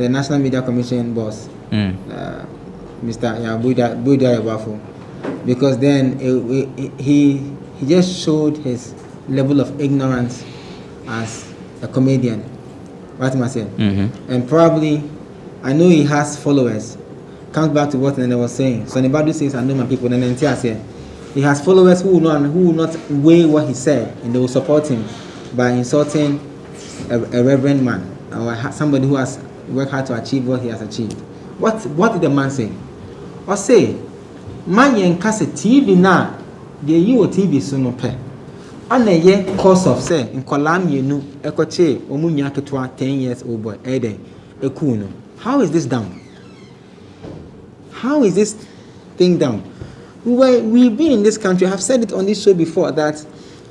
National Media Commission boss, Mr. Buida Ebafo, because then he just showed his level of ignorance as a comedian. What am I saying? And probably, I know he has followers. Comes back to what Nene was saying. So Nebadu says, I know my people. And then say, he has followers who will not weigh what he said, and they will support him by insulting a reverend man or somebody who has worked hard to achieve what he has achieved. What did the man say? Or say, man yen kase TV na de yi o TV so no pe. Ana ye cause of say in kolam yenu ekoche omunya ketwa 10 years old boy eden eku no. How is this down? How is this thing down? We've been in this country. I have said it on this show before that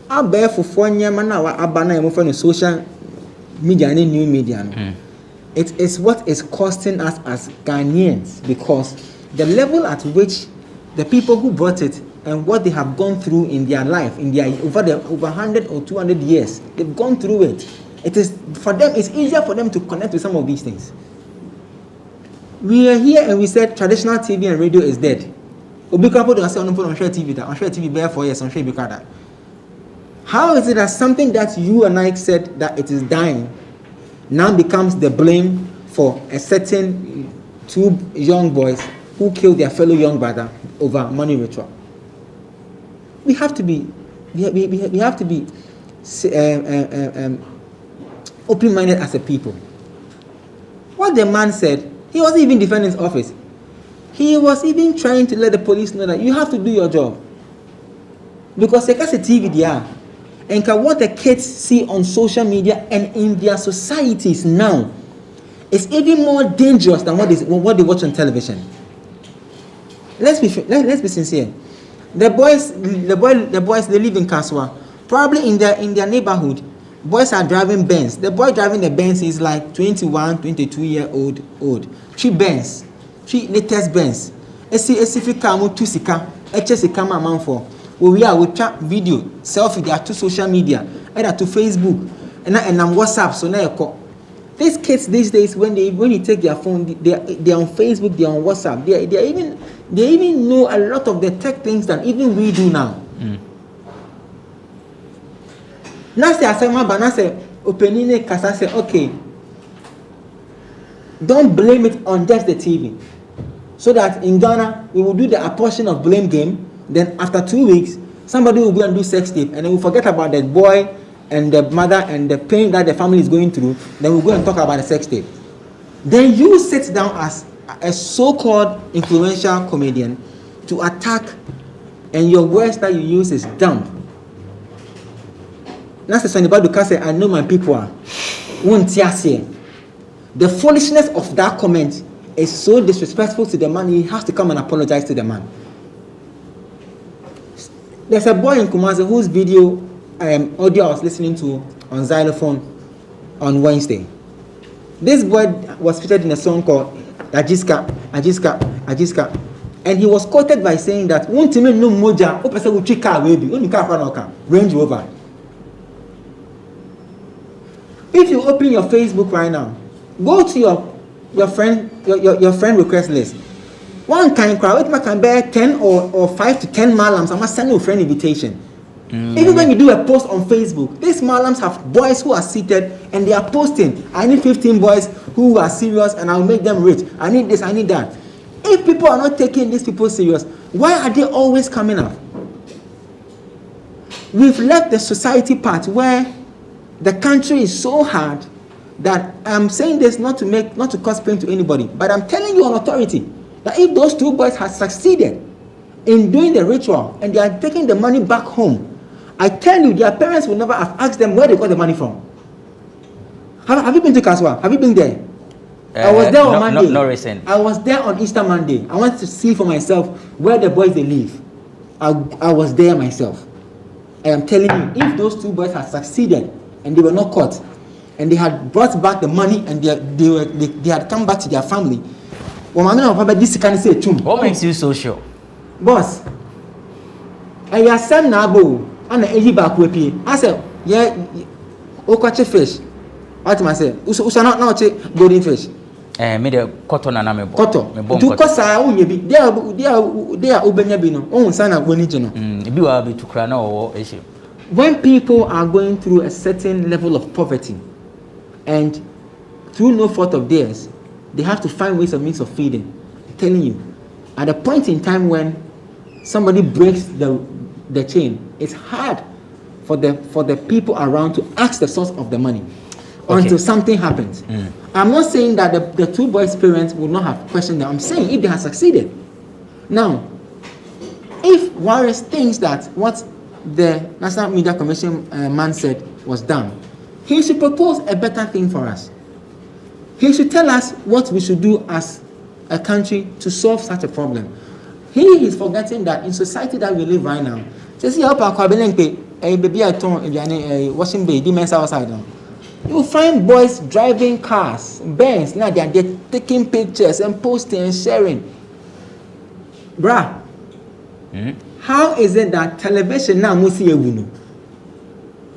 our bear for 4 years now abana from the social media and new media. It is what is costing us as Ghanaians, because the level at which the people who brought it and what they have gone through in their life, over 100 or 200 years, they've gone through it. It is for them. It's easier for them to connect with some of these things. We are here and we said traditional TV and radio is dead. How is it that something that you and I said that it is dying now becomes the blame for a certain 2 young boys who killed their fellow young brother over money ritual? We have to be open-minded as a people. What the man said, he wasn't even defending his office. He was even trying to let the police know that you have to do your job. Because they a TV there, and what the kids see on social media and in their societies now is even more dangerous than what they watch on television. Let's be sincere. The boys they live in Kaswa. Probably in their neighborhood, boys are driving Benz. The boy driving the Benz is like 21, 22-year-old. 3 Benz. 3 latest Benz. Esi kamu 2 sika. Sika man for. We chat video, selfie, they are to social media, either to Facebook and WhatsApp. So now these kids these days, when you take their phone, they are on Facebook, they are on WhatsApp. They even know a lot of the tech things that even we do now. Now say asema bana say openine kasa say okay. Don't blame it on just the TV. So that in Ghana we will do the apportion of blame game. Then after 2 weeks, somebody will go and do sex tape, and then we'll forget about the boy and the mother and the pain that the family is going through. Then we'll go and talk about the sex tape. Then you sit down as a so-called influential comedian to attack and your words that you use is dumb. That's the about to say, I know my people are. The foolishness of that comment is so disrespectful to the man, he has to come and apologize to the man. There's a boy in Kumasi whose video audio I was listening to on xylophone on Wednesday. This boy was featured in a song called Ajiska, Ajiska, Ajiska. And he was quoted by saying that one time no moja, opesa uchi car baby, only car Range Rover. If you open your Facebook right now, go to your friend request list. One kind crowd, it can bear 10 or 5 to 10 malams. I must send you a friend invitation. Even when you do a post on Facebook, these malams have boys who are seated and they are posting. I need 15 boys who are serious and I'll make them rich. I need this, I need that. If people are not taking these people serious, why are they always coming up? We've left the society part where the country is so hard that I'm saying this not to cause pain to anybody, but I'm telling you on authority that if those two boys had succeeded in doing the ritual and they are taking the money back home, I tell you, their parents will never have asked them where they got the money from. Have you been to Kaswa? Have you been there? I was there on Monday. No recent. I was there on Easter Monday. I wanted to see for myself where the boys they live. I was there myself. I am telling you, if those two boys had succeeded and they were not caught, and they had brought back the money and they had come back to their family, what makes you so sure? Boss, I said nabo and I said, yeah, okache fish. What am I saying? Usa not golden fish. Me the cotton and I'm cotton. Do kosa unyebi. They are ubenyabino. Oh, sana wenijino. Biwa be to crana or issue. When people are going through a certain level of poverty, and through no fault of theirs, they have to find ways of means of feeding. I'm telling you, at a point in time when somebody breaks the chain, it's hard for the people around to ask the source of the money until something happens. I'm not saying that the two boys' parents would not have questioned them. I'm saying if they had succeeded. Now, if Warriors thinks that what the National Media Commission man said was done, he should propose a better thing for us. He should tell us what we should do as a country to solve such a problem. He is forgetting that in society that we live right now, washing baby, outside now. You find boys driving cars, Benz, now they're taking pictures and posting and sharing. Bruh, how is it that television now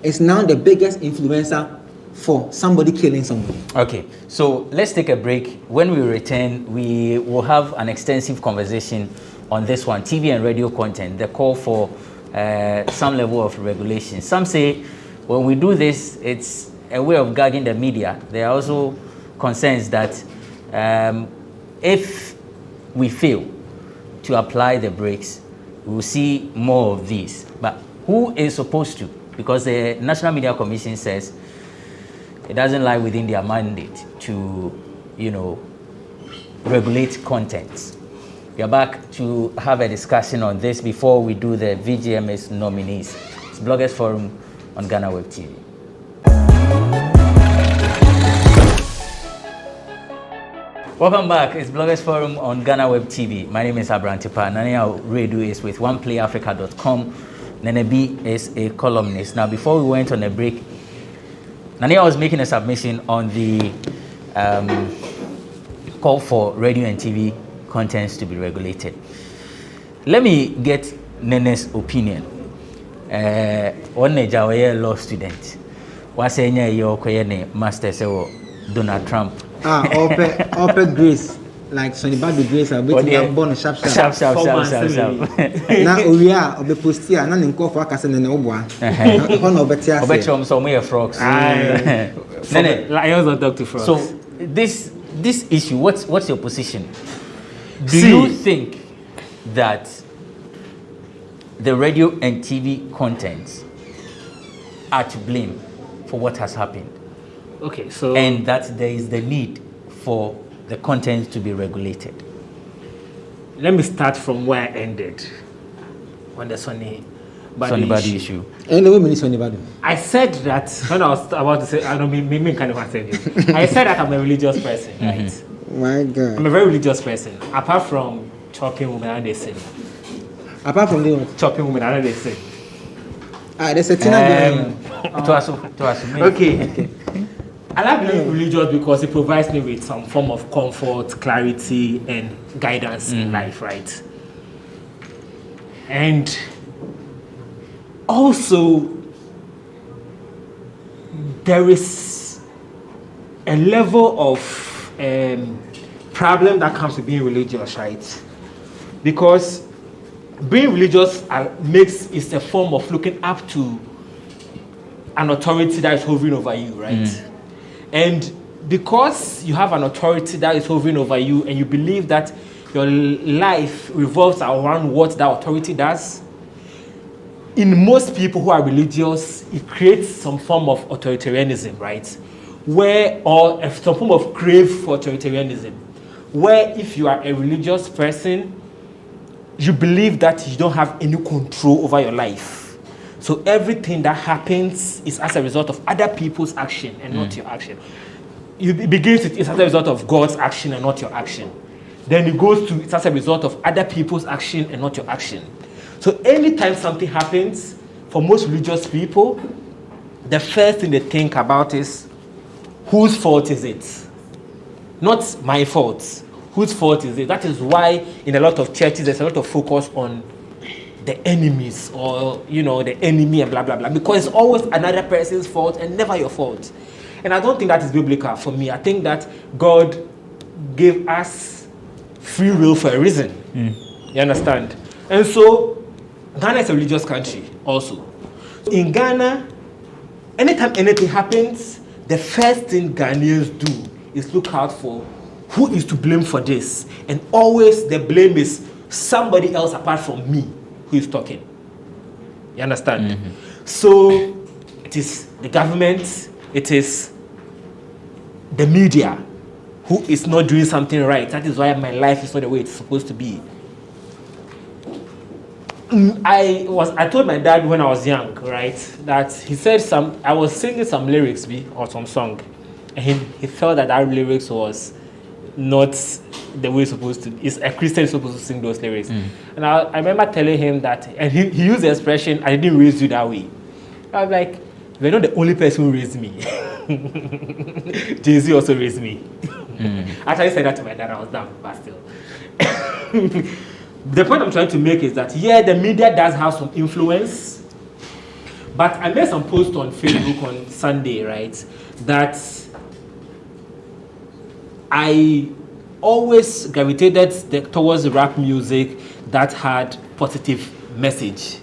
is now the biggest influencer for somebody killing somebody? Okay, so let's take a break. When we return, we will have an extensive conversation on this one, TV and radio content, the call for some level of regulation. Some say when we do this, it's a way of gagging the media. There are also concerns that if we fail to apply the brakes, we will see more of these. But who is supposed to? Because the National Media Commission says it doesn't lie within their mandate to, regulate content. We are back to have a discussion on this before we do the VGMS nominees. It's Bloggers Forum on GhanaWeb TV. Welcome back. It's Bloggers Forum on GhanaWeb TV. My name is Abrantepa. Nania Redu is with OnePlayAfrica.com. Nene B is a columnist. Now, before we went on a break, Nania was making a submission on the call for radio and TV contents to be regulated. Let me get Nene's opinion. One law student. What's saying your master say Donald Trump? Open Grace. Like Sonny Badu Grace, I'm waiting born sharp. Now we are of the postia, none in call for Cassan and Obwa. Some frogs. Lions or Dr. Frogs. So this issue, what's your position? Do you think that the radio and TV contents are to blame for what has happened? Okay, so and that there is the need for the content to be regulated? Let me start from where I ended. on the Sonny Badu issue. I said that when I was about to say, I don't mean kind of answer you. I said that I'm a religious person, right? My God. I'm a very religious person. Apart from chopping women, and they sin. Apart from the chopping women, and they sin. There's a thing. Okay. I like being religious because it provides me with some form of comfort, clarity, and guidance in life, right? And also, there is a level of problem that comes with being religious, right? Because being religious is a form of looking up to an authority that is hovering over you, right? And because you have an authority that is hovering over you and you believe that your life revolves around what that authority does, in most people who are religious, it creates some form of authoritarianism, right? Or some form of crave for authoritarianism, where if you are a religious person, you believe that you don't have any control over your life. So everything that happens is as a result of other people's action and not your action. It begins with it's as a result of God's action and not your action. Then it goes to it's as a result of other people's action and not your action. So anytime something happens, for most religious people, the first thing they think about is, whose fault is it? Not my fault. Whose fault is it? That is why in a lot of churches there's a lot of focus on the enemies or, the enemy and blah, blah, blah. Because it's always another person's fault and never your fault. And I don't think that is biblical for me. I think that God gave us free will for a reason. You understand? And so, Ghana is a religious country also. In Ghana, anytime anything happens, the first thing Ghanaians do is look out for who is to blame for this. And always the blame is somebody else apart from me who is talking. You understand? So it is the government, it is the media who is not doing something right. That is why my life is not the way it's supposed to be. I told my dad when I was young, right, that he said I was singing some lyrics or some song, and he felt that lyrics was not the way it's supposed to. It's a Christian supposed to sing those lyrics. And I remember telling him that, and he used the expression, I didn't raise you that way. I was like, you're not the only person who raised me. Jay-Z also raised me. Actually said that to my dad, I was dumb, but still. The point I'm trying to make is that, the media does have some influence, but I made some post on Facebook on Sunday, right, that I always gravitated towards rap music that had positive message.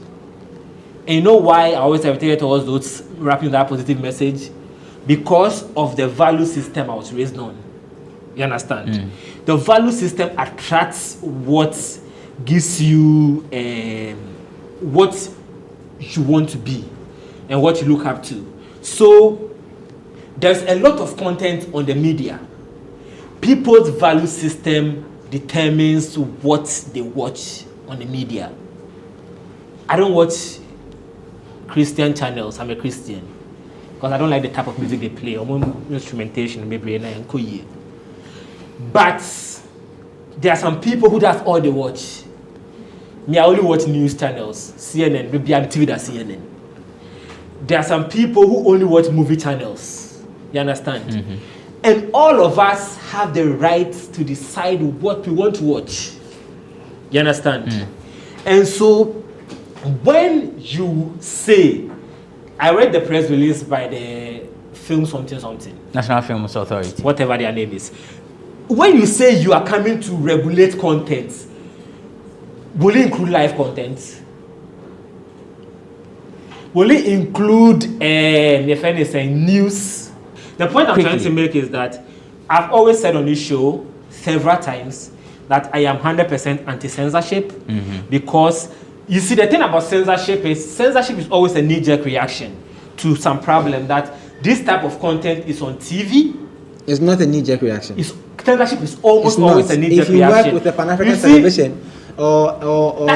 And you know why I always gravitated towards those rap music that had positive message? Because of the value system I was raised on. You understand? The value system attracts what gives you what you want to be and what you look up to. So there's a lot of content on the media. People's value system determines what they watch on the media. I don't watch Christian channels. I'm a Christian. Because I don't like the type of music they play. Instrumentation, maybe. But there are some people who that's all they watch. Me, I only watch news channels. CNN, maybe I'm TV that's CNN. There are some people who only watch movie channels. You understand? And all of us have the right to decide what we want to watch. You understand? And so, when you say, I read the press release by the film something. National Film Authority. Whatever their name is. When you say you are coming to regulate content, will it include live content? Will it include news? The point I'm trying to make is that I've always said on this show several times that I am 100% anti-censorship because you see the thing about censorship is always a knee-jerk reaction to some problem that this type of content is on TV. It's not a knee-jerk reaction. Censorship is almost always a knee-jerk reaction. If you work with the Pan-African television or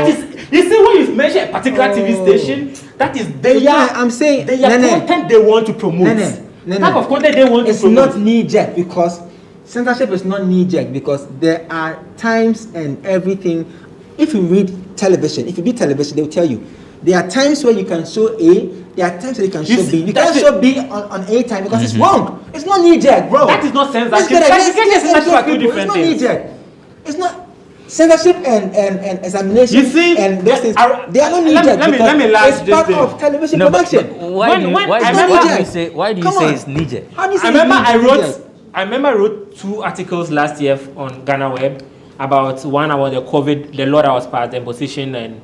You see, when you mention a particular TV station, that is I'm saying their content they want to promote. Type of content they want to promote. It's not knee-jerk because censorship is not knee-jerk because there are times and everything. If you read television, if you read television, they will tell you there are times where you can show A, there are times where you can show B. You can't show B on A time because it's wrong. It's not knee-jerk, bro. That is not censorship. Censorship are two different things. It's not knee-jerk. It's not. Censorship and examination. You see, and those things, they are not knee-jerk. Let me last it's part of television production. Why do you say it's knee-jerk? I remember I wrote 2 articles last year on GhanaWeb about one about the COVID, the law that was passed, the imposition, and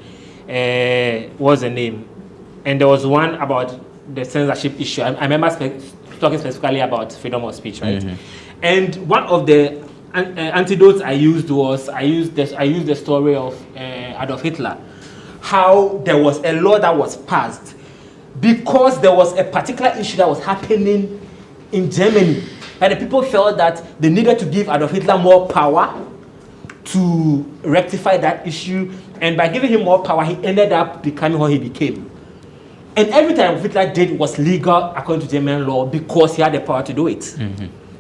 what's the name? And there was one about the censorship issue. I remember talking specifically about freedom of speech, right? And one of the antidotes I used was I used the story of Adolf Hitler, how there was a law that was passed because there was a particular issue that was happening in Germany, and the people felt that they needed to give Adolf Hitler more power to rectify that issue, and by giving him more power, he ended up becoming what he became. And everything Hitler did was legal according to German law because he had the power to do it.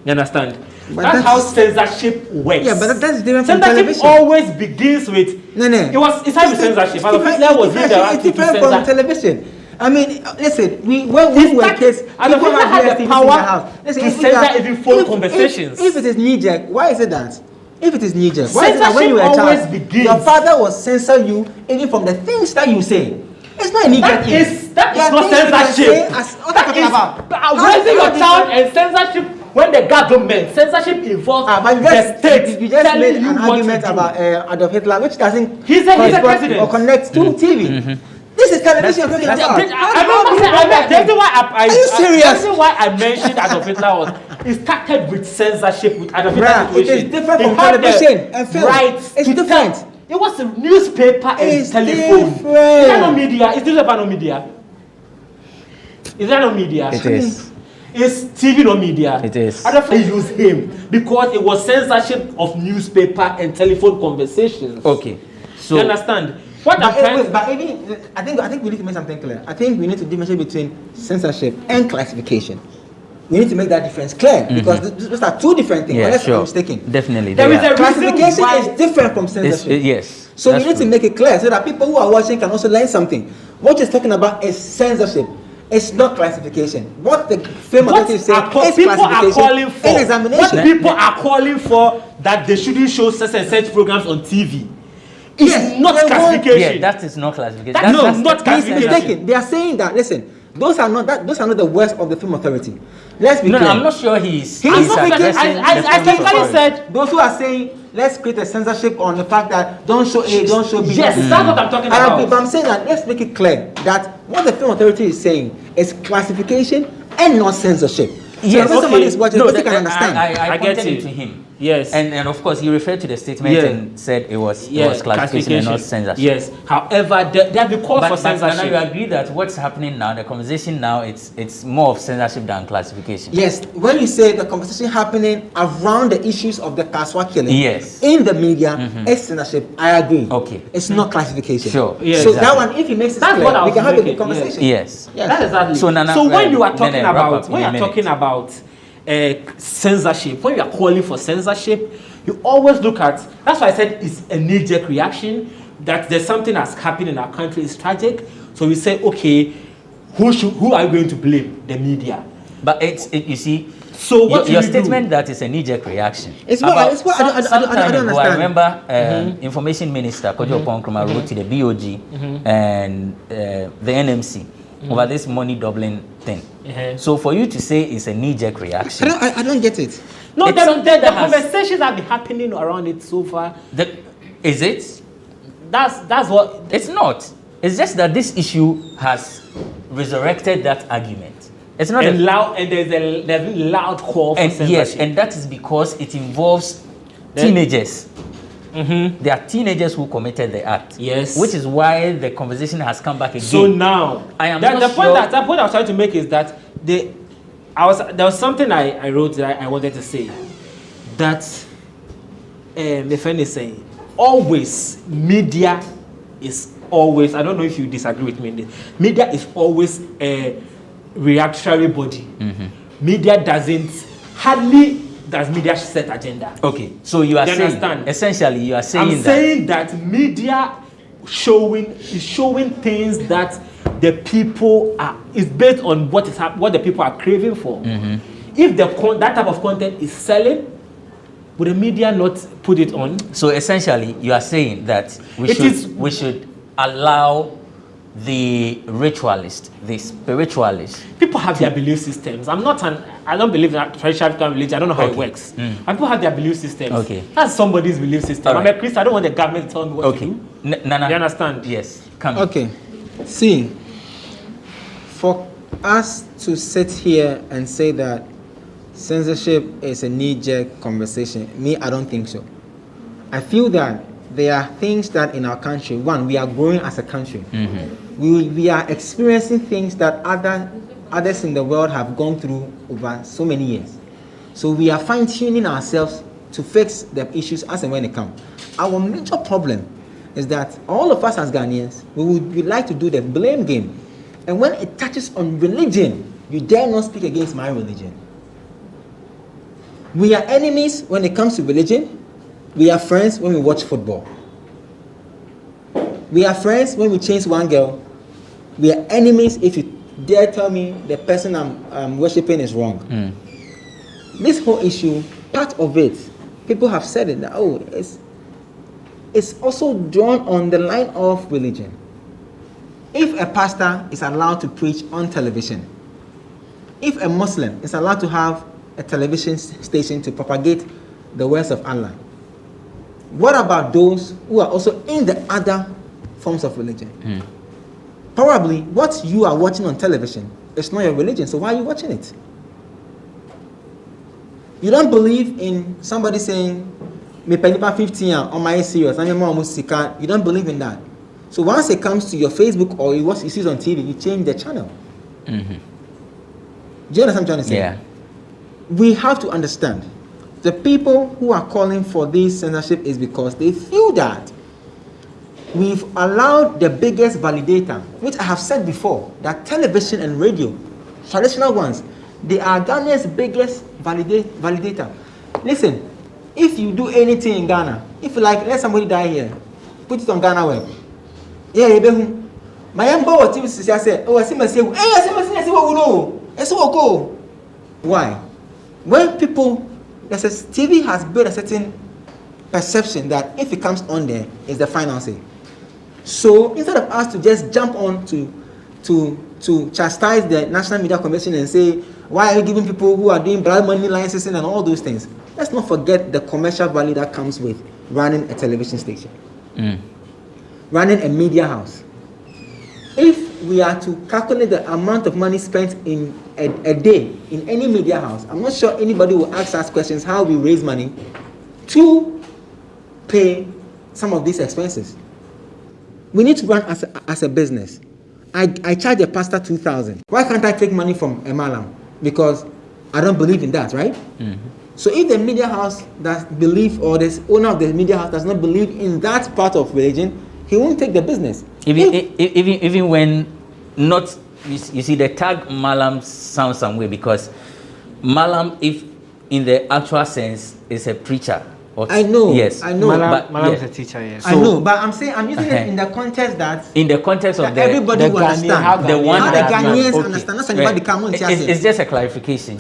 You understand? That's how censorship works. Yeah, but that's different from censorship television. always begins with it's how censorship. Hitler was it's different from television. I mean, listen, when we were kids, people had the power to censor even phone conversations. If it is knee-jerk, why is it that? If it is knee-jerk, why is it that when you were a child, your father will censor you even from the things that you say? It's not a knee-jerk. That is not censorship. That is raising your child and censorship. When the government censorship involves the state, you just made an argument about Adolf Hitler, which doesn't he's a president or connect to TV. This is television. Are you serious? The reason why I mentioned Adolf Hitler was it started with censorship with Adolf Hitler. It is different from television and film. It's different. It was a newspaper and telephone. Is that no media? Is newspaper no media? Is that no media? It is. Is TV no media? It is. I don't use him because it was censorship of newspaper and telephone conversations. Okay. So you understand? I think we need to make something clear. I think we need to differentiate between censorship and classification. We need to make that difference clear because those are two different things. Unless I'm mistaken. Definitely. Classification is different from censorship. Yes. So we need to make it clear so that people who are watching can also learn something. What you're talking about is censorship. It's not classification. What the film authority is saying is classification and examination. What people are calling for that they shouldn't show such and such programs on TV. It's not classification. Yeah, that is not classification. That's not classification. They are saying that, listen, those are not the words of the film authority. Let's be clear. No, I'm not sure he's addressing I said those who are saying let's create a censorship on the fact that don't show A, don't show B. Yes, that's what I'm talking about. But I'm saying that let's make it clear that what the film authority is saying is classification and not censorship. Yes, so somebody is watching, they can understand. I get pointed it to him. Yes, and of course he referred to the statement and said it was classification and not censorship. Yes, however, there have been calls for censorship. But you agree that what's happening now, the conversation now, it's more of censorship than classification. Yes, when you say the conversation happening around the issues of the Kaswa killing, in the media, it's censorship. I agree. Okay, it's not classification. Sure. Yes, so exactly. That one, if he makes it clear, we can have a good conversation. Yes. That's exactly. So when you are talking about censorship, when you are calling for censorship, you always look at, that's why I said it's a knee-jerk reaction, that there's something that's happened in our country, it's tragic, so we say, okay, who are you going to blame? The media. But you see, so what your statement that is a knee-jerk reaction. It's what I don't understand. I remember Information Minister Kojo Ponkroma wrote to the BOG and the NMC over this money doubling thing. So for you to say it's a knee-jerk reaction, I don't get it. No, the conversations have been happening around it so far. Is it? That's what. It's not. It's just that this issue has resurrected that argument. It's not and there's a loud call for censorship. Yes, and that is because it involves teenagers. There are teenagers who committed the act. Yes. Which is why the conversation has come back again. So now, the point I was trying to make is that there was something I wrote that I wanted to say. That my friend is saying, always media is always, I don't know if you disagree with me in this, media is always a reactionary body. Media hardly does media set agenda. Okay, so you are saying, understand? Essentially, you are saying I'm saying that media is showing things that the people is based on what the people are craving for. If that type of content is selling, would the media not put it on? So essentially, you are saying that we should allow the ritualist, the spiritualist. People have their belief systems. I don't believe in traditional African religion. I don't know how it works. And people have their belief systems. Okay. That's somebody's belief system. I'm a Christian. I don't want the government to tell me what to do. Nana, you understand? Yes. Okay. See, for us to sit here and say that censorship is a knee-jerk conversation, I don't think so. I feel that there are things that in our country, one, we are growing as a country. We are experiencing things that others in the world have gone through over so many years. So we are fine-tuning ourselves to fix the issues as and when they come. Our major problem is that all of us as Ghanaians, we like to do the blame game. And when it touches on religion, you dare not speak against my religion. We are enemies when it comes to religion. We are friends when we watch football. We are friends when we chase one girl. We are enemies if you dare tell me the person I'm worshipping is wrong. This whole issue, part of it, people have said it, that, it's also drawn on the line of religion. If a pastor is allowed to preach on television, if a Muslim is allowed to have a television station to propagate the words of Allah, what about those who are also in the other forms of religion? Probably what you are watching on television is not your religion, so why are you watching it? You don't believe in somebody saying, "Me penipa 15 on my serious, I'm almost sick." You don't believe in that. So once it comes to your Facebook or you see it on TV, you change the channel. Do you understand what I'm trying to say? Yeah. We have to understand the people who are calling for this censorship is because they feel that we've allowed the biggest validator, which I have said before, that television and radio, traditional ones, they are Ghana's biggest validator. Listen, if you do anything in Ghana, if you like, let somebody die here, put it on GhanaWeb. Yeah, my embo TV say, "Oh, I see my say, hey, I see what we know. It's okay." Why? When people, TV has built a certain perception that if it comes on there, it's the final say. So instead of us to just jump on to chastise the National Media Commission and say, why are you giving people who are doing blood money licensing and all those things? Let's not forget the commercial value that comes with running a television station, running a media house. If we are to calculate the amount of money spent in a day in any media house, I'm not sure anybody will ask us questions how we raise money to pay some of these expenses. We need to run as a business. I charge a pastor 2,000. Why can't I take money from a malam? Because I don't believe in that, right? So if the media house does believe, or the owner of the media house does not believe in that part of religion, he won't take the business. Even when not, you see, the tag malam sounds some way, because malam, if in the actual sense, is a preacher. I know. Yes. I know. Malam is a teacher, yes. So, I know, but I'm using it in the context that of everybody will understand. How the Ghanaians understand. That's it's just a clarification.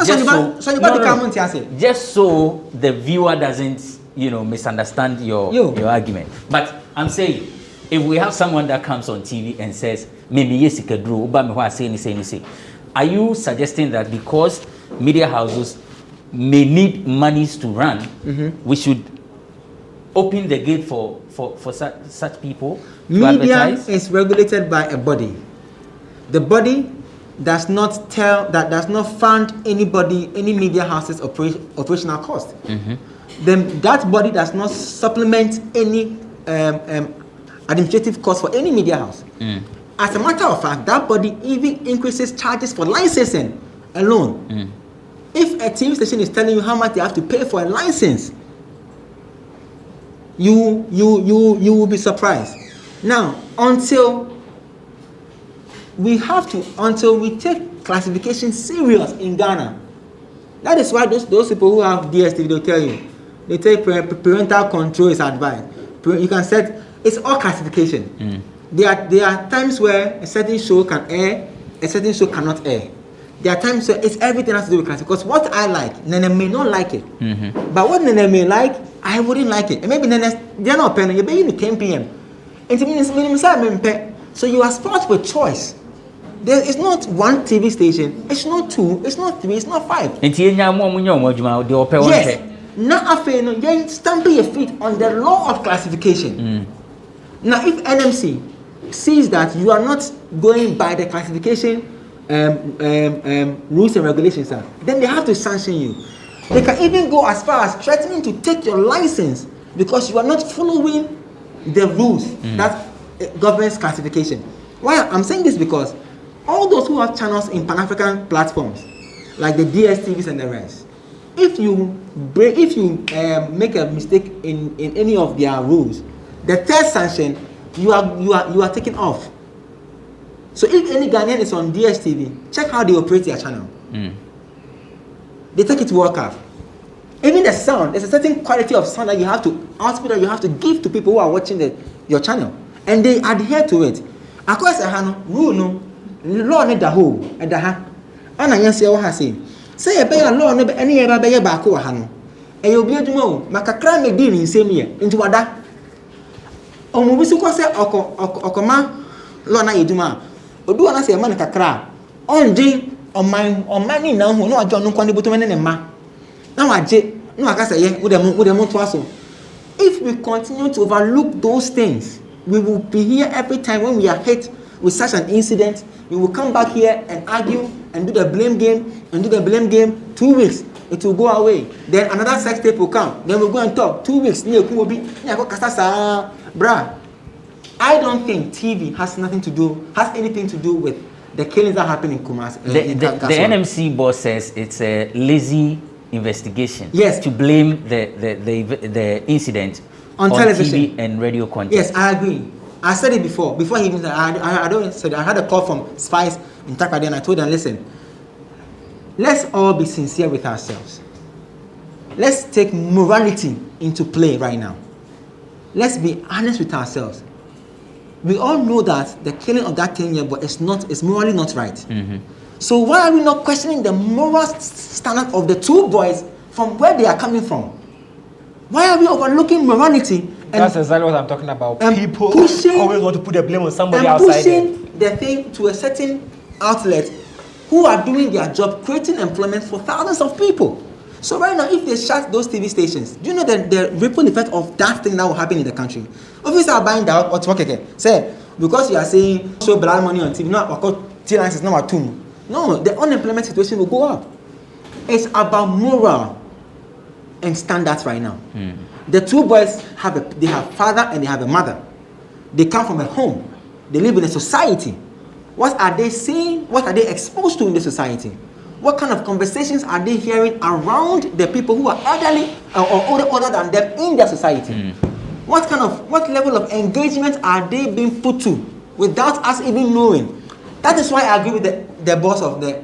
Just so the viewer doesn't, misunderstand your argument. But I'm saying, if we have someone that comes on TV and says, are you suggesting that because media houses may need monies to run, we should open the gate for such people to media advertise? Is regulated by a body. The body does not fund any media house's operational cost. Then that body does not supplement any administrative cost for any media house. As a matter of fact, that body even increases charges for licensing alone. If a TV station is telling you how much they have to pay for a license, you will be surprised. Now, until we take classification serious in Ghana, that is why those people who have DSTV, they'll tell you, they take parental control is advised. You can set, it's all classification. There are times where a certain show can air, a certain show cannot air. There are times where it's everything has to do with classification. Because what I like, Nene may not like it. But what Nene may like, I wouldn't like it. And maybe Nene, they're not paying, you're paying 10 p.m. So you are spoiled with choice. There is not one TV station, it's not two, it's not three, it's not five. Yes. Now, you stamp your feet on the law of classification. Now, if NMC sees that you are not going by the classification rules and regulations, then they have to sanction you. They can even go as far as threatening to take your license because you are not following the rules that governs classification. Why I'm saying this because all those who have channels in Pan-African platforms, like the DSTVs and the rest, if you make a mistake in any of their rules, the third sanction, you are taken off. So if any Ghanaian is on DSTV, check how they operate their channel. They take it to work out. Even the sound, there's a certain quality of sound that you have to output, that you have to give to people who are watching your channel, and they adhere to it. Of course, rule no law need the whole and the ha. And I say what I say. Say a better law never any ever be back or hano. And you'll be a dumo, Macacram me deal in same year into what that. O Mubisu say Okoma Lona Iduma. O do I say a man cacra on day on money now who no John no contribution in ma. Now I j no I can say with them twice. If we continue to overlook those things, we will be here every time when we are hit with such an incident. We will come back here and argue and do the blame game 2 weeks. It will go away. Then another sex tape will come. Then we'll go and talk 2 weeks. Bruh, I don't think TV has anything to do with the killings that happen in Kumasi. The NMC boss says it's a lazy investigation. Yes. To blame the incident on television TV and radio content. Yes, I agree. I said it before he even said, I had a call from spies in Takrady and I told them, listen, let's all be sincere with ourselves. Let's take morality into play right now. Let's be honest with ourselves. We all know that the killing of that 10-year boy is morally not right. So why are we not questioning the moral standard of the two boys from where they are coming from? Why are we overlooking morality? That's exactly what I'm talking about. People pushing, always want to put the blame on somebody and outside. Pushing the thing to a certain outlet who are doing their job, creating employment for thousands of people. So right now, if they shut those TV stations, do you know the ripple effect of that thing that will happen in the country? If you are buying that or talking, say because you are saying show blood money on TV, no, T-Lines is number 2. No, the unemployment situation will go up. It's about moral and standards right now. The two boys have father and they have a mother. They come from a home. They live in a society. What are they seeing? What are they exposed to in the society? What kind of conversations are they hearing around the people who are elderly or older than them in their society? What level of engagement are they being put to without us even knowing? That is why I agree with the boss of the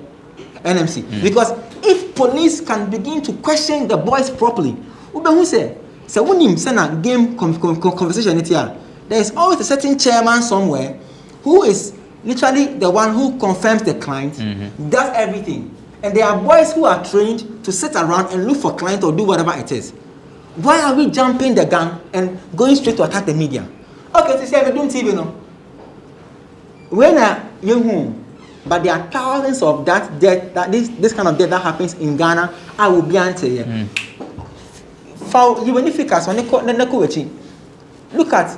NMC. Because if police can begin to question the boys properly, who say, so when you send a game conversation, there is always a certain chairman somewhere who is literally the one who confirms the client, does everything. And there are boys who are trained to sit around and look for clients or do whatever it is. Why are we jumping the gun and going straight to attack the media? Okay, so say we're doing TV now. When you're home, but there are thousands of that death, this kind of death that happens in Ghana, I will be answering. Look at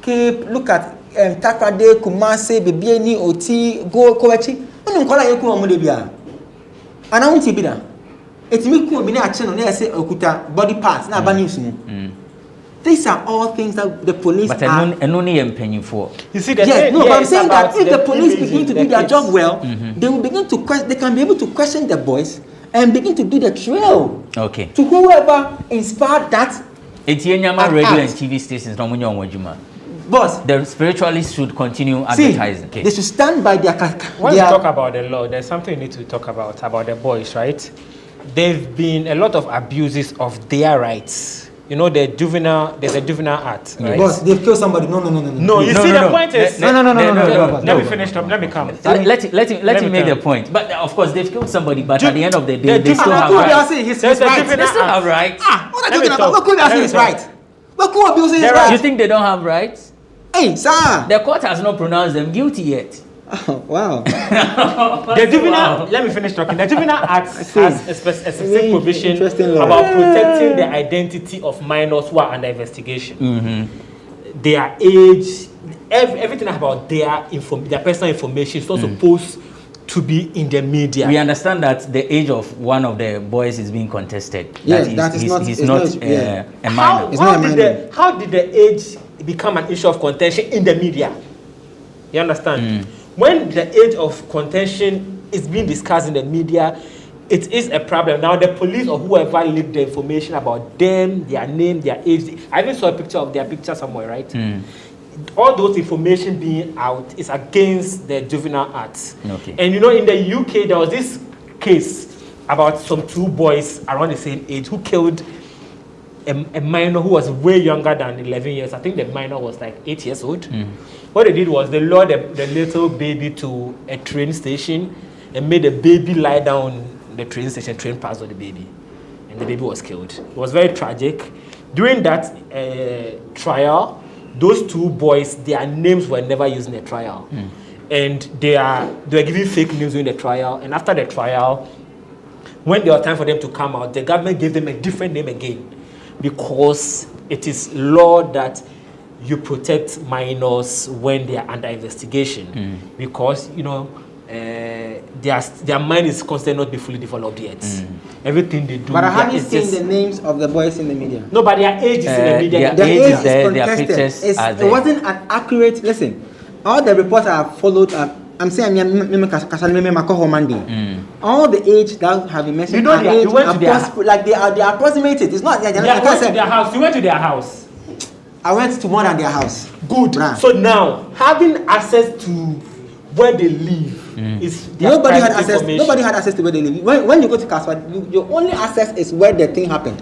Cape, look at Takrady, Kumasi, Bibiani, Oti, Go, Kowechi. And I won't be there. It's me who be a channel. They say Okuta body parts. Now, these are all things that the police but are. And only paying for. You see, But I'm saying that if the police begin to do their job well, they will begin to question. They can be able to question the boys and begin to do the trail. Okay. To whoever inspired that. It's radio and TV stations. No Boss. The spiritualists should continue advertising. Okay. They should stand by their... When you talk about the law, there's something you need to talk about the boys, right? There've been a lot of abuses of their rights. You know, there's a juvenile act, right? Boss, they've killed somebody. No. No, you see, the point is... No. Let me finish up. Let me come. Let him make the point. But of course, they've killed somebody, but at the end of the day, they still have rights. They still have rights. What are you talking about? What could say is right? What could abuse is right? You think they don't have rights? Hey, sir. The court has not pronounced them guilty yet. Oh, wow. The juvenile, let me finish talking. The Juvenile Act has a specific provision about protecting the identity of minors who are under investigation. Their age, everything about their personal information is not supposed to be in the media. We understand that the age of one of the boys is being contested. Yes, he's not a minor. How did the age become an issue of contention in the media? You understand? When the age of contention is being discussed in the media, it is a problem. Now, the police or whoever leaked the information about them, their name, their age, I even saw a picture of their picture somewhere, right? All those information being out is against the Juvenile Act. Okay. And you know, in the UK, there was this case about some two boys around the same age who killed a minor who was way younger than 11 years. I think the minor was like 8 years old. What they did was they lured the little baby to a train station and made the baby lie down the train station. Train passed on the baby, and the baby was killed. It was very tragic. During that trial, those two boys, their names were never used in the trial, and they were giving fake news during the trial. And after the trial, when there was time for them to come out, the government gave them a different name again, because it is law that you protect minors when they are under investigation, because you know their mind is constantly not be fully developed yet. Everything they do. But have you seen the names of the boys in the media? No, but their age is in the media. Their age is there. Their pictures are there. It wasn't an accurate. Listen, all the reports I have followed. I'm saying all the age that have been mentioned. You know, you went to their like they approximate it. It's not. They went to their house. You went to their house. I went to more than their house. Good. So now, having access to where they live is their nobody had access. information. Nobody had access to where they live. When you go to Kaswa, your only access is where the thing happened.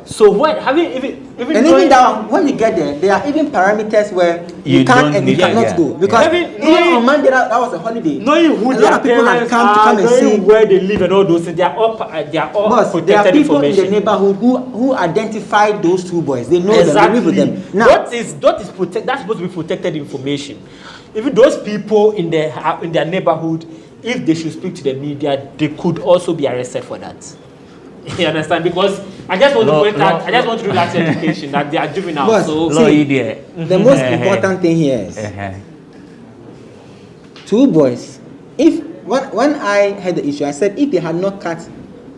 So what? Even that when you get there, there are even parameters where you can't and you cannot go, because even on Monday that was a holiday. Knowing who a lot of people had come to come and see where they live and all those things. They are all protected there are people information. in the neighborhood who identified those two boys. They know them. They live with them. Now, that's supposed to be protected information. Even those people in their neighborhood, if they should speak to the media, they could also be arrested for that. You understand? Because I just want to point out, I just want to do that education that they are juvenile. The most important thing here is two boys. When I had the issue, I said if they had not cut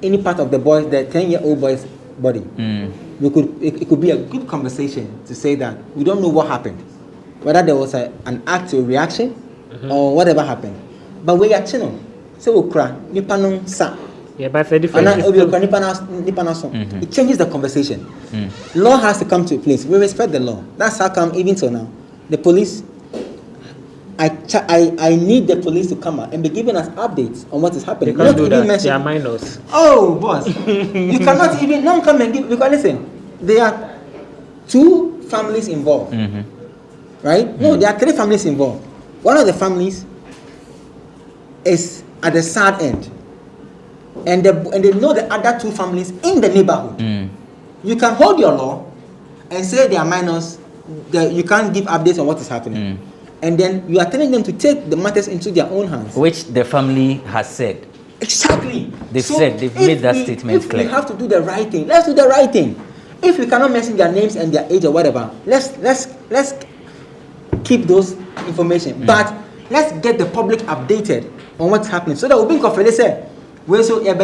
any part of the 10-year-old boy's body, it could be a good conversation to say that we don't know what happened, whether there was an act or reaction or whatever happened. But we are channel, so we cry. Yeah, but it's a different. It changes the conversation. Law has to come to a place. We respect the law. That's how come even so now, the police. I need the police to come out and be giving us updates on what is happening. They can't do that. They are minors. Oh, boss, you cannot even come and give, because listen, there are 2 families involved, right? No, there are 3 families involved. One of the families is at the sad end. And they know the other 2 families in the neighborhood. You can hold your law and say they are minors, you can't give updates on what is happening. And then you are telling them to take the matters into their own hands. Which the family has said. Exactly. They've made that statement clear. If we have to do the right thing, let's do the right thing. If we cannot mention their names and their age or whatever, let's keep those information. But let's get the public updated on what's happening, so that we'll be confident. Say, you see, hey,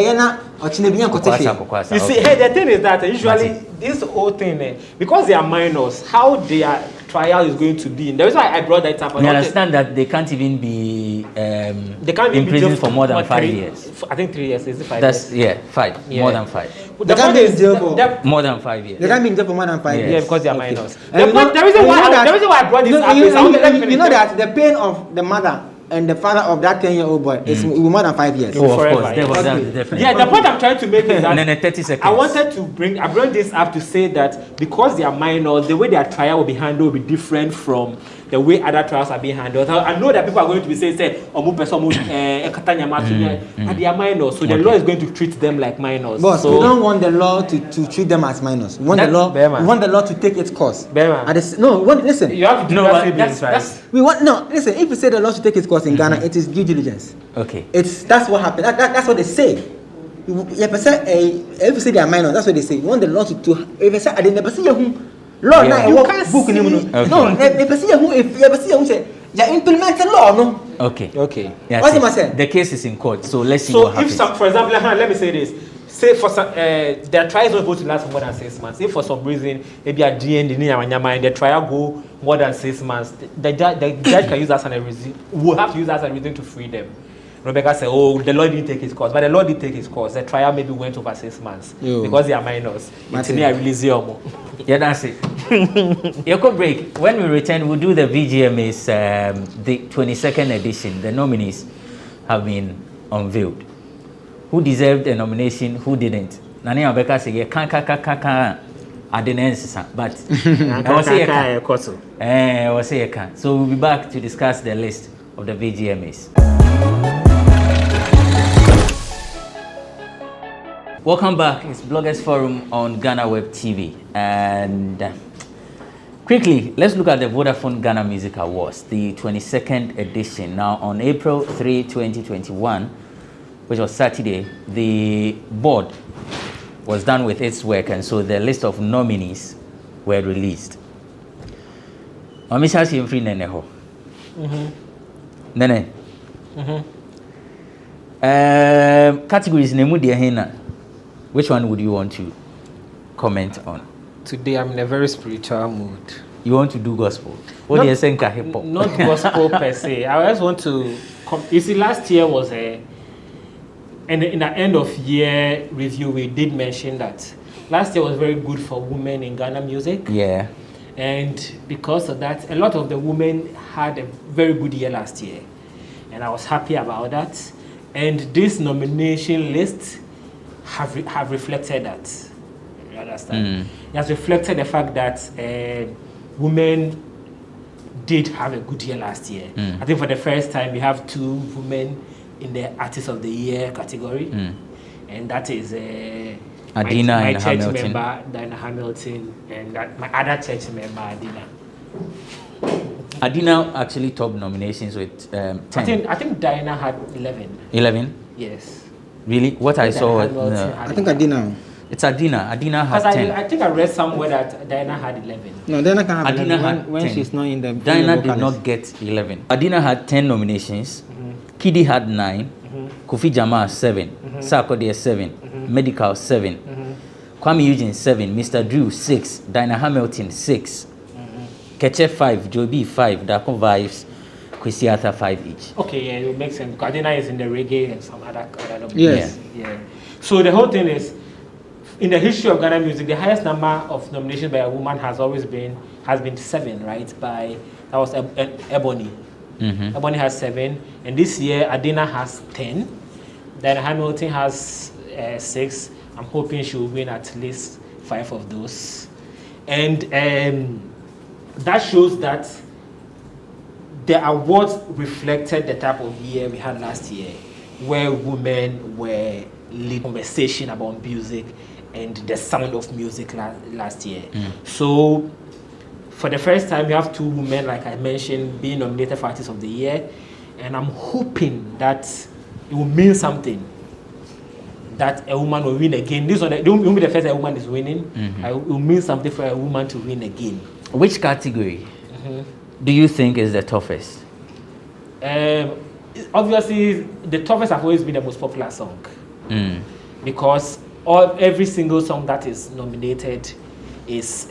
the thing is that usually this whole thing, because they are minors, how they are trial is going to be. And the reason why I brought that up. I understand that they can't even be in prison for more than 5 years. I think 3 years. Is it 5 years? Yeah, 5. Yeah. More than 5. They can't be in jail for more than 5 years. They can't be in jail for more than 5 years. Yeah, because they are minors. The reason why I brought this up is you know that the pain of the mother and the father of that 10-year-old boy is more than 5 years. Oh, of course. Definitely. Yeah, the point I'm trying to make is that 30 seconds. I wanted to I brought this up to say that because they are minors, the way their trial will be handled will be different from the way other trials are being handled. I know that people are going to be saying, they are minors, so the law is going to treat them like minors. But so we don't want the law to treat them as minors. We want we want the law to take its course. Listen. You have to do listen, if you say the law should take its course in Ghana, it is due diligence. Okay. That's what happened. That's what they say. If you say they are minors, that's what they say. You want the law to if you say I didn't see law now you can't book see. No, if you see who say you implement the law, no. Okay. Yeah, what's the matter? The case is in court, so let's see what happens. For example, let me say this. Say for some, their trial is not going to last for more than 6 months. If for some reason maybe a DNA and the trial go more than 6 months, the judge can use that as a reason. Will have to use that as a reason to free them. Rebecca said, "Oh, the law didn't take its course, but the law did take its course. The trial maybe went over 6 months because they are minors." Yeah, that's it. Yoko break. When we return, we'll do the VGMA's the 22nd edition. The nominees have been unveiled. Who deserved a nomination? Who didn't? Nani Rebecca said, "Yeah, can't. I didn't answer, but I was say I can't." So we'll be back to discuss the list of the VGMAs. Welcome back. It's Bloggers Forum on GhanaWeb TV. And quickly, let's look at the Vodafone Ghana Music Awards, the 22nd edition. Now, on April 3, 2021, which was Saturday, the board was done with its work, and so the list of nominees were released. Mamisha Siemfri Neneho. Nene. Categories Nemu Diahena. Which one would you want to comment on? Today I'm in a very spiritual mood. You want to do gospel? What do you think of hip hop? Not gospel per se. I just want to. You see, last year was in the end of year review, we did mention that last year was very good for women in Ghana music. Yeah. And because of that, a lot of the women had a very good year last year, and I was happy about that. And this nomination list have reflected that. You understand? It has reflected the fact that women did have a good year last year. I think for the first time we have 2 women in the Artist of the Year category, and that is Adina my and church Hamilton. member Diana Hamilton, and my other church member Adina. Adina actually top nominations with 10. I think Diana had 11. 11? Yes. Really? What I saw? I think Adina. It's Adina. Adina had 10. I think I read somewhere that Diana had 11. No, Diana can have Adina 11 had when 10. she's not in the. Diana did not get 11. Adina had 10 nominations. Kidi had 9. Kofi Jama 7. Sarkodie 7. Medical 7. Kwame Eugene 7. Mr. Drew 6. Diana Hamilton 6. Keche 5. Joby 5. Dako Vibes. Kwesi Arthur 5 each. Okay, yeah, it makes sense. Adina is in the reggae and some other Yes. Yeah. So the whole thing is, in the history of Ghana music, the highest number of nominations by a woman has been 7, right? That was Ebony. Ebony has 7, and this year Adina has 10. Then Hamilton has 6. I'm hoping she will win at least 5 of those, and that shows that the awards reflected the type of year we had last year, where women were leading conversation about music and the sound of music last year. So for the first time, we have 2 women, like I mentioned, being nominated for Artist of the Year, and I'm hoping that it will mean something, that a woman will win again. This one, it won't be the first time a woman is winning. It will mean something for a woman to win again. Which category do you think is the toughest? Obviously, the toughest have always been the most popular song, because every single song that is nominated is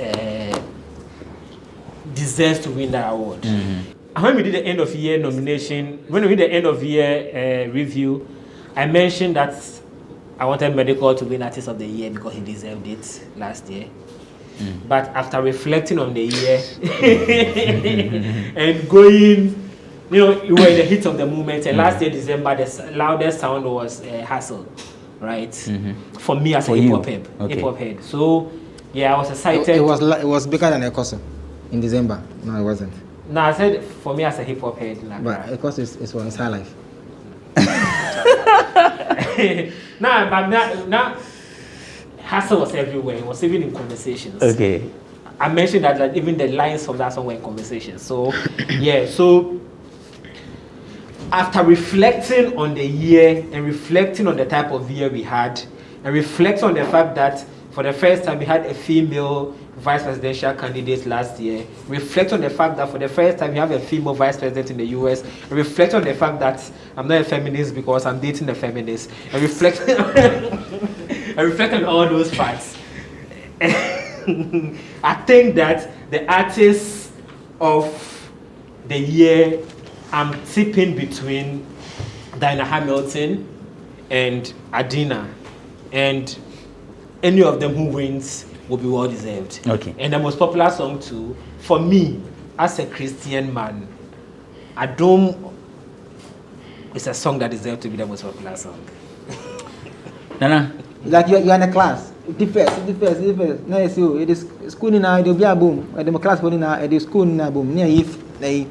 deserves to win that award. When we did the end of year nomination, when we did the end of year review, I mentioned that I wanted Medical to win Artist of the Year because he deserved it last year. But after reflecting on the year and going, you know, we were in the heat of the moment. And last year, December, the loudest sound was Hustle, right? For me as a hip-hop head. So, yeah, I was excited. It was bigger than Ecoso in December. No, it wasn't. No, I said for me as a hip-hop head. Like, but Ecoso is for his high life. Now, Hustle was everywhere. It was even in conversations. Okay. I mentioned that even the lines of that song were in conversations. So, yeah. So, after reflecting on the year and reflecting on the type of year we had, and reflecting on the fact that for the first time we had a female vice presidential candidate last year, reflect on the fact that for the first time we have a female vice president in the US, and reflect on the fact that I'm not a feminist because I'm dating a feminist, and reflect on all those facts. I think that the artist of the year, I'm tipping between Diana Hamilton and Adina, and any of them who wins will be well deserved. Okay. And the most popular song too, for me, as a Christian man, Adom is a song that deserves to be the most popular song. Nana, like you're in a class. Differs. No, it's you. It is school in a boom. At the class for now, it is school in a boom. Near if they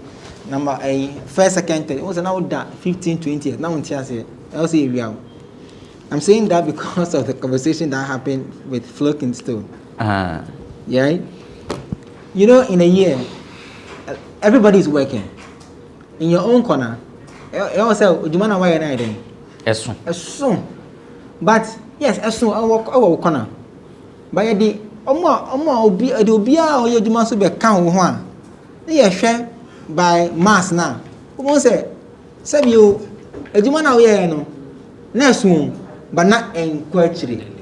number a first, second, it was an hour that 15, 20. Now, I'll say real. I'm saying that because of the conversation that happened with Flo Kingston. Yeah. You know, in a year, everybody is working. In your own corner, you also do you want to wear anything? As soon. But yes, as soon our corner. But the omo obi or you must be count one. They share by mass now. Who say you do you want to wear no? Next one, but not in query.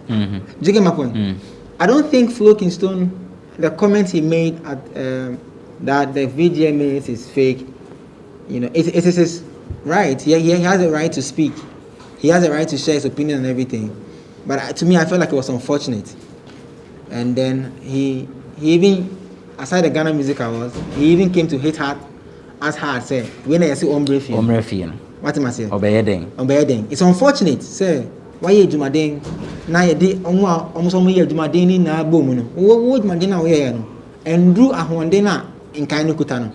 Do you get my point? I don't think Flo Kingston, the comment he made at that the VGMA is fake. You know, it is his right. He has a right to speak. He has a right to share his opinion and everything. But to me, I felt like it was unfortunate. And then he even, aside the Ghana Music Awards, he even came to hit hard, as hard say, when I say ombre fee. What am I saying? Obeying. It's unfortunate, say. Why you do my ding? Now you did almost only do my ding in a boom. What would my dinner wear? And drew a Hondena in Kainu Kutano.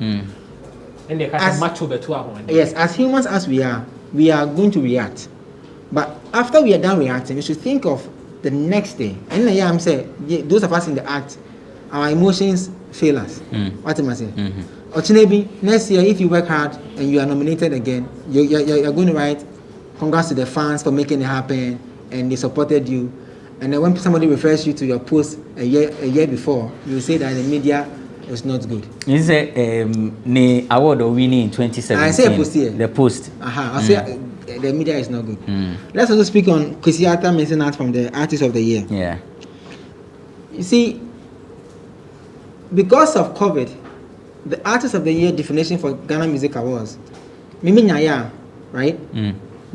And they can match over to our yes, as humans as we are going to react. But after we are done reacting, we should think of the next day. And I'm saying, those of us in the act, our emotions fail us. What am I saying? Or maybe next year, if you work hard and you are nominated again, you're going to write, congrats to the fans for making it happen, and they supported you. And then when somebody refers you to your post a year before, you say that the media was not good. You say the award of winning in 2017. I say post here. The post. I say the media is not good. Let's also speak on Kwesi Arthur mentioned from the Artist of the Year. Yeah. You see, because of COVID, the Artist of the Year definition for Ghana Music Awards, Mimi Nyaya, right?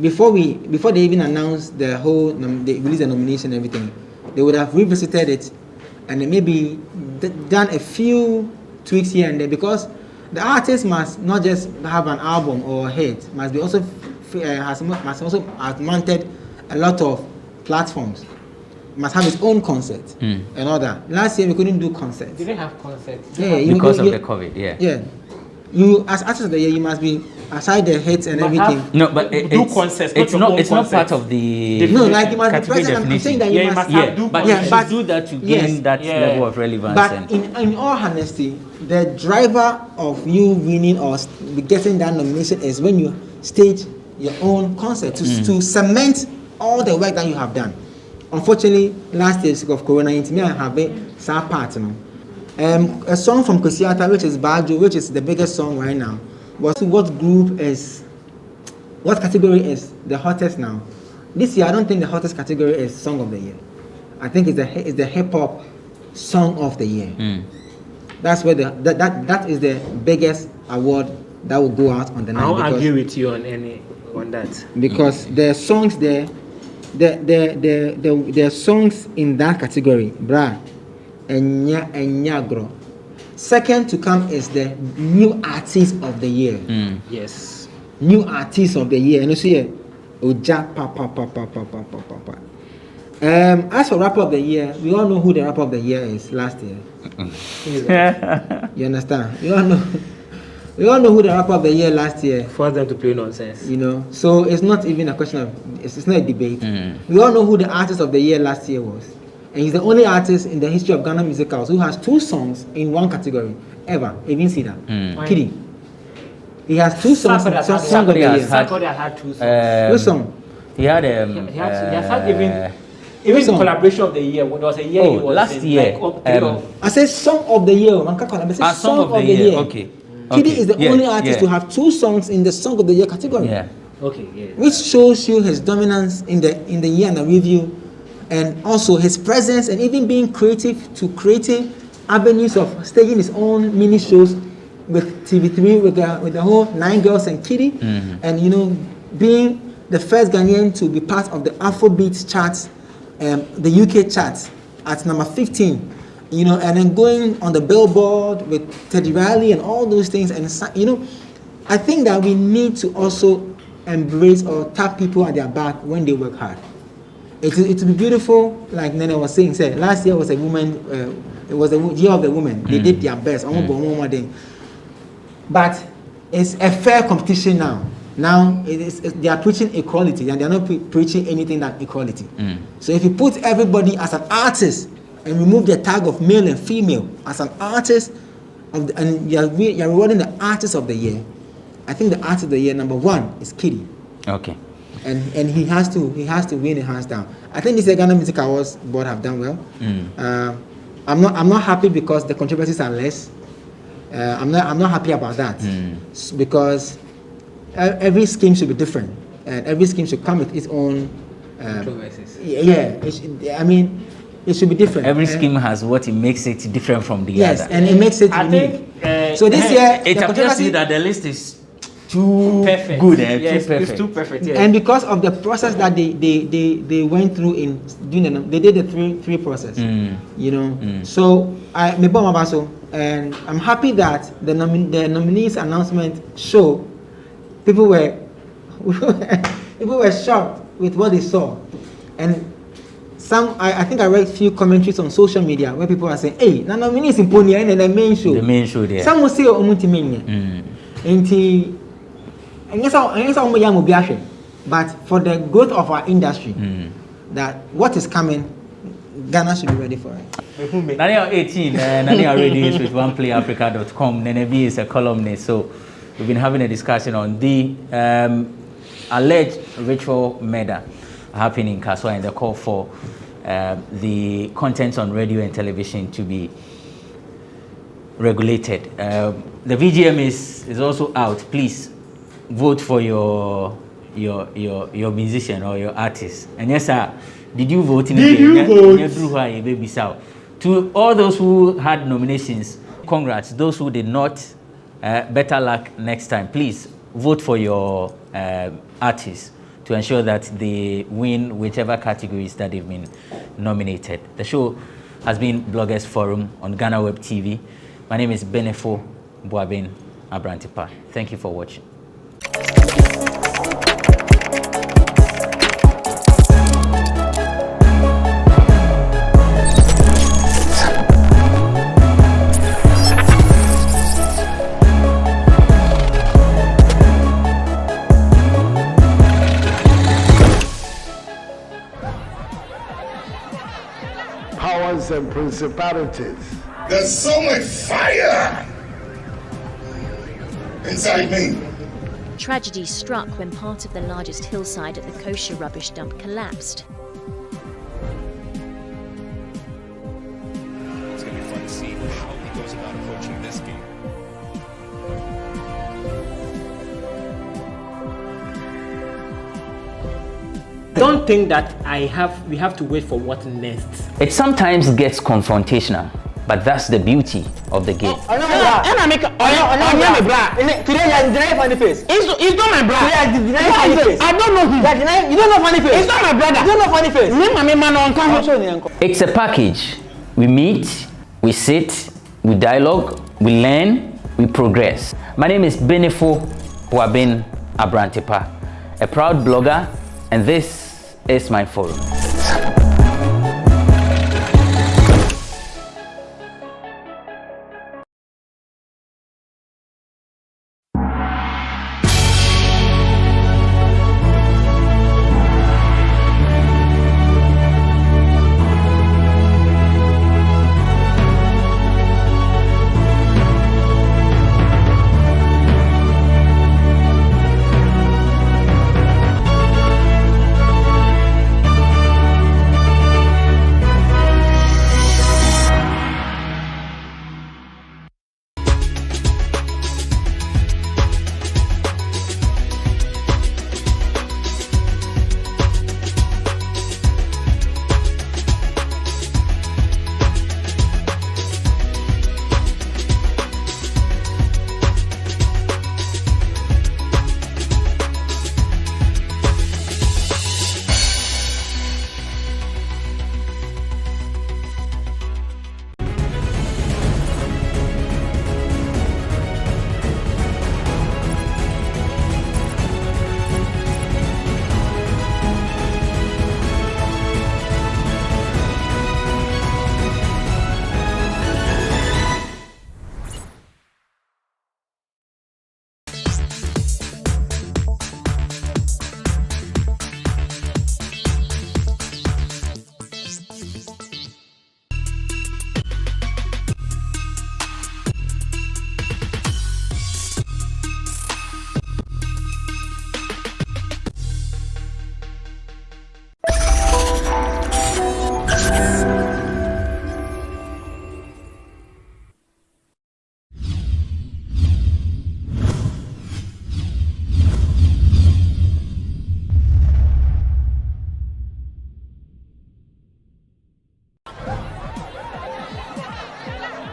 Before they even announced the whole, they released the nomination and everything, they would have revisited it and then maybe done a few tweaks here and there, because the artist must not just have an album or a hit, must be also must also have mounted a lot of platforms, must have its own concert and all that. Last year we couldn't do concerts. Did they have concerts? Yeah, because of the COVID. Yeah. You as Artist of the Year, you must be aside the hits and everything. No, but do concerts. It's not part of the no, like you must be present. I'm saying that you must do that to gain that level of relevance. But in all honesty, the driver of you winning or getting that nomination is when you stage your own concert to cement all the work that you have done. Unfortunately, last year because of Corona, I have a sad part. A song from Kwesi Arthur, which is Bajo, which is the biggest song right now. What category is the hottest now? This year, I don't think the hottest category is Song of the Year. I think it's the hip hop Song of the Year. That's where that is the biggest award that will go out on the night. I don't agree with you on that. Because there are songs there, there are songs in that category, bra, Enyagro. Second to come is the new artist of the year. Yes. New artist of the year. And you see, Oja pa. As for rapper of the year, we all know who the rapper of the year is last year. You understand? We all know who the rapper of the year last year. Force them to play nonsense. You know, so it's not even a question of, it's not a debate. We all know who the artist of the year last year was. And he's the only artist in the history of Ghana musicals who has 2 songs in one category ever. Even see that. Kidding. He has 2 songs in song of the year. Sarkodie had 2 songs. Which song? He had he has had even collaboration of the year. There was a year he was last year. I said song of the year. Song of the year. Okay. Kiddy is the only artist to have 2 songs in the song of the year category. Yeah. Okay. Yeah. Which shows you his dominance in the year and the review, and also his presence, and even being creative to creating avenues of staging his own mini shows with TV3 with the whole 9 Girls and Kiddy, and you know, being the first Ghanaian to be part of the Afrobeat charts, the UK charts at number 15, you know, and then going on the Billboard with Teddy Riley and all those things. And you know, I think that we need to also embrace or tap people at their back when they work hard. It will be beautiful, like Nene was saying. Last year was a woman, it was the year of the women. They did their best. But it's a fair competition now. Now they are preaching equality, and they are not preaching anything than equality. So if you put everybody as an artist and remove the tag of male and female as an artist, and you're rewarding the artist of the year, I think the artist of the year number 1 is Kiddy. Okay. And he has to win it hands down. I think this Ghana Music Awards board have done well. I'm not happy because the controversies are less. I'm not happy about that because every scheme should be different, and every scheme should come with its own controversies. It should be different. Every scheme has what it makes it different from the other. Yes, and it makes it unique. So this year, it appears to you that the list is too perfect. Good, yes, too perfect. It's too perfect. Yes. And because of the process that they went through in doing they did the three process. You know, so and I'm happy that the nominees announcement show people were shocked with what they saw, and I think I read a few commentaries on social media where people are saying, "Hey, the nominees in Pony and the main show." The main show there. Some will say, but for the growth of our industry, that what is coming, Ghana should be ready for it. Nania 18, Nania Radio is with OnePlayAfrica.com. Nenebi is a columnist, so we've been having a discussion on the alleged ritual murder happening in Kaswa and the call for the contents on radio and television to be regulated. The VGM is also out. Please vote for your musician or your artist. And yes, sir, did you vote? Did you vote? To all those who had nominations, congrats. Those who did not, better luck next time. Please vote for your artists to ensure that they win whichever categories that they've been nominated. The show has been Bloggers Forum on GhanaWeb TV. My name is Benefo Boabin Abrantipa. Thank you for watching. Powers and principalities. There's so much fire inside me. Tragedy struck when part of the largest hillside at the kosher rubbish dump collapsed. It's going to be fun to see how he goes about approaching this game. Don't think that we have to wait for what next. It sometimes gets confrontational. But that's the beauty of the game. Today you funny face. It's not my brother. I don't know him. You don't know funny face. It's not my brother. You don't know funny face. It's a package. We meet, we sit, we dialogue, we learn, we progress. My name is Benefo Huabin Abrantepa, a proud blogger, and this is my forum.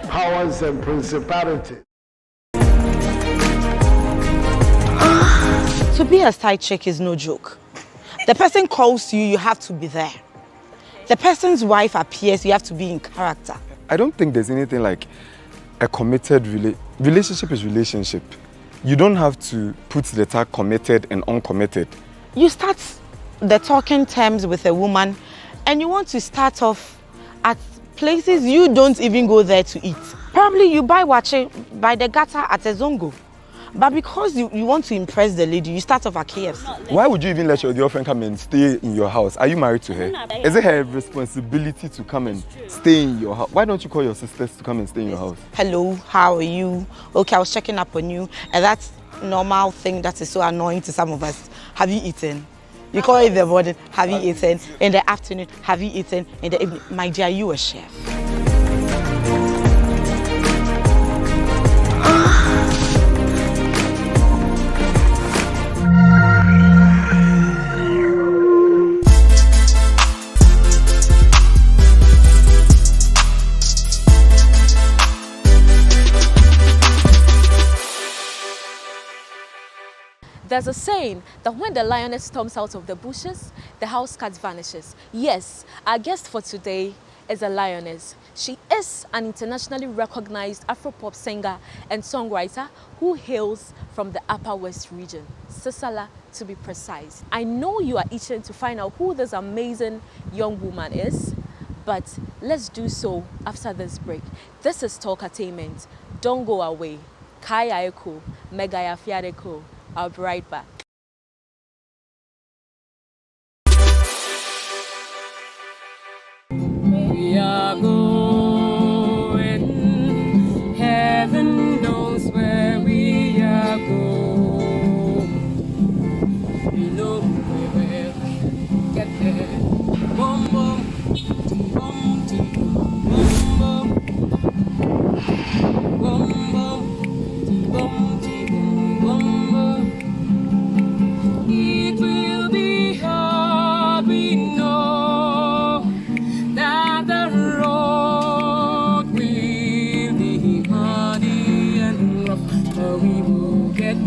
Powers and principalities. To be a side chick is no joke. The person calls you, you have to be there. The person's wife appears, you have to be in character. I don't think there's anything like a committed relationship is relationship. You don't have to put the tag committed and uncommitted. You start the talking terms with a woman and you want to start off at places you don't even go there to eat. Probably you buy wache by the gutter at a zongo. But because you want to impress the lady, you start off at KFC. Why would you even let your girlfriend come and stay in your house? Are you married to her? Is it her responsibility to come and stay in your house? Why don't you call your sisters to come and stay in your house? Hello, how are you? Okay, I was checking up on you. And that's normal thing that is so annoying to some of us. Have you eaten? You call it in the morning, have you eaten? In the afternoon, have you eaten? In the evening, my dear, are you a chef? There's a saying that when the lioness storms out of the bushes, the house cat vanishes. Yes, our guest for today is a lioness. She is an internationally recognized Afropop singer and songwriter who hails from the Upper West region, Sisala to be precise. I know you are itching to find out who this amazing young woman is, but let's do so after this break. This is Talkatainment. Don't go away. Kaya Eko, Megaya Fiadeko. I'll be right back. We are going, heaven knows where we are going. We know we will get there. Boom, boom, boom, boom, boom, boom, boom. we will get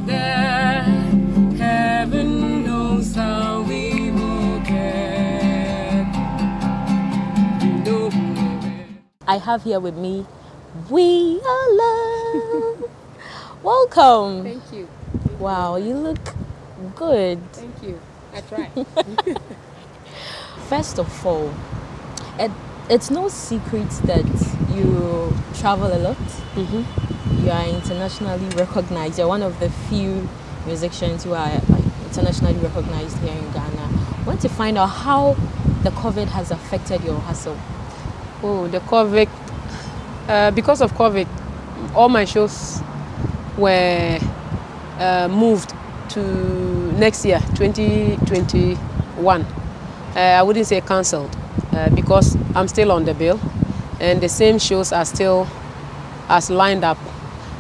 there. Heaven knows how we will get. No. I have here with me, We Are Love. Welcome. Thank you. Wow, you look good. Thank you. I try. First of all, it's no secret that you travel a lot. You are internationally recognized. You're one of the few musicians who are internationally recognized here in Ghana. I want to find out how the COVID has affected your hustle. Oh, the COVID. Because of COVID, all my shows were moved to next year, 2021. I wouldn't say cancelled because I'm still on the bill and the same shows are still as lined up.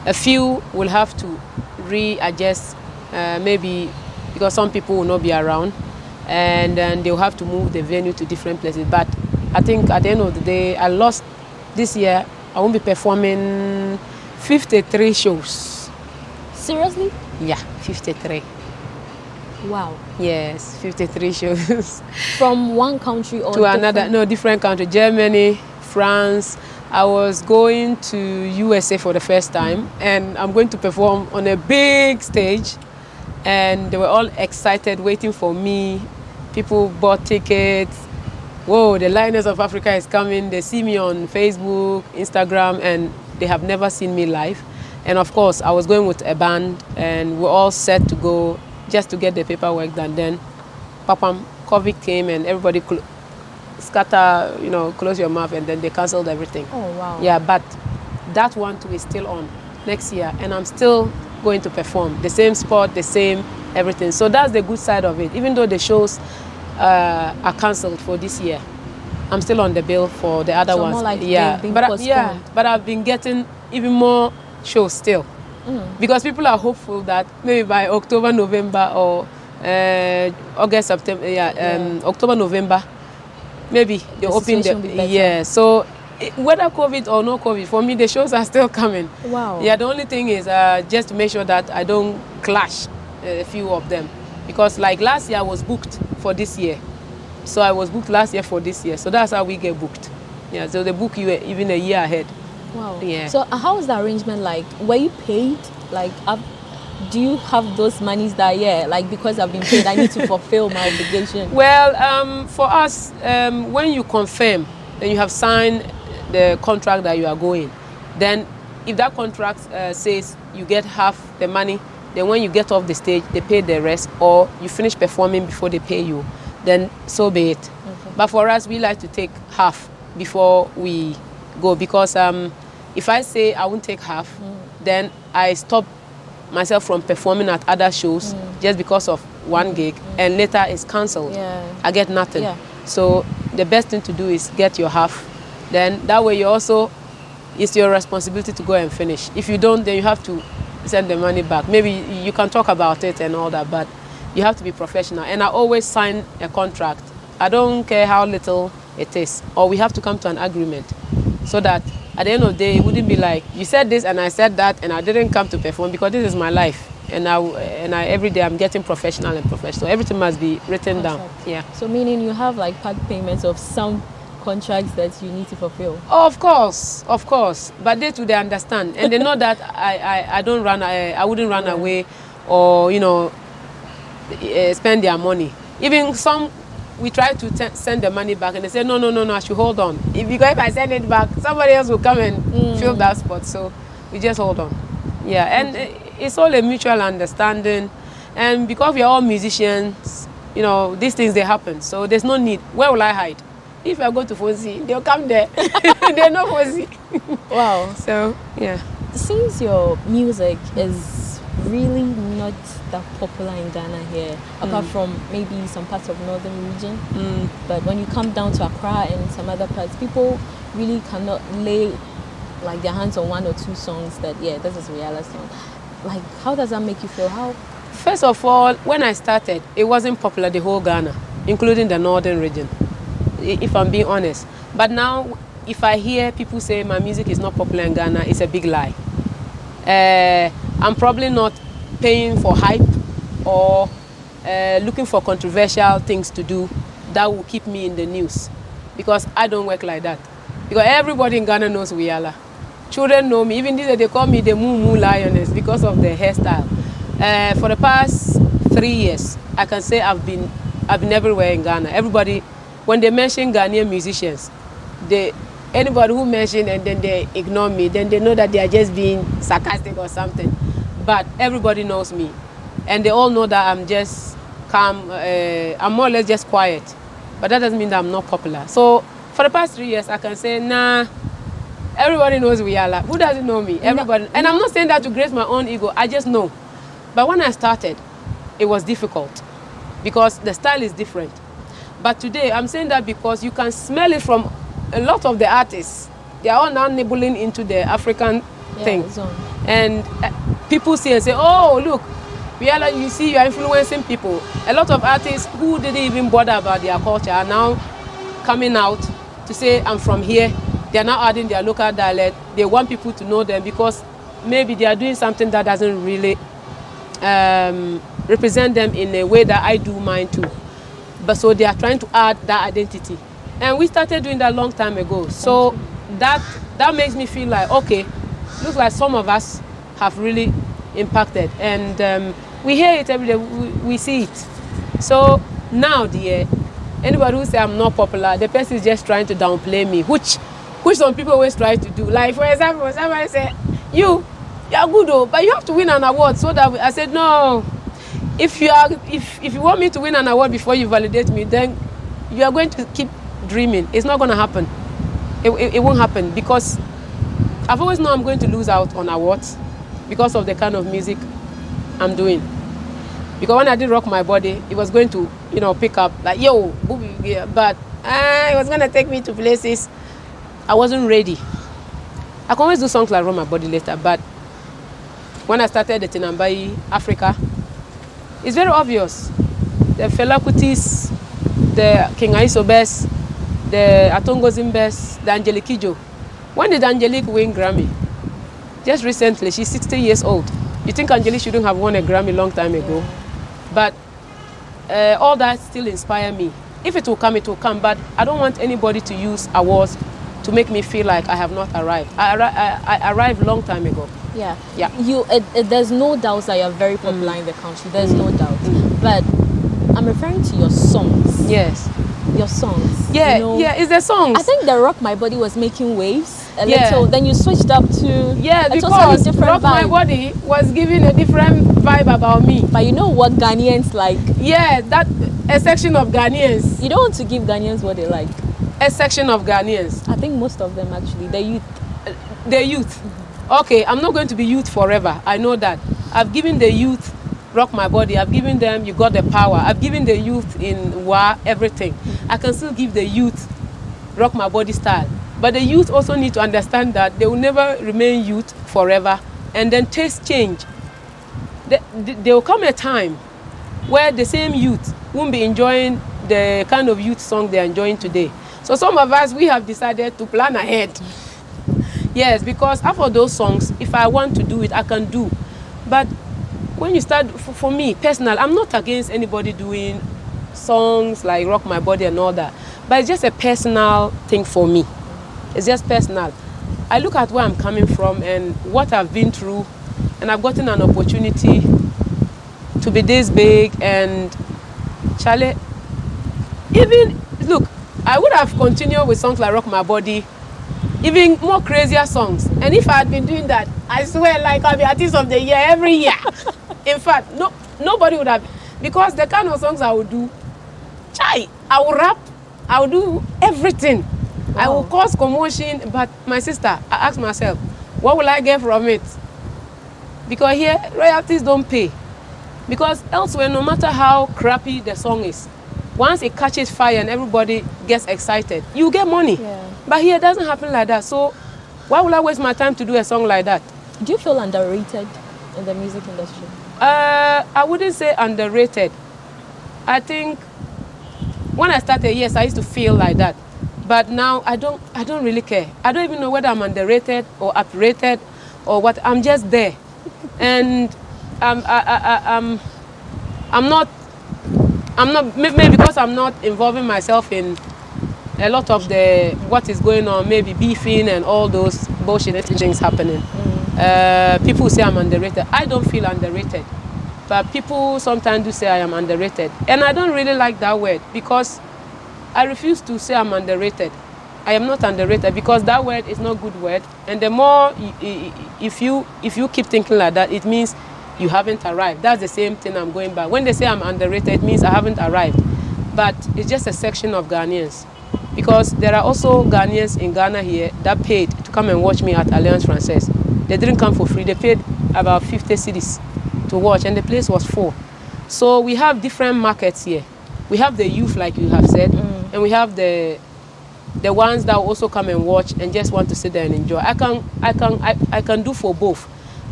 A few will have to readjust maybe because some people will not be around and then they'll have to move the venue to different places. But I think at the end of the day, I lost this year. I won't be performing 53 shows. Seriously? Yeah, 53. Wow. Yes, 53 shows. From one country or to another? No, different country. Germany, France. I was going to USA for the first time and I'm going to perform on a big stage and they were all excited waiting for me. People bought tickets. Whoa, the Lioness of Africa is coming. They see me on Facebook, Instagram, and they have never seen me live. And of course, I was going with a band and we're all set to go just to get the paperwork done. Then, papam, COVID came and everybody scatter, close your mouth, and then they canceled everything. Oh, wow. Yeah, but that one too is still on next year, and I'm still going to perform. The same spot, the same everything. So that's the good side of it. Even though the shows are cancelled for this year, I'm still on the bill for the other ones. More like but I've been getting even more shows still. Because people are hopeful that maybe by October, November, or August, September, October, November, maybe they open the So whether COVID or no COVID, for me the shows are still coming. Wow. Yeah, the only thing is just to make sure that I don't clash a few of them, because like last year I was booked for this year, so I was booked last year for this year. So that's how we get booked. Yeah, so they book you even a year ahead. Wow. Yeah. So how is the arrangement like? Were you paid? Like, do you have those monies that, like because I've been paid, I need to fulfill my obligation? Well, for us, when you confirm, then you have signed the contract that you are going. Then if that contract says you get half the money, then when you get off the stage, they pay the rest, or you finish performing before they pay you, then so be it. Okay. But for us, we like to take half before we go, because if I say I won't take half, then I stop myself from performing at other shows just because of one gig, and later it's cancelled. I get nothing. So the best thing to do is get your half. Then that way it's your responsibility to go and finish. If you don't, then you have to send the money back. Maybe you can talk about it and all that, but you have to be professional. And I always sign a contract. I don't care how little it is, or we have to come to an agreement, so that at the end of the day, it wouldn't be like, you said this and I said that and I didn't come to perform, because this is my life. And I every day I'm getting professional and professional. Everything must be written down. Yeah. So meaning you have like part payments of some contracts that you need to fulfill? Oh, of course. But they too, they understand. And they know that I don't run, I wouldn't run away or, spend their money. Even some, we try to send the money back and they say, no, I should hold on. If I send it back, somebody else will come and fill that spot. So we just hold on. Yeah, and it's all a mutual understanding. And because we are all musicians, these things, they happen. So there's no need. Where will I hide? If I go to Fonzie, they'll come there. They know Fonzie. Wow. So, yeah. Since your music is really not that popular in Ghana here, apart from maybe some parts of northern region, but when you come down to Accra and some other parts, people really cannot lay like their hands on one or two songs that, this is a Riala song. Like, how does that make you feel? First of all, when I started, it wasn't popular the whole Ghana, including the northern region, if I'm being honest. But now, if I hear people say my music is not popular in Ghana, it's a big lie. I'm probably not paying for hype or looking for controversial things to do that will keep me in the news, because I don't work like that. Because everybody in Ghana knows Wiala. Children know me. Even they call me the Moo Lioness because of the hairstyle. For the past 3 years, I can say I've been everywhere in Ghana. Everybody, when they mention Ghanaian musicians, anybody who mention and then they ignore me, then they know that they are just being sarcastic or something. But everybody knows me, and they all know that I'm just calm. I'm more or less just quiet, but that doesn't mean that I'm not popular. So for the past 3 years, I can say, nah, everybody knows Wiala. Who doesn't know me? Everybody. And I'm not saying that to grace my own ego. I just know. But when I started, it was difficult because the style is different. But today, I'm saying that because you can smell it from a lot of the artists. They are all now nibbling into the African thing. And people see and say, oh, look, Wiala, you see, you are influencing people. A lot of artists who didn't even bother about their culture are now coming out to say, I'm from here. They are now adding their local dialect. They want people to know them because maybe they are doing something that doesn't really represent them in a way that I do mine too. But so they are trying to add that identity. And we started doing that a long time ago. So that makes me feel like, okay, looks like some of us have really impacted. And we hear it every day, we see it. So now, dear, anybody who say I'm not popular, the person is just trying to downplay me, which some people always try to do. Like, for example, somebody say, you're good though, but you have to win an award. So that I said, no, if you want me to win an award before you validate me, then you are going to keep dreaming. It's not going to happen. It won't happen, because I've always known I'm going to lose out on awards because of the kind of music I'm doing. Because when I did Rock My Body, it was going to, pick up like, yo, but it was going to take me to places I wasn't ready. I can always do songs like Rock My Body later, but when I started the Tinambai Africa, it's very obvious. The Fela Kutis, the King Aisobes, the Atongo Zimbes, the Angelique Kidjo. When did Angelique win Grammy? Just recently. She's 60 years old. You think Angelique shouldn't have won a Grammy a long time ago? But all that still inspires me. If it will come, it will come. But I don't want anybody to use awards to make me feel like I have not arrived. I arrived a long time ago. Yeah. You. There's no doubt that you're very popular in the country. There's no doubt. But I'm referring to your songs. Yes. Your songs. Yeah, it's the songs. I think the Rock My Body was making waves a little. Then you switched up to a because totally different Rock My vibe. Body was giving a different vibe about me. But you know what Ghanaians like? Yeah, that a section of Ghanaians. You don't want to give Ghanaians what they like. A section of Ghanaians. I think most of them actually, the youth. The youth. Okay, I'm not going to be youth forever. I know that. I've given the youth Rock My Body. I've given them You Got the Power. I've given the youth in Wa everything. I can still give the youth Rock My Body style. But the youth also need to understand that they will never remain youth forever. And then taste change. There will come a time where the same youth won't be enjoying the kind of youth song they're enjoying today. So some of us, we have decided to plan ahead. Yes, because after those songs, if I want to do it, I can do. But when you start, for me, personal, I'm not against anybody doing songs like Rock My Body and all that. But it's just a personal thing for me. It's just personal. I look at where I'm coming from and what I've been through, and I've gotten an opportunity to be this big, and Charlie, even, look, I would have continued with songs like Rock My Body, even more crazier songs. And if I had been doing that, I swear, like, I'll be Artist of the Year every year. In fact, nobody would have, because the kind of songs I would do, I will rap, I will do everything. Wow. I will cause commotion, but my sister, I ask myself, what will I get from it? Because here, royalties don't pay. Because elsewhere, no matter how crappy the song is, once it catches fire and everybody gets excited, you get money. Yeah. But here, it doesn't happen like that. So why will I waste my time to do a song like that? Do you feel underrated in the music industry? I wouldn't say underrated. I think when I started, yes, I used to feel like that. But now I don't really care. I don't even know whether I'm underrated or uprated or what. I'm just there, and I'm not maybe because I'm not involving myself in a lot of what is going on, maybe beefing and all those bullshit things happening. People say I'm underrated. I don't feel underrated, but people sometimes do say I am underrated, and I don't really like that word because I refuse to say I'm underrated. I am not underrated because that word is not a good word, and the more if you keep thinking like that, it means you haven't arrived. That's the same thing I'm going by. When they say I'm underrated, it means I haven't arrived, but it's just a section of Ghanaians, because there are also Ghanaians in Ghana here that paid to come and watch me at Alliance Française. They didn't come for free. They paid about 50 cedis to watch, and the place was full. So we have different markets here. We have the youth, like you have said, and we have the ones that also come and watch and just want to sit there and enjoy. I can do for both.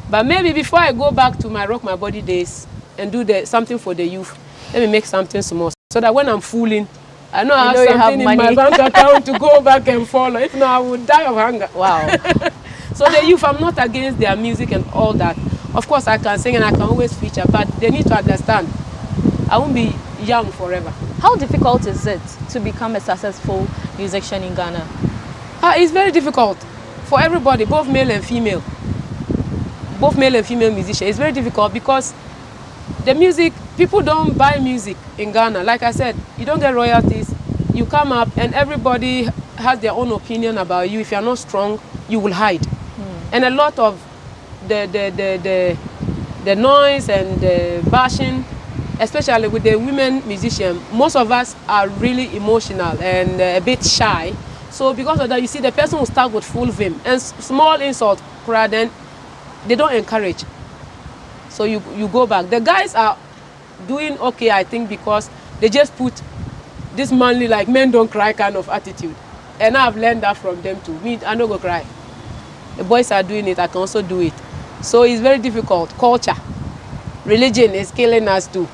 But maybe before I go back to my Rock My Body days and do something for the youth, let me make something small so that when I'm fooling, I know I have something in my bank account to go back and follow. If not, I would die of hunger. Wow. So the youth, I'm not against their music and all that. Of course, I can sing and I can always feature, but they need to understand I won't be young forever. How difficult is it to become a successful musician in Ghana? It's very difficult for everybody, both male and female. Both male and female musicians. It's very difficult because the music, people don't buy music in Ghana. Like I said, you don't get royalties. You come up and everybody has their own opinion about you. If you're not strong, you will hide. And a lot of the noise and the bashing, especially with the women musicians, most of us are really emotional and a bit shy. So because of that, you see the person will start with full vim and small insult, then they don't encourage. So you go back. The guys are doing okay, I think, because they just put this manly, like men don't cry kind of attitude. And I've learned that from them too. Me, I don't go cry. The boys are doing it, I can also do it. So it's very difficult. Culture, religion is killing us too.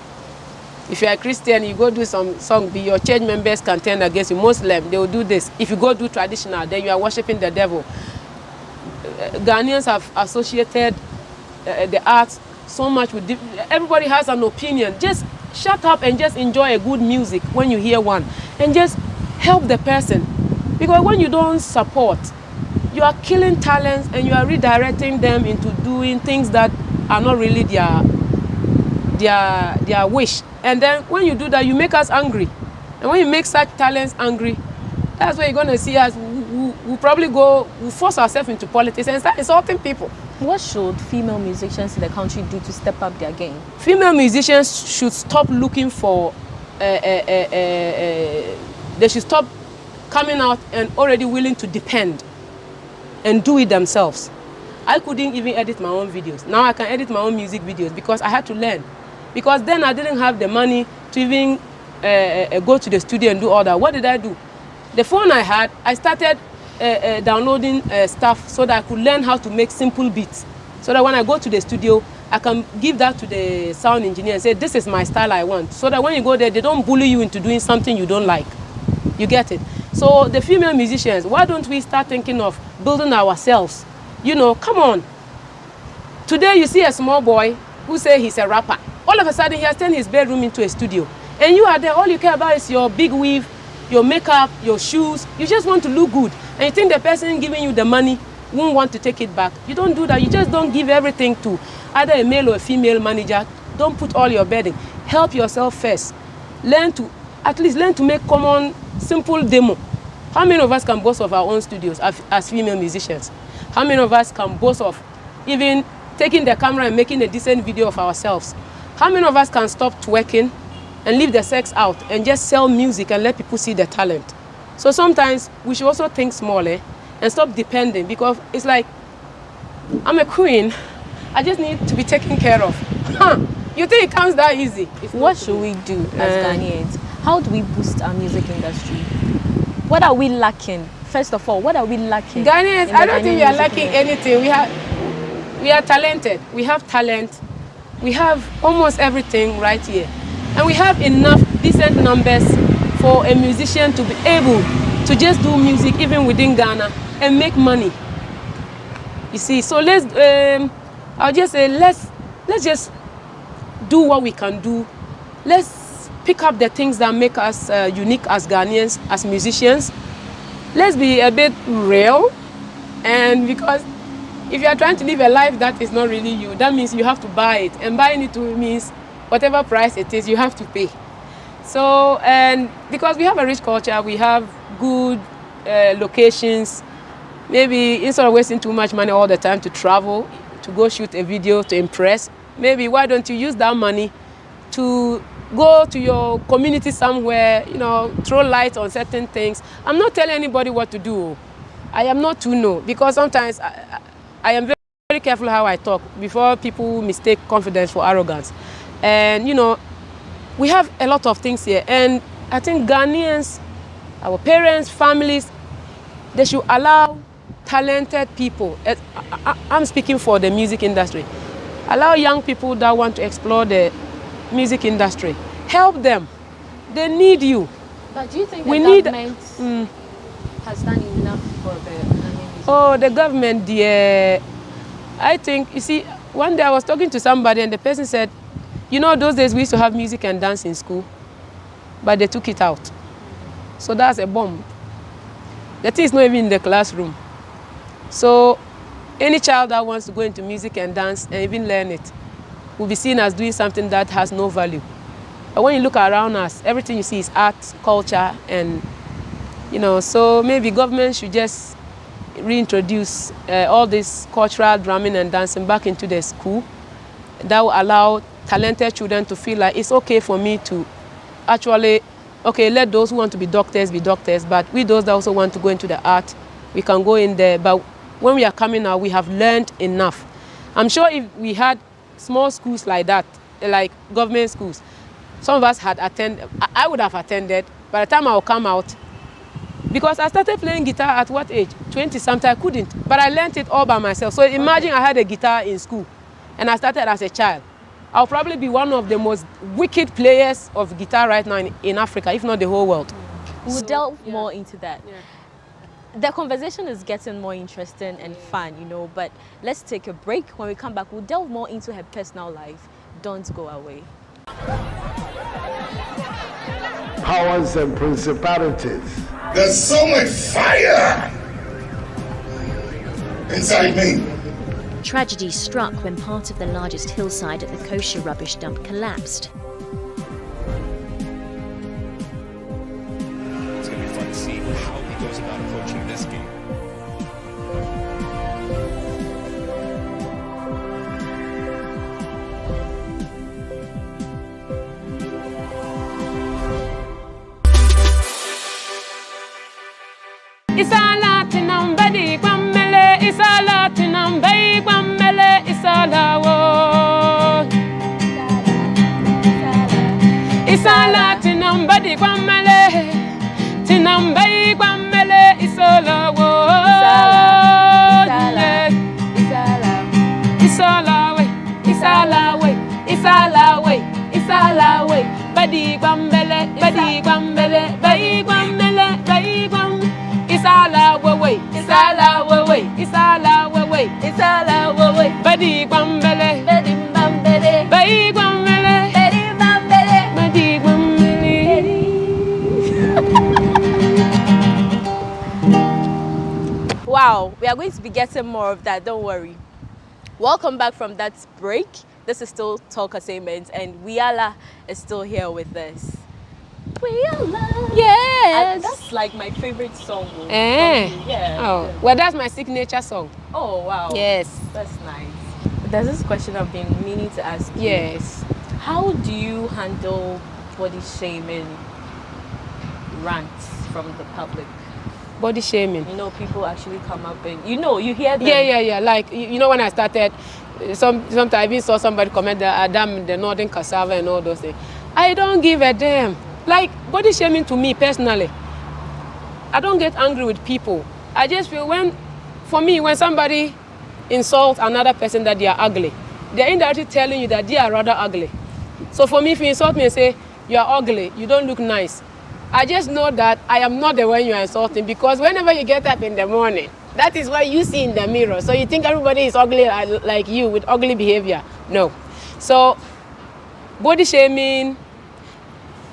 If you're a Christian, you go do some song, your church members can turn against you. Muslim, they will do this. If you go do traditional, then you are worshiping the devil. Ghanaians have associated the arts so much with everybody has an opinion. Just shut up and just enjoy a good music when you hear one, and just help the person, because when you don't support, you are killing talents and you are redirecting them into doing things that are not really their wish. And then when you do that, you make us angry, and when you make such talents angry, that's where you're going to see us. We'll probably we'll force ourselves into politics and start insulting people. What should female musicians in the country do to step up their game? Female musicians should stop looking for, they should stop coming out and already willing to depend and do it themselves. I couldn't even edit my own videos. Now I can edit my own music videos because I had to learn. Because then I didn't have the money to even go to the studio and do all that. What did I do? The phone I had, I started downloading stuff so that I could learn how to make simple beats. So that when I go to the studio, I can give that to the sound engineer and say, this is my style I want. So that when you go there, they don't bully you into doing something you don't like. You get it? So the female musicians, why don't we start thinking of building ourselves? You know, come on. Today you see a small boy who say he's a rapper. All of a sudden he has turned his bedroom into a studio. And you are there, all you care about is your big weave, your makeup, your shoes. You just want to look good. And you think the person giving you the money won't want to take it back. You don't do that. You just don't give everything to either a male or a female manager. Don't put all your burden. Help yourself first. At least learn to make common, simple demo. How many of us can boast of our own studios as female musicians? How many of us can boast of even taking the camera and making a decent video of ourselves? How many of us can stop twerking and leave the sex out and just sell music and let people see the talent? So sometimes we should also think smaller and stop depending, because it's like, I'm a queen, I just need to be taken care of. You think it comes that easy? What should we do as Ghanaians? How do we boost our music industry? What are we lacking? First of all, what are we lacking? Ghanaians, I don't think we are lacking anything. We are talented. We have talent. We have almost everything right here. And we have enough decent numbers for a musician to be able to just do music even within Ghana and make money. You see, so I'll just say let's just do what we can do. Let's pick up the things that make us unique as Ghanaians, as musicians. Let's be a bit real, and because if you are trying to live a life that is not really you, that means you have to buy it, and buying it means whatever price it is, you have to pay. So, and because we have a rich culture, we have good locations. Maybe instead of wasting too much money all the time to travel, to go shoot a video to impress, maybe why don't you use that money to go to your community somewhere, you know, throw light on certain things. I'm not telling anybody what to do. I am not to know, because sometimes I am very, very careful how I talk before people mistake confidence for arrogance. And, you know, we have a lot of things here. And I think Ghanaians, our parents, families, they should allow talented people. I'm speaking for the music industry. Allow young people that want to explore the music industry. Help them. They need you. But do you think the government has done enough for the music? Oh, the government, yeah. I think, you see, one day I was talking to somebody and the person said, you know, those days we used to have music and dance in school, but they took it out. So that's a bomb. The thing is not even in the classroom. So any child that wants to go into music and dance and even learn it will be seen as doing something that has no value. But when you look around us, everything you see is art, culture, and, you know, so maybe government should just reintroduce all this cultural drumming and dancing back into the school. That will allow talented children to feel like it's okay for me to actually, okay, let those who want to be doctors, but we those that also want to go into the art, we can go in there. But when we are coming out, we have learned enough. I'm sure if we had small schools like that, like government schools, some of us had attended, I would have attended. By the time I will come out, because I started playing guitar at what age? 20 something, I couldn't. But I learned it all by myself. So imagine I had a guitar in school and I started as a child. I'll probably be one of the most wicked players of guitar right now in Africa, if not the whole world. We'll delve more into that. The conversation is getting more interesting and fun, you know, but let's take a break. When we come back, we'll delve more into her personal life. Don't go away. Powers and principalities. There's so much fire inside me. Tragedy struck when part of the largest hillside at the kosher rubbish dump collapsed. It's going to be fun to see how he goes about approaching this game. It's a Latin body, Guamele, it's a Latin bay, Guamele, it's a lawo. It's a Latin body, Guamele, Tinambay, Guamele, it's a lawo. It's a lawe, it's a lawe, it's a lawe, it's a lawe. Badi Guamele, Badi Guamele, Bay Guamele, Bay Guamele. It's all our way, it's all our way, it's all our way, it's all our way. Badi Guambele, Badi Bambele, Badi Guambele, Badi Bambele, Badi Guambele. Wow, we are going to be getting more of that, don't worry. Welcome back from that break. This is still Talk Assignment, and Wiala is still here with us. Yes, that's like my favorite song. Yeah. Oh, well, that's my signature song. Oh wow. Yes, that's nice. There's this question I've been meaning to ask you. Yes. How do you handle body shaming rants from the public? Body shaming. You know, people actually come up and you hear them. Yeah. Like you know, when I started, sometimes I even saw somebody comment that Adam, the Northern cassava and all those things. I don't give a damn. Like, body shaming to me personally, I don't get angry with people. I just feel when somebody insults another person that they are ugly, they're indirectly telling you that they are rather ugly. So for me, if you insult me and say, you are ugly, you don't look nice, I just know that I am not the one you are insulting, because whenever you get up in the morning, That is what you see in the mirror. So you think everybody is ugly like you with ugly behavior. No. So body shaming,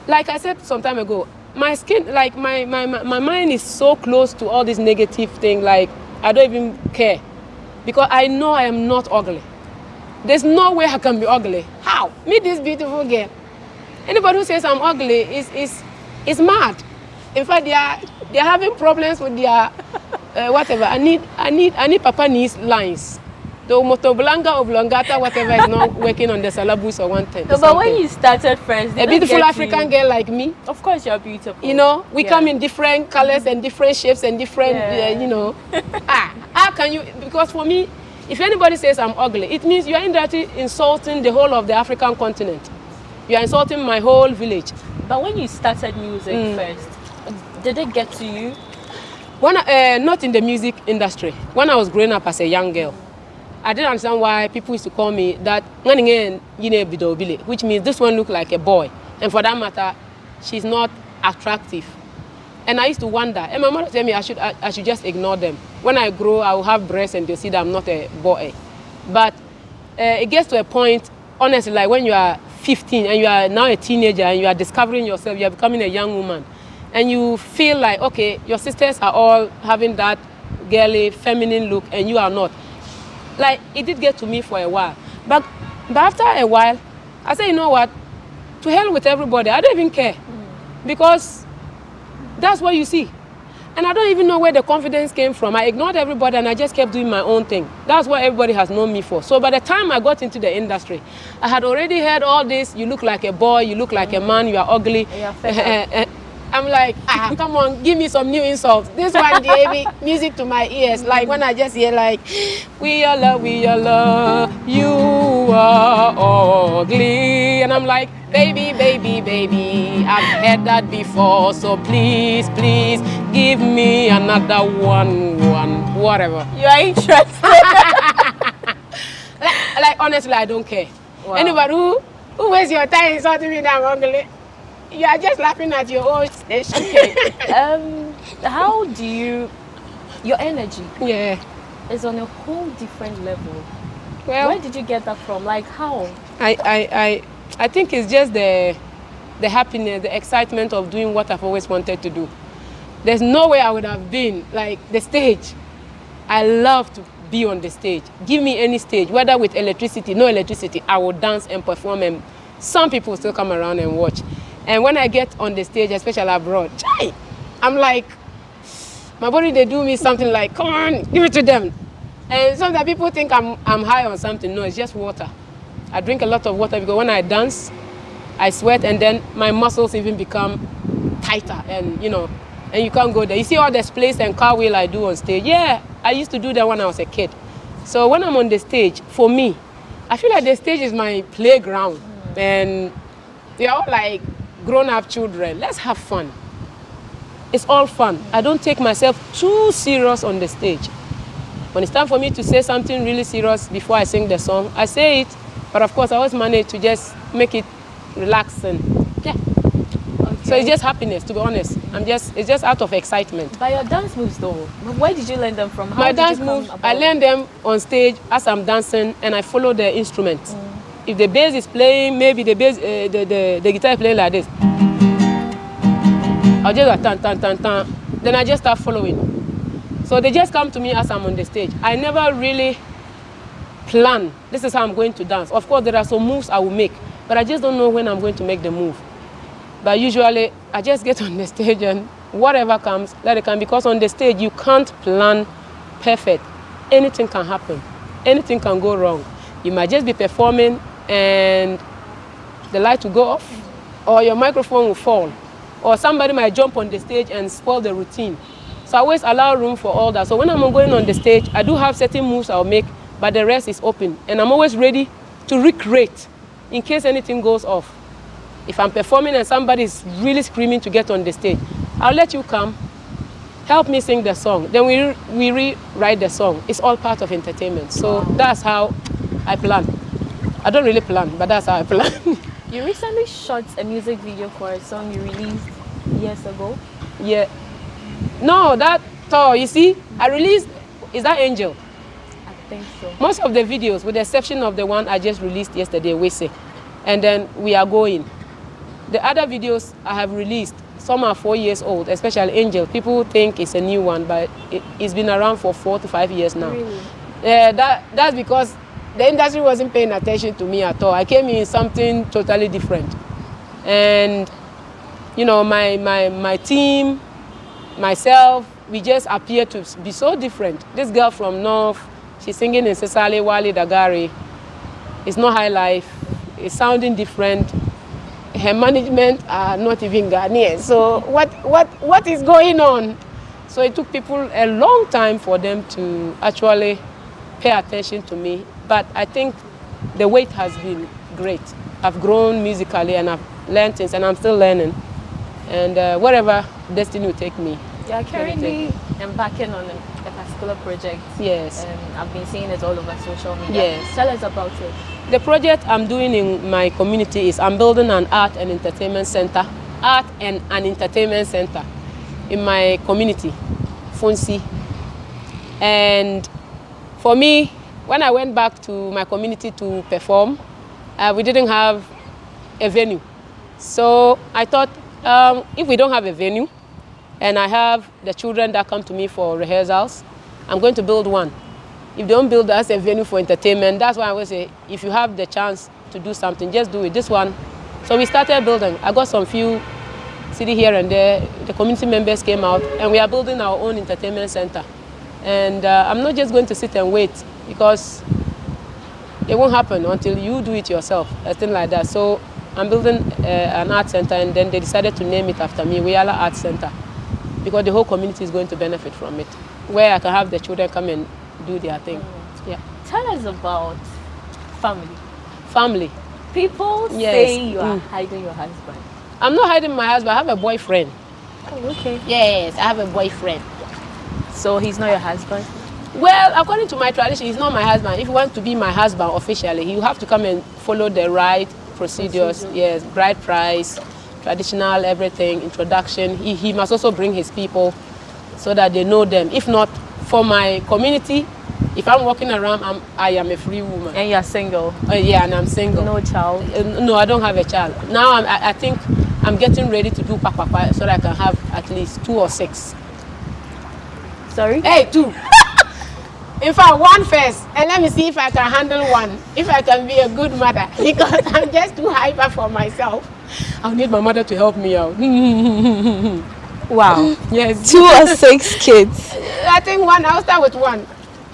like I said some time ago, my skin, like my mind is so close to all this negative thing, like I don't even care. Because I know I am not ugly. There's no way I can be ugly. How? Meet this beautiful girl. Anybody who says I'm ugly is mad. In fact, they are having problems with their whatever. I need Papa Ni's lines. The motoblanga oblongata, whatever is not working on the syllabus or one thing. No, but when you started first, a beautiful African girl like me. Of course, you're beautiful. You know, we come in different colors and different shapes and different, you know. How can you? Because for me, if anybody says I'm ugly, it means you are indirectly insulting the whole of the African continent. You are insulting my whole village. But when you started music first, did it get to you? When, not in the music industry. When I was growing up as a young girl, I didn't understand why people used to call me that, which means this one look like a boy. And for that matter, she's not attractive. And I used to wonder, and my mother told me I should just ignore them. When I grow, I will have breasts and they'll see that I'm not a boy. But it gets to a point, honestly, like when you are 15 and you are now a teenager and you are discovering yourself, you are becoming a young woman. And you feel like, okay, your sisters are all having that girly, feminine look and you are not. Like, it did get to me for a while. But after a while, I said, you know what? To hell with everybody. I don't even care. Because that's what you see. And I don't even know where the confidence came from. I ignored everybody and I just kept doing my own thing. That's what everybody has known me for. So by the time I got into the industry, I had already heard all this. You look like a boy, you look like a man, you are ugly. I'm like, come on, give me some new insults. This one gave music to my ears. Like when I just hear like, we are love, you are ugly. And I'm like, baby, baby, baby, I've heard that before. So please, please, give me another one, whatever. You are interested. like honestly, I don't care. Wow. Anybody who wastes your time insulting me that I'm ugly, you are just laughing at your own station. Okay. How do your energy is on a whole different level. Well, where did you get that from? Like how? I think it's just the happiness, the excitement of doing what I've always wanted to do. There's no way I would have been, like the stage. I love to be on the stage. Give me any stage, whether with electricity, no electricity, I will dance and perform, and some people still come around and watch. And when I get on the stage, especially abroad, I'm like, my body, they do me something like, come on, give it to them. And sometimes people think I'm high on something. No, it's just water. I drink a lot of water because when I dance, I sweat, and then my muscles even become tighter, and and you can't go there. You see all the splits and cartwheel I do on stage? Yeah, I used to do that when I was a kid. So when I'm on the stage, for me, I feel like the stage is my playground. And they're all like grown-up children. Let's have fun. It's all fun. I don't take myself too serious on the stage. When it's time for me to say something really serious before I sing the song, I say it. But of course, I always manage to just make it relaxing. Yeah. Okay. So it's just happiness, to be honest. It's just out of excitement. But your dance moves though, where did you learn them from? My dance moves, I learn them on stage as I'm dancing, and I follow the instrument. If the bass is playing, maybe the bass, the guitar is playing like this. I'll just like tan tan tan tan. Then I just start following. So they just come to me as I'm on the stage. I never really plan. This is how I'm going to dance. Of course, there are some moves I will make, but I just don't know when I'm going to make the move. But usually, I just get on the stage and whatever comes, let it come. Because on the stage, you can't plan perfect. Anything can happen. Anything can go wrong. You might just be performing and the light will go off, or your microphone will fall, or somebody might jump on the stage and spoil the routine. So I always allow room for all that. So when I'm going on the stage, I do have certain moves I'll make, but the rest is open. And I'm always ready to recreate in case anything goes off. If I'm performing and somebody is really screaming to get on the stage, I'll let you come, help me sing the song. Then we rewrite the song. It's all part of entertainment. So that's how I plan. I don't really plan, but that's how I plan. You recently shot a music video for a song you released years ago. Yeah. No, you see, I released Is that Angel? I think so. Most of the videos, with the exception of the one I just released yesterday, we say, and then we are going. The other videos I have released, some are 4 years old, especially Angel. People think it's a new one, but it's been around for 4 to 5 years now. Really? That's because the industry wasn't paying attention to me at all. I came in something totally different. And, you know, my team, myself, we just appear to be so different. This girl from North, she's singing in Cecily Wale Dagari. It's not high life. It's sounding different. Her management are not even Ghanaian. So what is going on? So it took people a long time for them to actually pay attention to me. But I think the wait has been great. I've grown musically and I've learned things and I'm still learning. And wherever destiny will take me. You are currently embarking on a particular project. Yes. And I've been seeing it all over social media. Yes. Tell us about it. The project I'm doing in my community is I'm building an art and entertainment center. Art and an entertainment center in my community, Fonsi. And for me, when I went back to my community to perform, we didn't have a venue. So I thought, if we don't have a venue, and I have the children that come to me for rehearsals, I'm going to build one. If they don't build us a venue for entertainment, that's why I always say, if you have the chance to do something, just do it. This one. So we started building. I got some few city here and there. The community members came out, and we are building our own entertainment center. And I'm not just going to sit and wait, because it won't happen until you do it yourself, a thing like that. So I'm building an art center, and then they decided to name it after me, Weyala Art Center, because the whole community is going to benefit from it, where I can have the children come and do their thing. Yeah. Tell us about family. Family. People say you are hiding your husband. I'm not hiding my husband. I have a boyfriend. Oh, okay. Yes, I have a boyfriend. So he's not your husband? Well, according to my tradition, he's not my husband. If you want to be my husband officially, you have to come and follow the right procedures. Yes, bride price, traditional, everything, introduction. He must also bring his people so that they know them. If not, for my community, if I'm walking around, I am a free woman. And you're single? Yeah, and I'm single. No child? No, I don't have a child. Now I think I'm getting ready to do pakpakpa so that I can have at least 2 or 6. Sorry? Hey, 2. In fact, 1 first, and let me see if I can handle 1. If I can be a good mother, because I'm just too hyper for myself. I'll need my mother to help me out. Wow. Yes. 2 or 6 kids. I think 1. I'll start with 1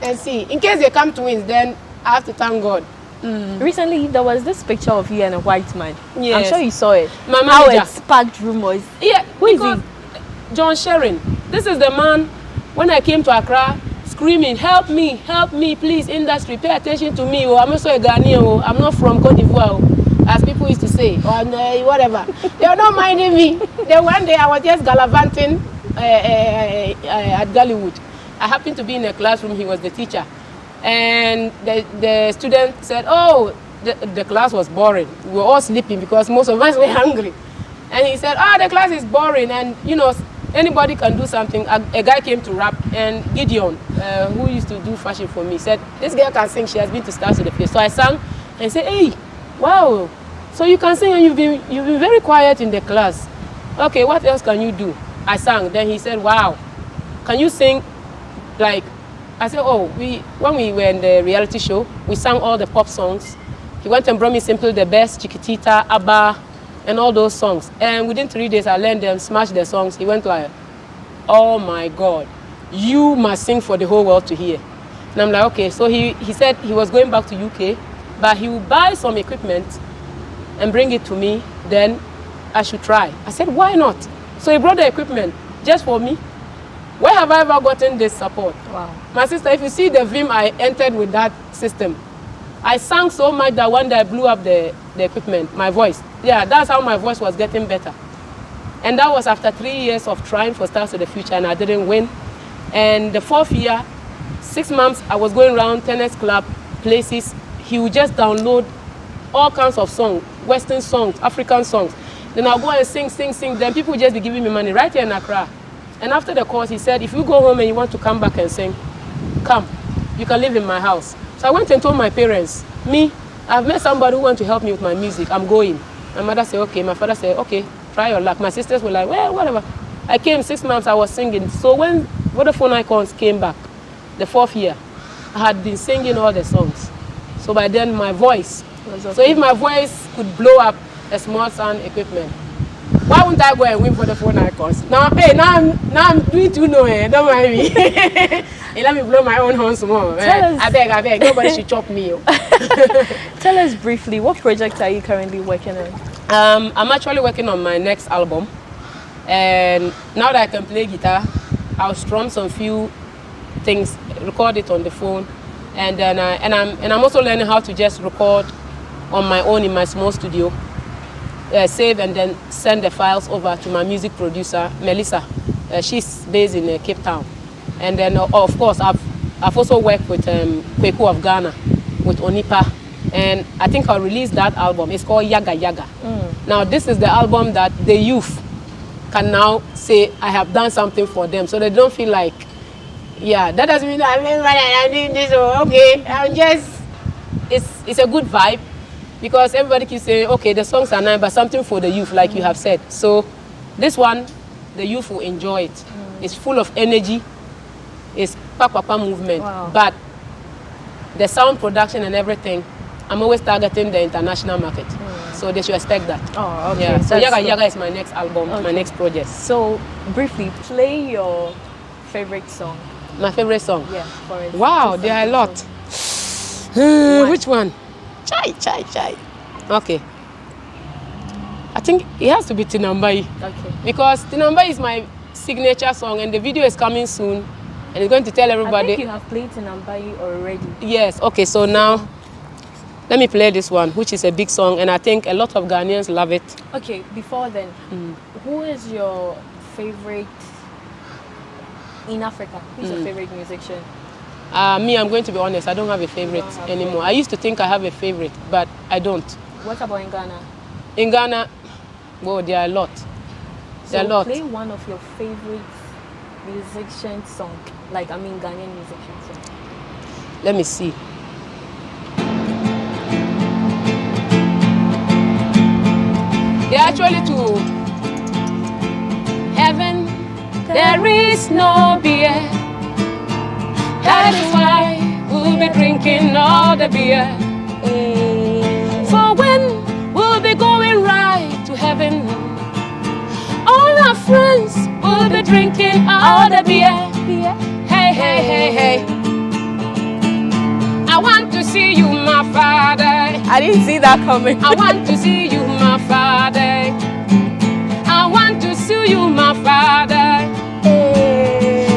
and see. In case they come twins, then I have to thank God. Recently, there was this picture of you and a white man. Yes. I'm sure you saw it. My How manager. it sparked rumors. Yeah. Who is he? John Sherin. This is the man, when I came to Accra, screaming, help me, please, industry, pay attention to me. Oh, I'm also a Ghanaian. Oh, I'm not from Cote d'Ivoire, as people used to say, or whatever. They were not minding me. Then one day I was just gallivanting at Gollywood. I happened to be in a classroom. He was the teacher. And the student said, oh, the class was boring. We were all sleeping because most of us were hungry. And he said, oh, the class is boring. And, you know, anybody can do something. A guy came to rap, and Gideon, who used to do fashion for me, said, this girl can sing. She has been to Stars of the Place. So I sang and said, hey, wow, so you can sing and you've been very quiet in the class. Okay, what else can you do? I sang. Then he said, wow, can you sing like, I said, oh, when we were in the reality show, we sang all the pop songs. He went and brought me Simple the Best, Chiquitita, ABBA, and all those songs. And within 3 days, I learned them, smashed the songs. He went like, oh my God, you must sing for the whole world to hear. And I'm like, okay. So he said he was going back to UK, but he would buy some equipment and bring it to me, then I should try. I said, why not? So he brought the equipment just for me. Where have I ever gotten this support? Wow. My sister, if you see the vim I entered with that system, I sang so much that one day I blew up the equipment, my voice. Yeah, that's how my voice was getting better. And that was after 3 years of trying for Stars of the Future, and I didn't win. And the 4th year, 6 months, I was going around tennis club, places. He would just download all kinds of songs, Western songs, African songs. Then I'll go and sing. Then people would just be giving me money right here in Accra. And after the course, he said, if you go home and you want to come back and sing, come, you can live in my house. So I went and told my parents, I've met somebody who wants to help me with my music. I'm going. My mother said, okay. My father said, okay, try your luck. My sisters were like, well, whatever. I came 6 months, I was singing. So when Vodafone Icons came back, the 4th year, I had been singing all the songs. So by then my voice, so if my voice could blow up a small sound equipment, why wouldn't I go and win Vodafone Icons? Now, hey, now I'm doing too no, don't mind me. Hey, let me blow my own horn some more. I beg, nobody should chop me. Tell us briefly, what project are you currently working on? I'm actually working on my next album. And now that I can play guitar, I'll strum some few things, record it on the phone, and then I'm also learning how to just record on my own in my small studio, save and then send the files over to my music producer Melissa. She's based in Cape Town, and then of course I've also worked with Kweku of Ghana, with Onipa, and I think I'll release that album. It's called Yaga Yaga. Now this is the album that the youth can now say I have done something for them, so they don't feel like, yeah, that doesn't mean I'm doing this, or okay, I'm just, it's a good vibe, because everybody keeps saying, okay, the songs are nice, but something for the youth, like you have said. So this one, the youth will enjoy it. It's full of energy. It's papa movement, but the sound production and everything, I'm always targeting the international market. So they should expect that. Oh, okay. Yeah. So Yaga Yaga is my next album, my next project. So briefly, play your favorite song. My favorite song? Yeah, for it. Wow, there are a lot. Which one? Chai. Okay. I think it has to be Tinambai. Okay. Because Tinambai is my signature song, and the video is coming soon, and it's going to tell everybody. I think you have played Tinambai already. Yes. Okay. So now, let me play this one, which is a big song, and I think a lot of Ghanaians love it. Okay. Before then, who is your favorite in Africa? Who's your favorite musician? Me, I'm going to be honest, I don't have a favorite anymore. I used to think I have a favorite, but I don't. What about in Ghana? In Ghana, well, there are a lot. There are a lot. Play one of your favorite musician song, like Ghanaian musician song. Let me see. There are actually two. Heaven, there is no beer. That is why we'll be drinking all the beer. For when we'll be going right to heaven, all our friends will be drinking all the beer. Hey, hey, hey, hey. I want to see you, my father. I didn't see that coming. I want to see you, my father. I want to see you, my father.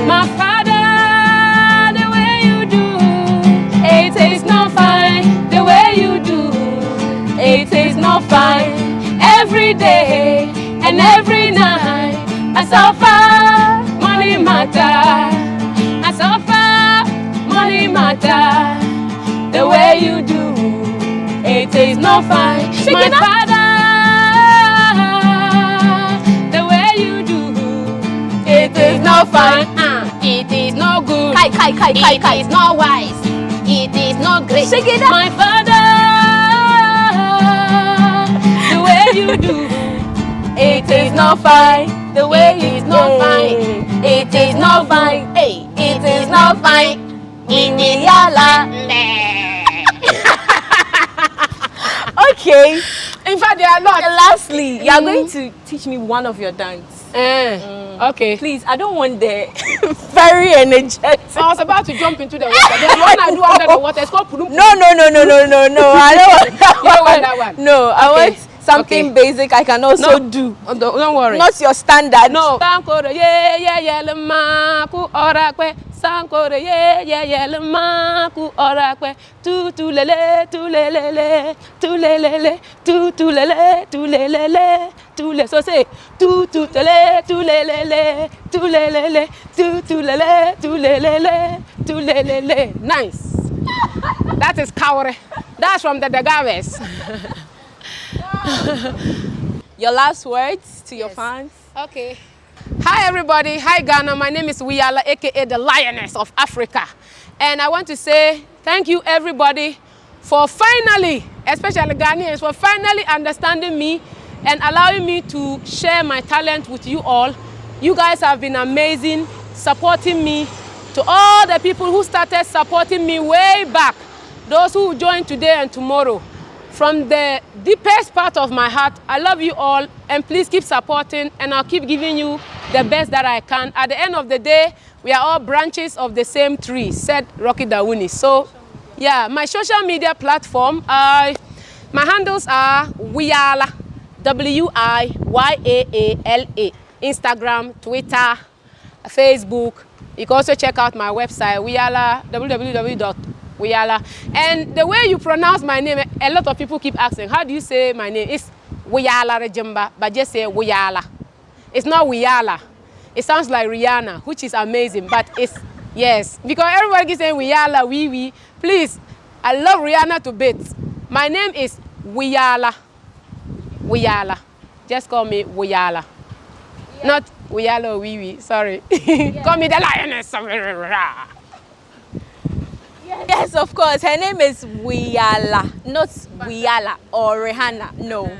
My father, the way you do, it is not fine. The way you do, it is not fine. Every day and every night, I suffer, money matter. I suffer, money matter. The way you do, it is not fine. My father, the way you do, it is not fine. It is not good. It is not wise. It is not great. My father, the way you do, it is not fine. The way it is not fine. It is not fine. Hey, it is not fine. In Okay. In fact, there are a lot. Lastly, you are going to teach me one of your dance. Okay. Please, I don't want the very energetic. I was about to jump into the water. The one I do under the water is called Pudum. No. I don't want that You don't want that one? No, I want something basic I can also do. Don't worry. Not your standard. No. Sankore ye le maku orakwe tu lele so say tu lele. Nice. That is Kaore. That's from the Dagaves. Your last words to your fans. Okay. Hi everybody, hi Ghana, my name is Wiyala, aka the Lioness of Africa. And I want to say thank you everybody for finally, especially Ghanaians, for finally understanding me and allowing me to share my talent with you all. You guys have been amazing, supporting me. To all the people who started supporting me way back, those who join today and tomorrow, from the deepest part of my heart, I love you all, and please keep supporting, and I'll keep giving you the best that I can. At the end of the day, we are all branches of the same tree, said Rocky Dawuni. So, yeah, my social media platform, my handles are Wiyala, W-I-Y-A-A-L-A, Instagram, Twitter, Facebook. You can also check out my website, Wiyala, www.wiyala. And the way you pronounce my name, a lot of people keep asking, how do you say my name? It's Wiyala Rejimba, but just say Wiyala. It's not Wiyala. It sounds like Rihanna, which is amazing, but it's, yes. Because everybody keeps saying Wiyala, wee. Please, I love Rihanna to bits. My name is Wiyala. Wiyala. Just call me Wiyala. Yeah. Not Wiyala or wee, sorry. Yeah. Call me the lioness. Yes, of course. Her name is Wiyala, not Wiyala or Rihanna. No,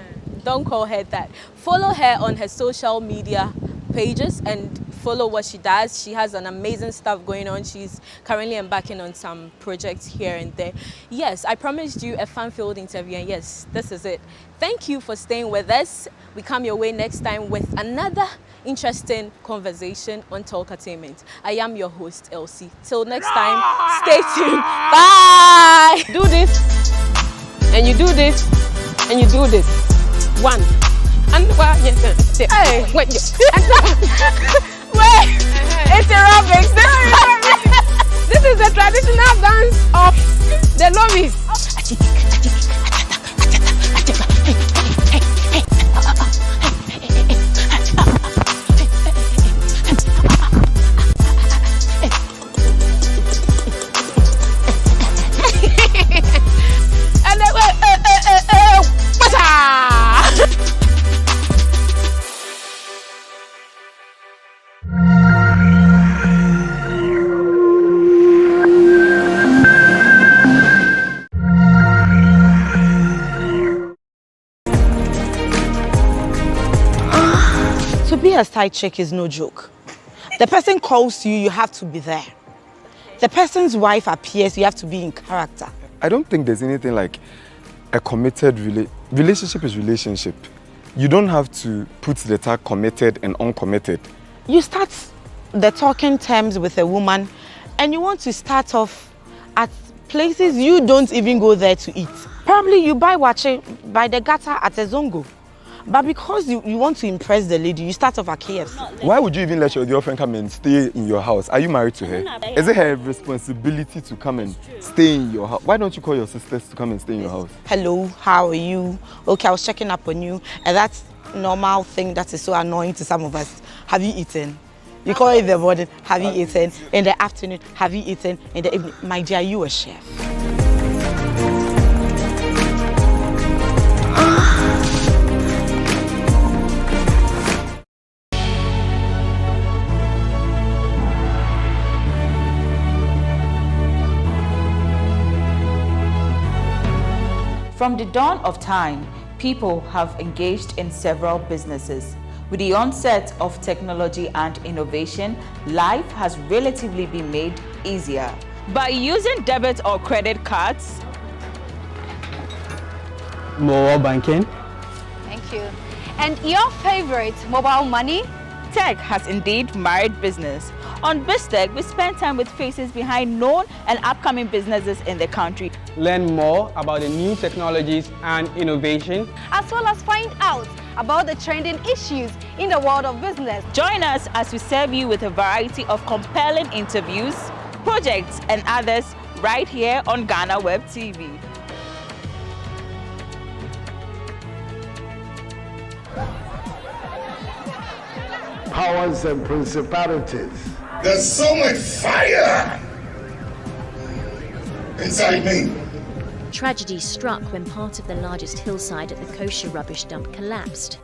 don't call her that. Follow her on her social media pages and follow what she does. She has an amazing stuff going on. She's currently embarking on some projects here and there. Yes, I promised you a fun-filled interview, and yes, this is it. Thank you for staying with us. We come your way next time with another interesting conversation on Talkatainment. I am your host, Elsie. Till next time, stay tuned. Bye! Do this, and you do this, and you do this. One. And yes, hey, wait, wait, it's aerobics. This is the traditional dance of the Lovis. A side chick is no joke. The person calls you, you have to be there. The person's wife appears, you have to be in character. I don't think there's anything like a committed relationship is relationship. You don't have to put the tag committed and uncommitted. You start the talking terms with a woman and you want to start off at places you don't even go there to eat. Probably you buy wache by the gutter at a zongo. But because you want to impress the lady, you start off at KFC. Why would you even let your girlfriend come and stay in your house? Are you married to her? Is it her responsibility to come and stay in your house? Why don't you call your sisters to come and stay in your house? Hello, how are you? Okay, I was checking up on you. And that's normal thing that is so annoying to some of us. Have you eaten? You call it in the morning, have you eaten? In the afternoon, have you eaten? In the evening, my dear, you a chef. From the dawn of time, people have engaged in several businesses. With the onset of technology and innovation, life has relatively been made easier. By using debit or credit cards, mobile banking. Thank you. And your favorite, mobile money? Tech has indeed married business. On BizTech, we spend time with faces behind known and upcoming businesses in the country. Learn more about the new technologies and innovation, as well as find out about the trending issues in the world of business. Join us as we serve you with a variety of compelling interviews, projects, and others right here on GhanaWeb TV. Powers and principalities. There's so much fire inside me. Tragedy struck when part of the largest hillside at the kosher rubbish dump collapsed.